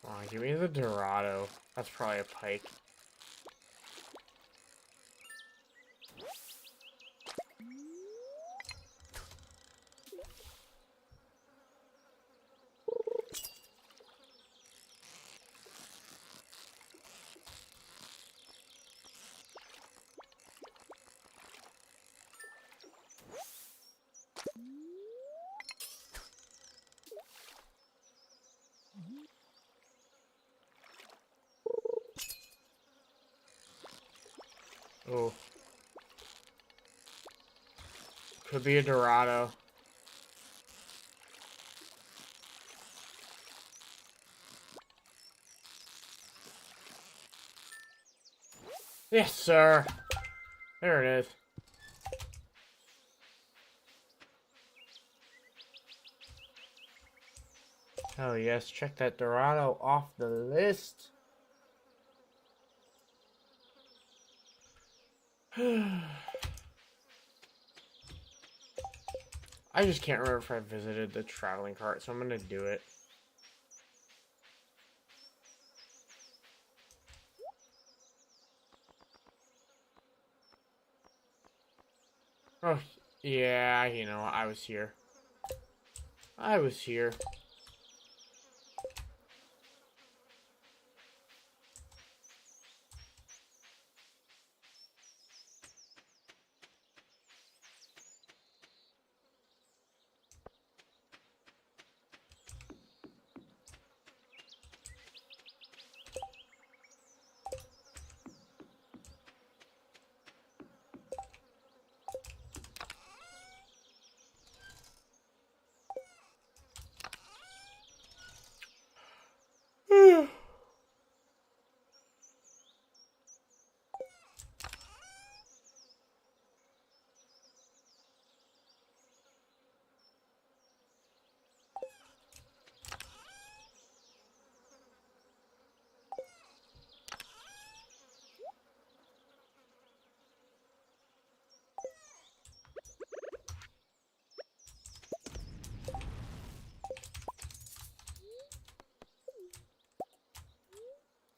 Come on, give me the Dorado. That's probably a pike. Oh. Could be a Dorado. Yes, sir. There it is. Oh, yes. Check that Dorado off the list. I just can't remember if I visited the traveling cart, so I'm going to do it. Oh, yeah, you know, I was here. I was here.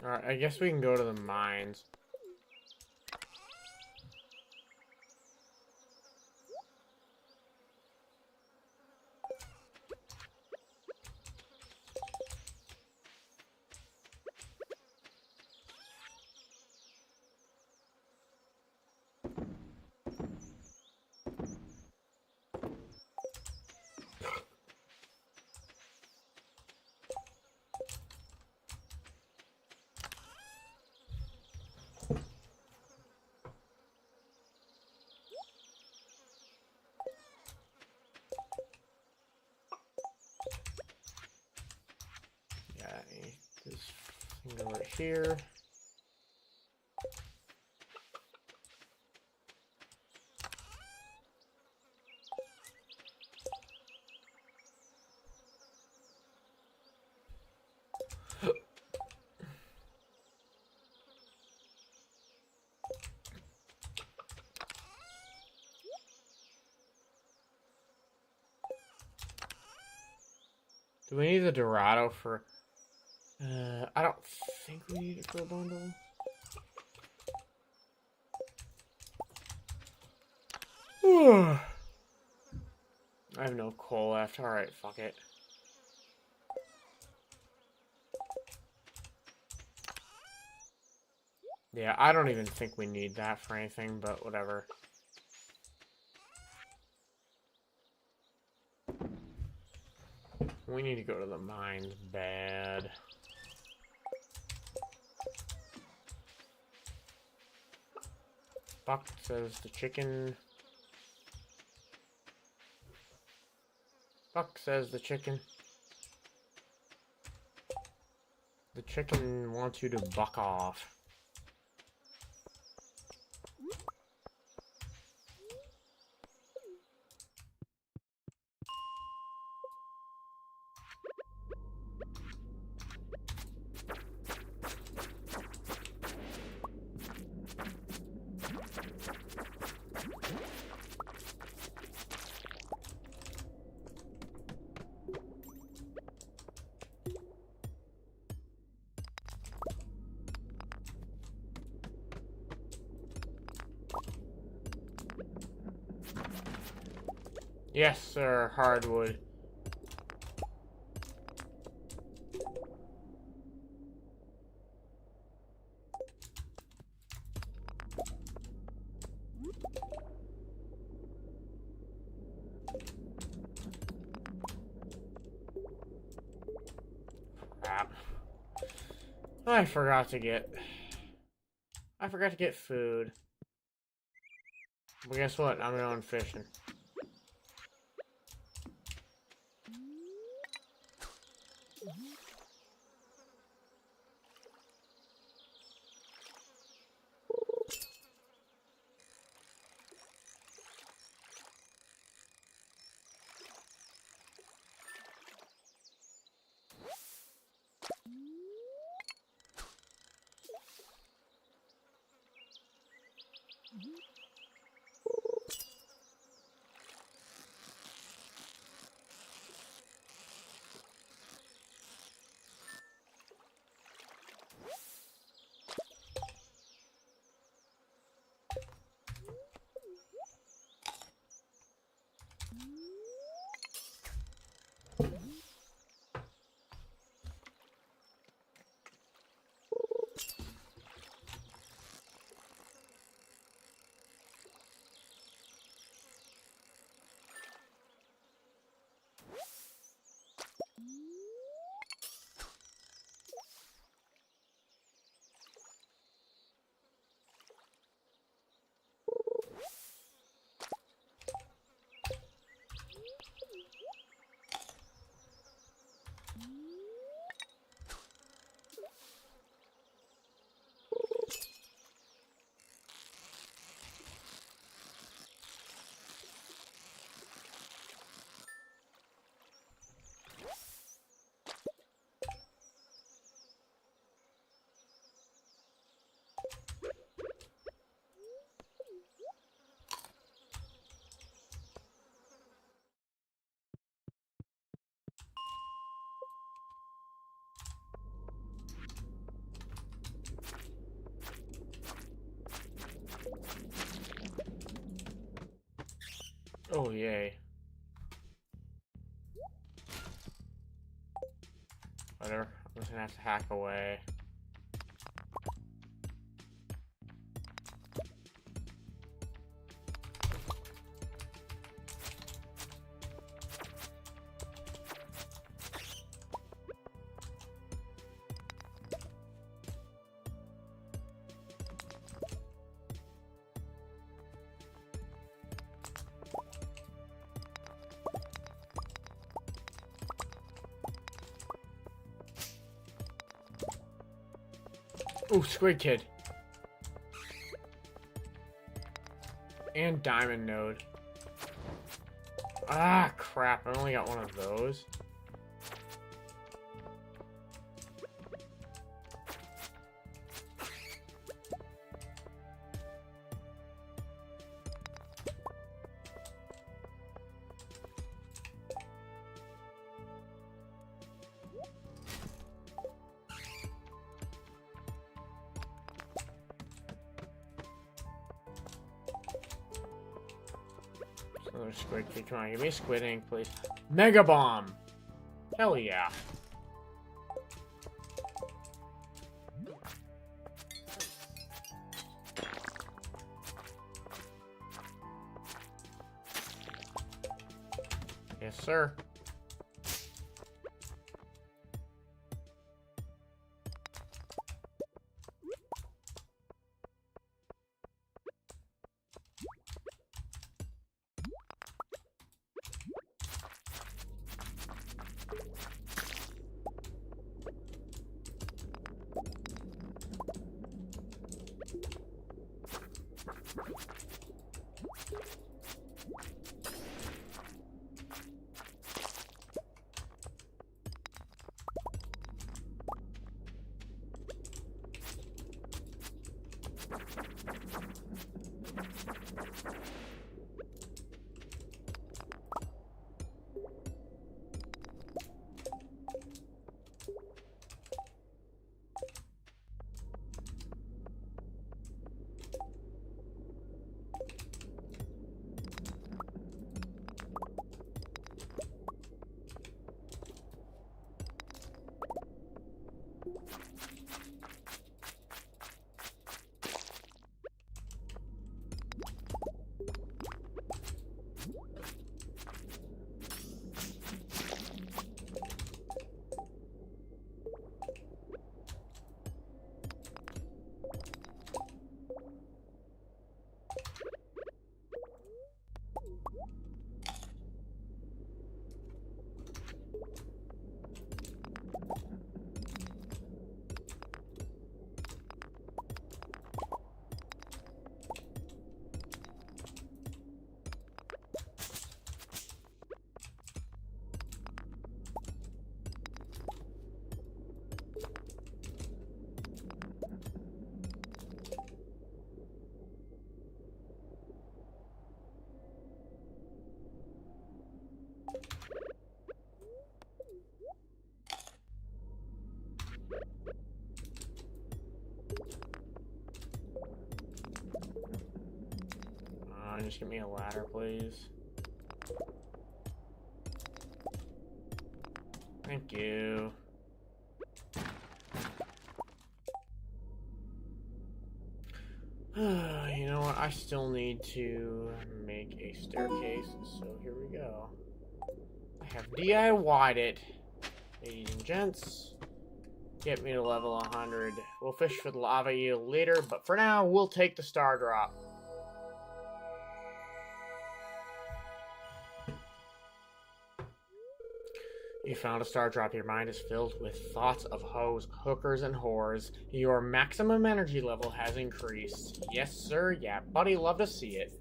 Alright, I guess we can go to the mines. Yeah, this thing over here. Do we need the Dorado for... I don't think we need it for a bundle. I have no coal left. Alright, fuck it. Yeah, I don't even think we need that for anything, but whatever. We need to go to the mines bad. Buck says the chicken. Buck says the chicken. The chicken wants you to buck off. Yes, sir, hardwood. Crap. I forgot to get food. But guess what? I'm going fishing. Oh, yay. Whatever. I'm just gonna have to hack away. Ooh, Squid Kid. And Diamond Node. Ah, crap. I only got one of those. Another Squid Kid. Come on, give me a Squid Ink, please. Mega Bomb! Hell yeah. Yes, sir. Just give me a ladder, please. Thank you. You know what? I still need to make a staircase, so here we go. I have DIY'd it. Ladies and gents, get me to level 100. We'll fish for the lava eel later, but for now, we'll take the star drop. You found a star drop. Your mind is filled with thoughts of hoes, hookers, and whores. Your maximum energy level has increased. Yes, sir. Yeah, buddy. Love to see it.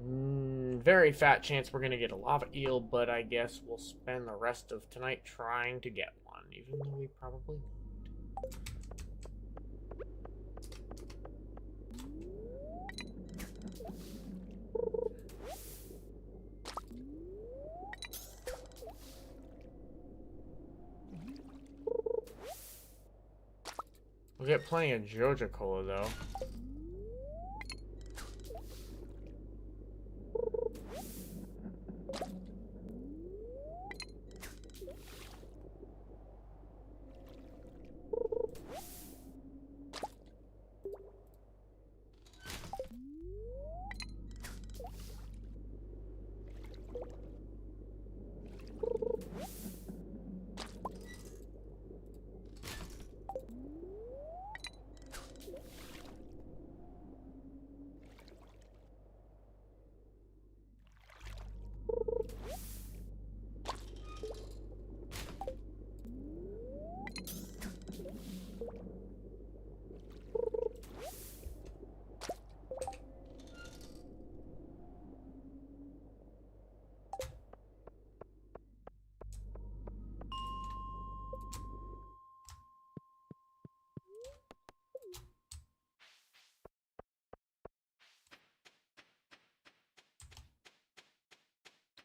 Very fat chance we're going to get a lava eel, but I guess we'll spend the rest of tonight trying to get one, even though we probably won't. We'll get plenty of Joja Cola, though.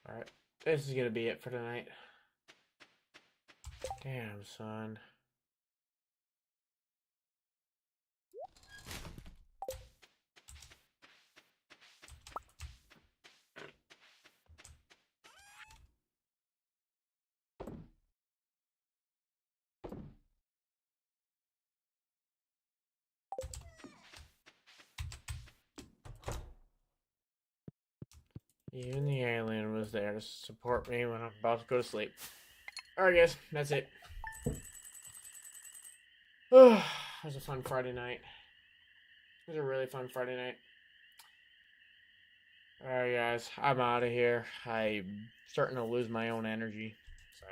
Alright, this is gonna be it for tonight. Damn, son. Even the alien was there to support me when I'm about to go to sleep. Alright, guys, that's it. It was a fun Friday night. It was a really fun Friday night. Alright, guys, I'm out of here. I'm starting to lose my own energy. So.